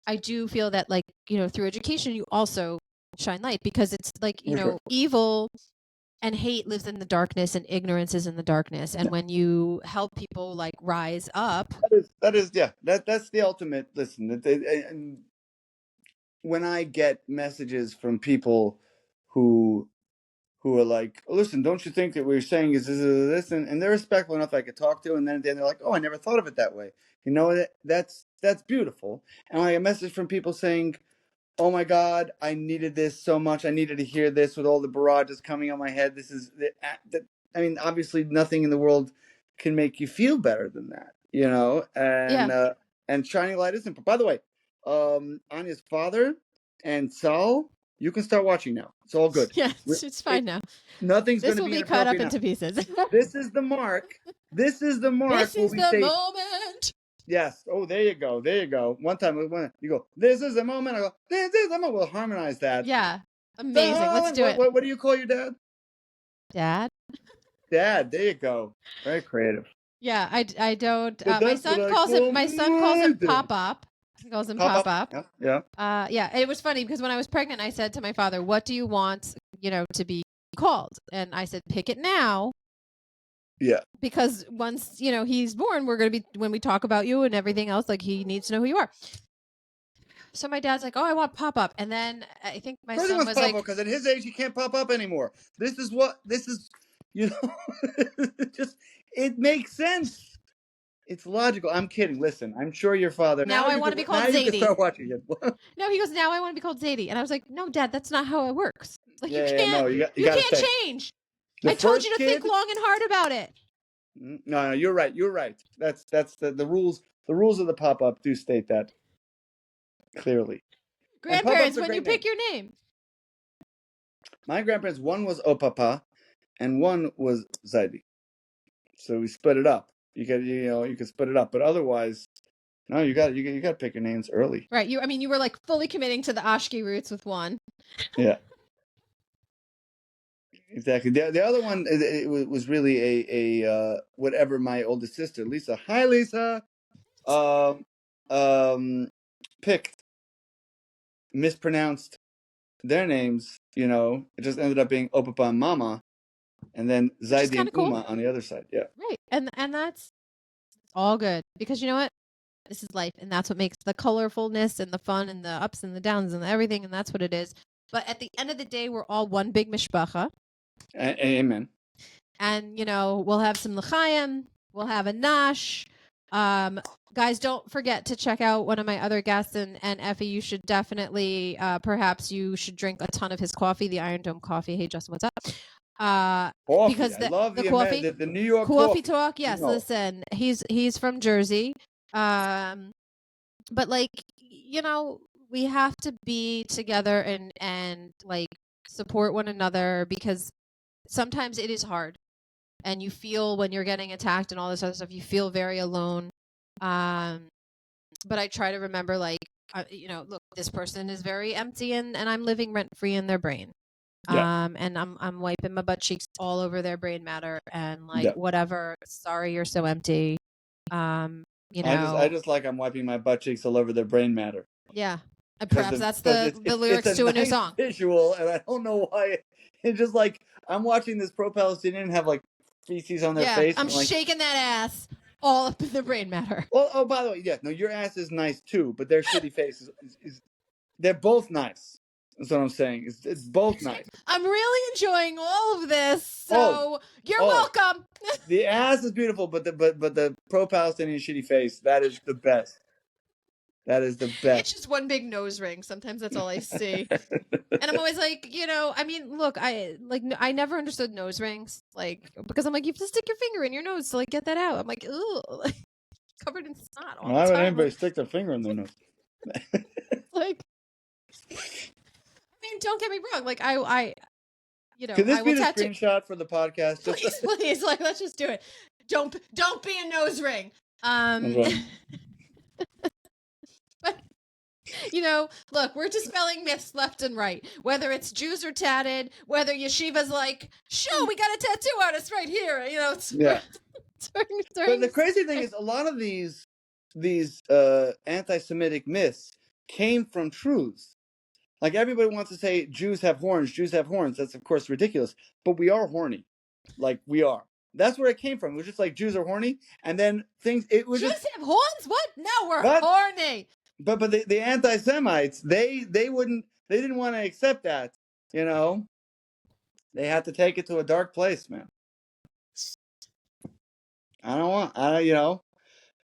S2: I do feel that, like, through education, you also shine light, because it's like, evil and hate lives in the darkness, and ignorance is in the darkness. And when you help people like rise up,
S1: that's the ultimate. Listen, when I get messages from people who are like, listen, don't you think that what you're saying is this, and they're respectful enough I could talk to, and then at the end they're like, oh, I never thought of it that way. That's beautiful. And I get a message from people saying, oh my God, I needed this so much. I needed to hear this with all the barrages coming on my head. This is, obviously nothing in the world can make you feel better than that, and shining light is important. By the way, Anya's father and Saul, you can start watching now. It's all good.
S2: Yeah, it's fine now.
S1: Nothing's going to be
S2: cut up into pieces.
S1: This is the mark. This is the
S2: moment.
S1: Yes. Oh, there you go. One time, you go, this is the moment. I go, this is the moment. We'll harmonize that.
S2: Yeah. Amazing. Let's do it.
S1: What do you call your dad?
S2: Dad.
S1: Dad, there you go. Very creative.
S2: Yeah, I don't.
S1: But
S2: My
S1: that's
S2: son
S1: what I
S2: calls him.
S1: call
S2: My son calls him
S1: murder.
S2: Pop Up. He calls him
S1: Pop
S2: Pop Up.
S1: up. Yeah.
S2: Yeah. It was funny because when I was pregnant, I said to my father, "What do you want, to be called?" And I said, "Pick it now."
S1: Yeah.
S2: Because once he's born, we're gonna be when we talk about you and everything else, like he needs to know who you are. So my dad's like, "Oh, I want Pop Up," and then I think my
S1: Of course he
S2: son
S1: wants
S2: was
S1: pop
S2: like,
S1: up because at his age he can't pop up anymore. This is just it makes sense. It's logical. I'm kidding. Listen, I'm sure your father.
S2: Now I want to be called
S1: Now you can
S2: Zadie.
S1: start watching it.
S2: No, he goes, "Now I want to be called Zadie," and I was like, "No, Dad, that's not how it works. Like you can't.
S1: No, you
S2: you
S1: gotta
S2: can't
S1: say.
S2: change.
S1: The
S2: I told
S1: first
S2: you to
S1: kid,
S2: think long and hard about it."
S1: No, you're right. You're right. That's the rules. The rules of the pop up do state that clearly.
S2: Grandparents, when you pick your name.
S1: My grandparents, one was Opapa, and one was Zaidi. So we split it up. You can split it up, but otherwise, no, you got to pick your names early.
S2: Right. You were like fully committing to the Ashki roots with one.
S1: Yeah. Exactly. The other one it was really a whatever my oldest sister Lisa. Hi Lisa. Picked, mispronounced their names. It just ended up being Opapa and Mama, and then Zaidi and Uma on the other side. Yeah.
S2: Right. And that's all good because you know what? This is life, and that's what makes the colorfulness and the fun and the ups and the downs and everything, and that's what it is. But at the end of the day, we're all one big mishpacha.
S1: Amen.
S2: And we'll have some l'chaim, we'll have a nash. Guys, don't forget to check out one of my other guests, and Ephie, you should definitely, perhaps you should drink a ton of his coffee, the Iron Dome coffee. Hey, Justin, what's up?
S1: Coffee.
S2: Because
S1: I love the
S2: coffee,
S1: the New York
S2: coffee talk. Yes, listen, he's from Jersey, but like we have to be together and like support one another because sometimes it is hard. And you feel when you're getting attacked and all this other stuff, you feel very alone. But I try to remember, like, look, this person is very empty, and I'm living rent free in their brain.
S1: Yeah.
S2: And I'm wiping my butt cheeks all over their brain matter, and like whatever. Sorry, you're so empty. I
S1: just like I'm wiping my butt cheeks all over their brain matter.
S2: Yeah. Perhaps that's the lyrics to a new song.
S1: Visual, and I don't know why. It's just like I'm watching this pro-Palestinian have like feces on their face.
S2: I'm shaking that ass all up in the brain matter.
S1: Oh, by the way, yeah, no, your ass is nice too, but their shitty face is they're both nice. That's what I'm saying. It's both nice.
S2: I'm really enjoying all of this, so you're welcome.
S1: The ass is beautiful, but the pro-Palestinian shitty face, that is the best. That is the best.
S2: It's just one big nose ring. Sometimes that's all I see. And I'm always like, look, I never understood nose rings, like, because I'm like, you have to stick your finger in your nose to like get that out. I'm like, ugh, covered in snot all the time.
S1: Why would anybody stick their finger in their nose?
S2: Like, don't get me wrong. Like,
S1: Could this be the screenshot for the podcast?
S2: Please, like, let's just do it. Don't be a nose ring. But look, we're dispelling myths left and right. Whether it's Jews are tatted, whether yeshiva's like, show, we got a tattoo artist right here.
S1: Yeah. But the crazy thing is, a lot of these anti-Semitic myths came from truths. Like everybody wants to say Jews have horns. Jews have horns. That's of course ridiculous. But we are horny. Like we are. That's where it came from. It was just like Jews are horny, and then things. It was
S2: Jews have horns. What? No, we're horny.
S1: But the anti-Semites, they didn't want to accept that. They had to take it to a dark place, man.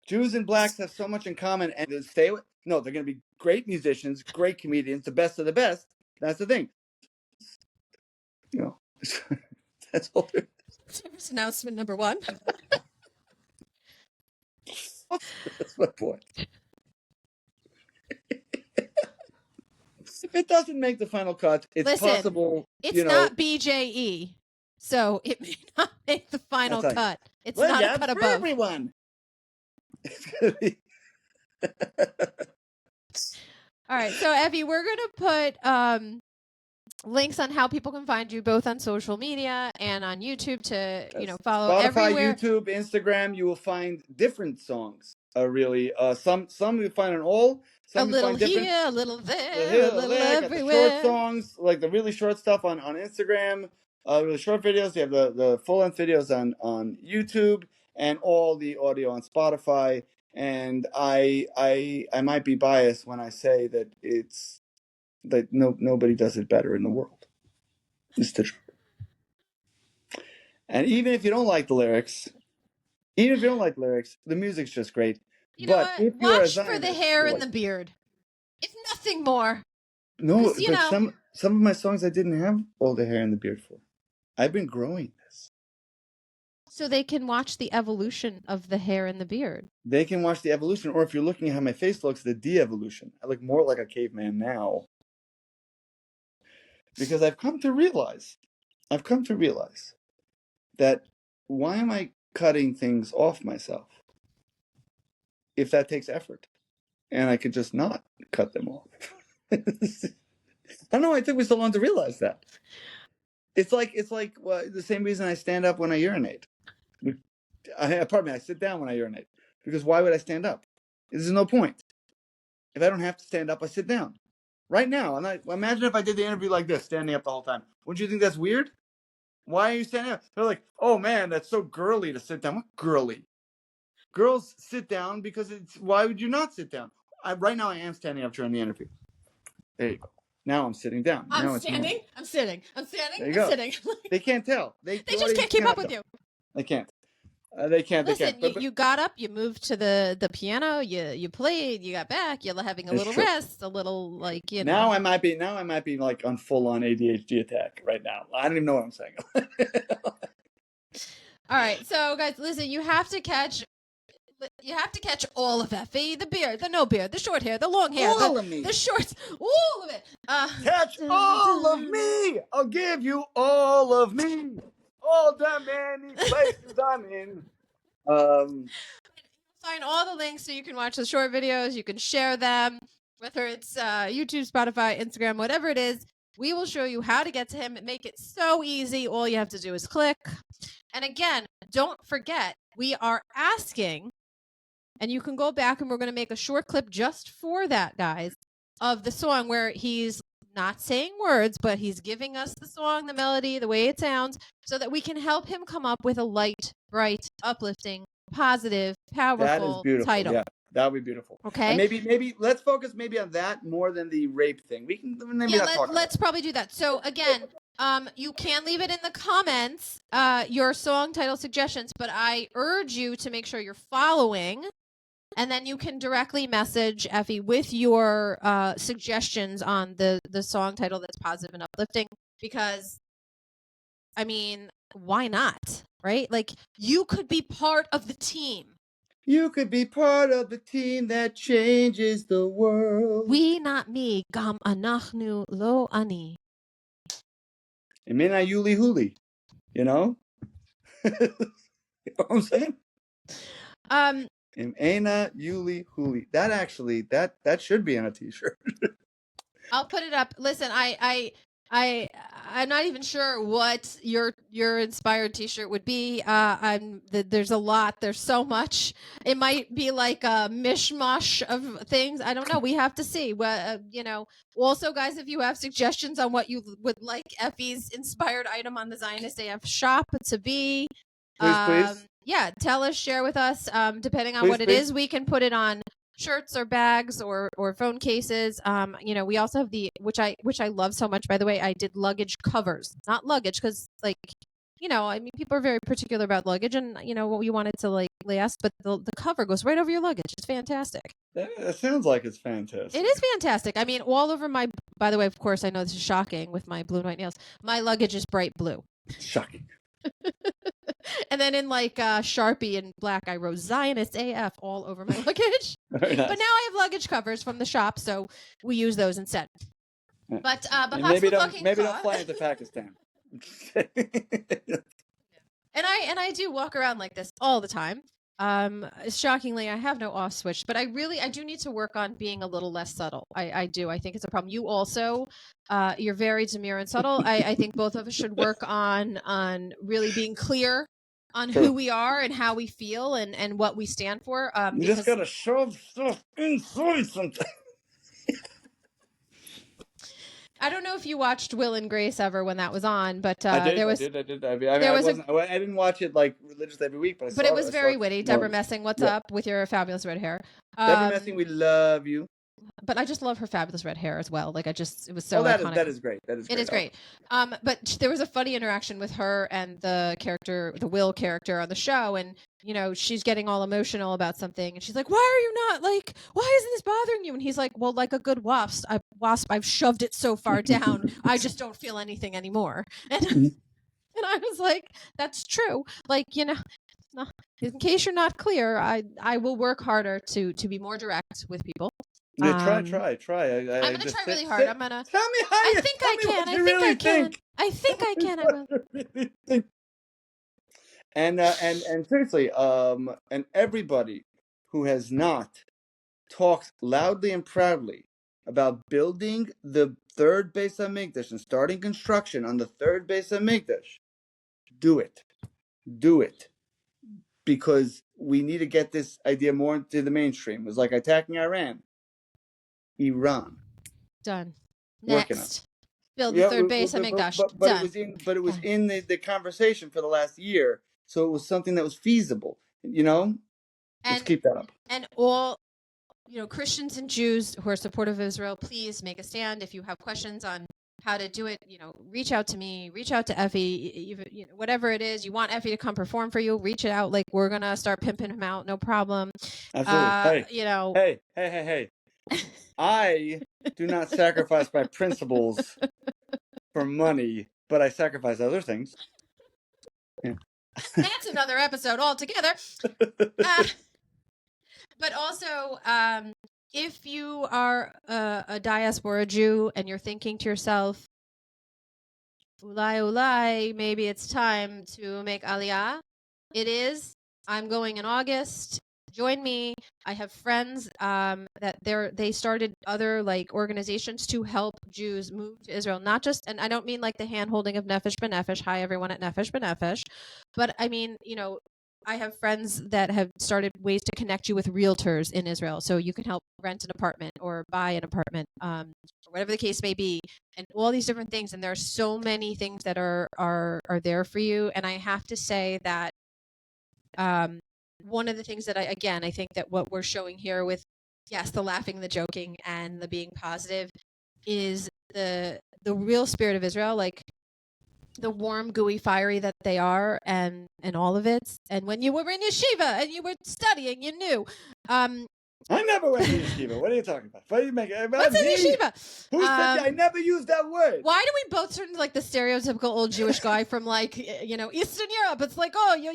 S1: Jews and blacks have so much in common, and to stay with. No, they're going to be great musicians, great comedians, the best of the best. That's the thing. That's all.
S2: Service announcement number 1.
S1: That's my point. If it doesn't make the final cut, it's possible.
S2: It's not BJE, so it may not make the final cut. It's not a cut above.
S1: Everyone. It's gonna be.
S2: All right, so Ephie, we're gonna put links on how people can find you both on social media and on YouTube to, follow
S1: Spotify,
S2: everywhere.
S1: YouTube, Instagram. You will find different songs. Really, some you'll find on all. Some
S2: A
S1: you
S2: little
S1: find different.
S2: here, a little there,
S1: Here,
S2: a little
S1: got the short
S2: everywhere.
S1: songs, like the really short stuff on Instagram. Really short videos. You have the full length videos on YouTube, and all the audio on Spotify. And I might be biased when I say that it's that nobody does it better in the world. It's the truth. And even if you don't like the lyrics, the music's just great.
S2: You know what?
S1: If you're a
S2: Watch for the
S1: Zionist,
S2: hair and the beard. If nothing more.
S1: no,
S2: 'Cause,
S1: but some of my songs I didn't have all the hair and the beard for. I've been growing this.
S2: So they can watch the evolution of the hair and the beard.
S1: They can watch the evolution, or if you're looking at how my face looks, the de-evolution. I look more like a caveman now. Because I've come to realize that why am I cutting things off myself if that takes effort? And I could just not cut them off. I don't know. I think we still want to realize that. It's like the same reason I stand up when I urinate. I sit down when I urinate. Because why would I stand up? There's no point. If I don't have to stand up, I sit down. Right now, imagine if I did the interview like this, standing up the whole time. Wouldn't you think that's weird? Why are you standing up? They're like, oh man, that's so girly to sit down. What girly? Girls sit down because why would you not sit down? Right now I am standing up during the interview. There you go. Now I'm sitting down.
S2: I'm standing. There you
S1: go.
S2: sitting.
S1: They can't tell.
S2: They just can't keep up with you.
S1: They can't. They can't.
S2: Listen,
S1: they can't.
S2: you got up, you moved to the piano, you played, you got back, you're having a little rest, a little
S1: Now I might be like on full on ADHD attack right now. I don't even know what I'm saying.
S2: All right, so guys, listen, you have to catch all of Ephie, the beard, the no beard, the short hair, the long hair,
S1: all of me,
S2: the shorts, all of it.
S1: Catch all of me. I'll give you all of me. All the many places I'm in.
S2: Find all the links so you can watch the short videos. You can share them, whether it's YouTube, Spotify, Instagram, whatever it is. We will show you how to get to him. Make it so easy. All you have to do is click. And again, don't forget, we are asking, and you can go back and we're going to make a short clip just for that, guys, of the song where he's not saying words, but he's giving us the song, the melody, the way it sounds, so that we can help him come up with a light, bright, uplifting, positive, powerful title.
S1: Yeah, that would be beautiful.
S2: Okay.
S1: And maybe let's focus on that more than the rape thing. We can let's
S2: probably do that. So again, you can leave it in the comments, your song title suggestions, but I urge you to make sure you're following. And then you can directly message Ephie with your suggestions on the song title that's positive and uplifting. Because, I mean, why not? Right? Like, you could be part of the team.
S1: You could be part of the team that changes the world.
S2: We, not me. Gam anachnu lo ani.
S1: Emina yuli huli. You know? You know what I'm saying? Emina yuli huli. That actually, that should be on a t-shirt.
S2: I'll put it up. Listen, I'm not even sure what your inspired t-shirt would be. There's a lot. There's so much. It might be like a mishmash of things. I don't know. We have to see. Well, Also, guys, if you have suggestions on what you would like Ephie's inspired item on the Zionist AF shop to be,
S1: please.
S2: Yeah, tell us, share with us. Depending on what it is, we can put it on shirts or bags or phone cases. We also have which I love so much, by the way. I did luggage covers, not luggage, because people are very particular about luggage, and we wanted to last, but the cover goes right over your luggage. It's fantastic.
S1: That sounds like it's fantastic.
S2: It is fantastic. I mean, all over my. By the way, of course, I know this is shocking with my blue and white nails. My luggage is bright blue.
S1: Shocking.
S2: And then in Sharpie and black, I wrote Zionist AF all over my luggage.
S1: Very nice.
S2: But now I have luggage covers from the shop, so we use those instead. But
S1: maybe don't fly into Pakistan.
S2: And I do walk around like this all the time. Shockingly, I have no off switch, but I do need to work on being a little less subtle. I do. I think it's a problem. You also, you're very demure and subtle. I think both of us should work on really being clear on who we are and how we feel and what we stand for.
S1: You just gotta shove stuff inside sometimes.
S2: I don't know if you watched Will and Grace ever when that was on, but
S1: I did. I didn't watch it like religiously every week, but
S2: it was very witty. Deborah Messing, what's up with your fabulous red hair?
S1: Deborah Messing, we love you.
S2: But I just love her fabulous red hair as well. Like it was so iconic.
S1: That is great. It is great.
S2: But there was a funny interaction with her and the Will character on the show, and she's getting all emotional about something, and she's like, "Why are you not like? Why isn't this bothering you?" And he's like, "Well, like a good wasp, I've shoved it so far down, I just don't feel anything anymore." And I was like, "That's true. Like no, in case you're not clear, I will work harder to be more direct with people."
S1: Yeah, try. I'm
S2: gonna try really hard. I'm gonna.
S1: Tell me how you. I think I can.
S2: I think I can. I will.
S1: And seriously, and everybody who has not talked loudly and proudly about building the third base of Mikdash and starting construction on the third base of Mikdash, do it. Because we need to get this idea more into the mainstream. It was like attacking Iran.
S2: Done. Next. Build the third base of Mikdash. Done.
S1: But it was in the conversation for the last year, so it was something that was feasible. Let's keep that up.
S2: And all Christians and Jews who are supportive of Israel, please make a stand. If you have questions on how to do it, reach out to me, reach out to Ephie, whatever it is you want Ephie to come perform for you, reach it out. Like we're gonna start pimping him out, no problem.
S1: Absolutely. Hey. I do not sacrifice my principles for money, but I sacrifice other things. Yeah.
S2: That's another episode altogether. But also, if you are a diaspora Jew and you're thinking to yourself, ulai, maybe it's time to make Aliyah, it is. I'm going in August. Join me. I have friends that they started other organizations to help Jews move to Israel. Not just, and I don't mean like the hand holding of Nefesh B'Nefesh. Hi everyone at Nefesh B'Nefesh, but I mean I have friends that have started ways to connect you with realtors in Israel, so you can help rent an apartment or buy an apartment, or whatever the case may be, and all these different things. And there are so many things that are there for you. And I have to say that. One of the things that I think that what we're showing here with, yes, the laughing, the joking, and the being positive is the real spirit of Israel, like the warm, gooey, fiery that they are, and all of it. And when you were in yeshiva and you were studying, you knew.
S1: I never went to yeshiva. What are you talking about? What are you making?
S2: What's in yeshiva?
S1: Who said that? I never used that word.
S2: Why do we both turn into like the stereotypical old Jewish guy from Eastern Europe? It's like, oh, yo.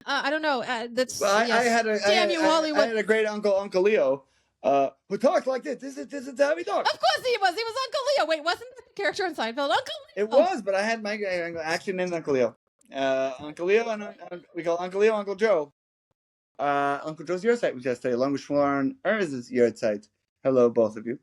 S2: I don't know. That's
S1: well,
S2: yes.
S1: Damn you, Hollywood. I had a great Uncle Leo, who talked like this. This is how he talked.
S2: Of course he was. He was Uncle Leo. Wait, wasn't the character in Seinfeld Uncle Leo?
S1: It was, but I had my actually named Uncle Leo. Uncle Leo, and we call Uncle Leo Uncle Joe. Uncle Joe's yahrzeit was yesterday, along with Shmuel Erz's yahrzeit. Hello, both of you.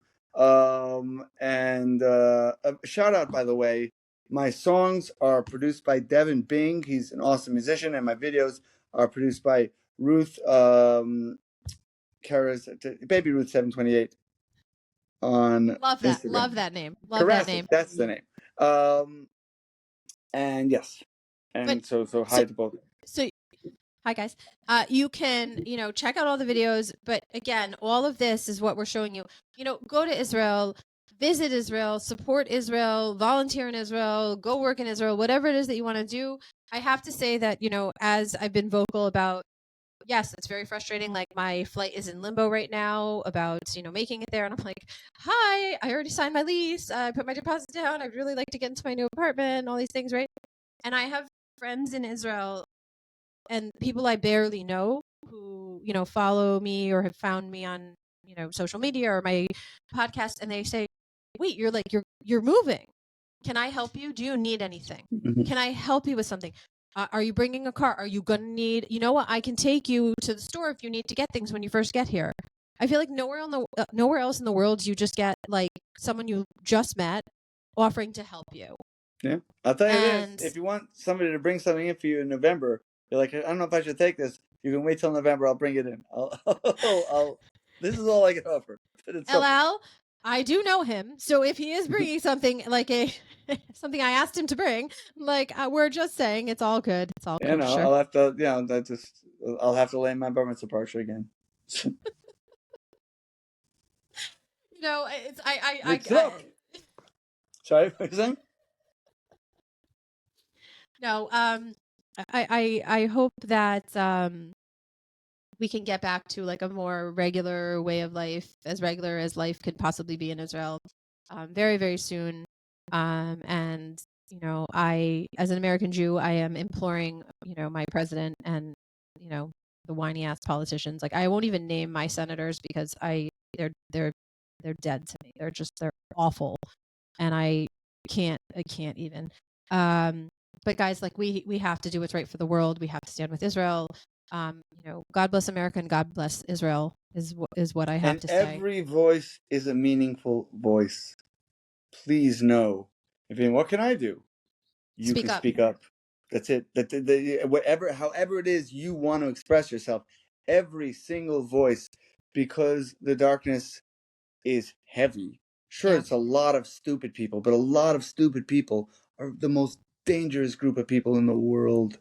S1: And a shout out, by the way. My songs are produced by Devin Bing. He's an awesome musician, and my videos are produced by Ruth, Baby Ruth 728 on
S2: love that.
S1: Instagram.
S2: Love that name.
S1: That name. That's the name. And yes, and so hi to both.
S2: So. Hi guys. You can, check out all the videos, but again, all of this is what we're showing you. Go to Israel, visit Israel, support Israel, volunteer in Israel, go work in Israel, whatever it is that you want to do. I have to say that, as I've been vocal about, yes, it's very frustrating. Like my flight is in limbo right now about, making it there. And I'm like, hi, I already signed my lease. I put my deposit down. I'd really like to get into my new apartment, all these things, right? And I have friends in Israel and people I barely know who, follow me or have found me on, social media or my podcast. And they say, wait, you're moving. Can I help you? Do you need anything? Mm-hmm. Can I help you with something? Are you bringing a car? Are you going to need, you know what? I can take you to the store if you need to get things when you first get here. I feel like nowhere else in the world you just get like someone you just met offering to help you.
S1: Yeah. I'll tell you
S2: And
S1: this. If you want somebody to bring something in for you in November, you're like, I don't know if I should take this. You can wait till November. I'll bring it in. This is all I can offer. But it's
S2: LL, I do know him. So if he is bringing something like something I asked him to bring, like we're just saying, it's all good. It's all kosher.
S1: I'll have to, I'll have to lay my bar mitzvah parsha again. Sorry, what are you saying?
S2: No, I hope that we can get back to like a more regular way of life, as regular as life could possibly be in Israel, very, very soon. And I, as an American Jew, I am imploring, my president and the whiny ass politicians. Like I won't even name my senators because they're dead to me. They're awful, and I can't even. But guys, like we have to do what's right for the world. We have to stand with Israel. God bless America and God bless Israel is what I have to say.
S1: And every voice is a meaningful voice. Please know. What can I do? You can speak up. That's it. However it is you want to express yourself, every single voice, because the darkness is heavy. Sure, it's a lot of stupid people, but a lot of stupid people are the most dangerous group of people in the world.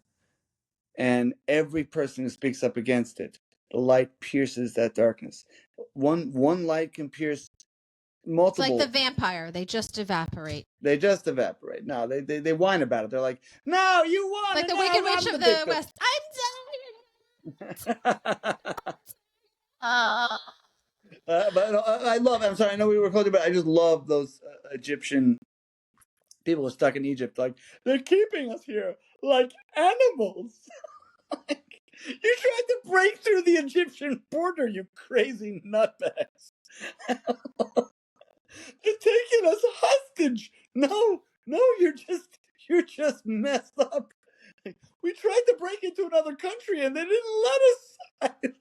S1: And every person who speaks up against it, the light pierces that darkness. One light can pierce multiple.
S2: It's like the vampire. They just evaporate.
S1: No, they whine about it. They're like, no, you won.
S2: Like the Wicked Witch of the West. I'm
S1: but I love, I'm sorry, I know we were talking about, I just love those Egyptian people who are stuck in Egypt. Like, they're keeping us here like animals. You tried to break through the Egyptian border, you crazy nutbags. They're taking us hostage. No, you're just messed up. We tried to break into another country and they didn't let us.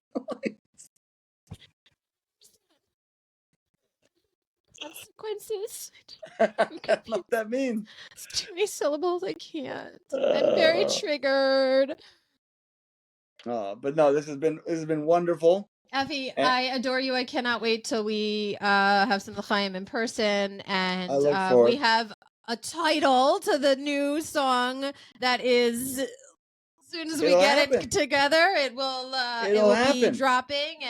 S2: Consequences.
S1: I don't know what that means.
S2: It's too many syllables. I can't. I'm very triggered.
S1: But no, this has been wonderful.
S2: Ephie, I adore you. I cannot wait till we have some l'chaim in person, and we have a title to the new song that is, as soon as we get it together, it will be dropping.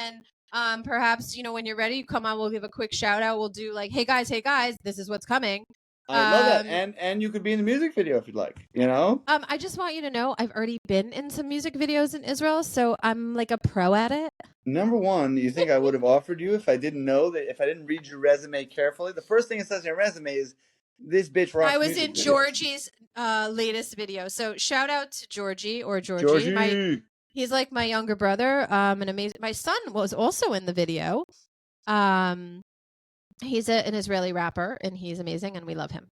S2: And perhaps when you're ready, come on, we'll give a quick shout out. We'll do like, hey guys, this is what's coming.
S1: I love that, and you could be in the music video if you'd like.
S2: I just want you to know I've already been in some music videos in Israel, so I'm like a pro at it.
S1: Number one, you think I would have offered you if I didn't know that, if I didn't read your resume carefully? The first thing it says in your resume is, this bitch rocks.
S2: I was in Georgie's latest video, so shout out to Georgie. He's like my younger brother. An amazing. My son was also in the video. He's an Israeli rapper, and he's amazing, and we love him.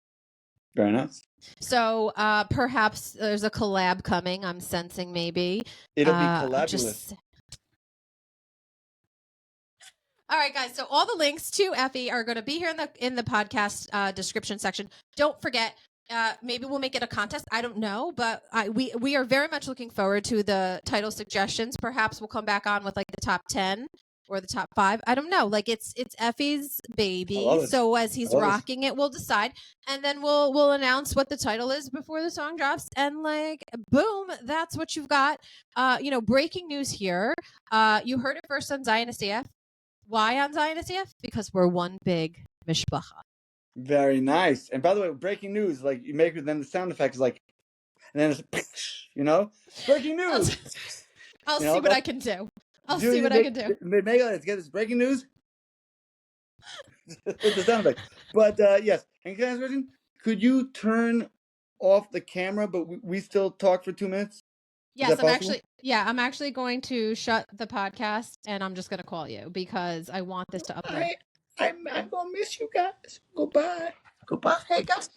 S1: Very nice.
S2: So perhaps there's a collab coming. I'm sensing maybe.
S1: It'll be collabulous.
S2: All right, guys. So all the links to Ephie are going to be here in the podcast description section. Don't forget. Maybe we'll make it a contest. I don't know, but we are very much looking forward to the title suggestions. Perhaps we'll come back on with like the top 10 or the top 5. I don't know. Like it's Ephie's baby. So as he's rocking it, we'll decide, and then we'll announce what the title is before the song drops. And like, boom, that's what you've got. Breaking news here. You heard it first on Zionist AF. Why on Zionist AF? Because we're one big mishpacha.
S1: Very nice. And by the way, breaking news, like you make it, then the sound effect is like, and then it's, breaking news.
S2: I'll see what I can do. Let's
S1: get this breaking news. With the sound effect. But yes. And can I ask a question? Could you turn off the camera, but we still talk for 2 minutes?
S2: Yes, I'm actually going to shut the podcast, and I'm just going to call you because I want this to upload.
S1: I'm going to miss you guys. Goodbye. Hey, guys.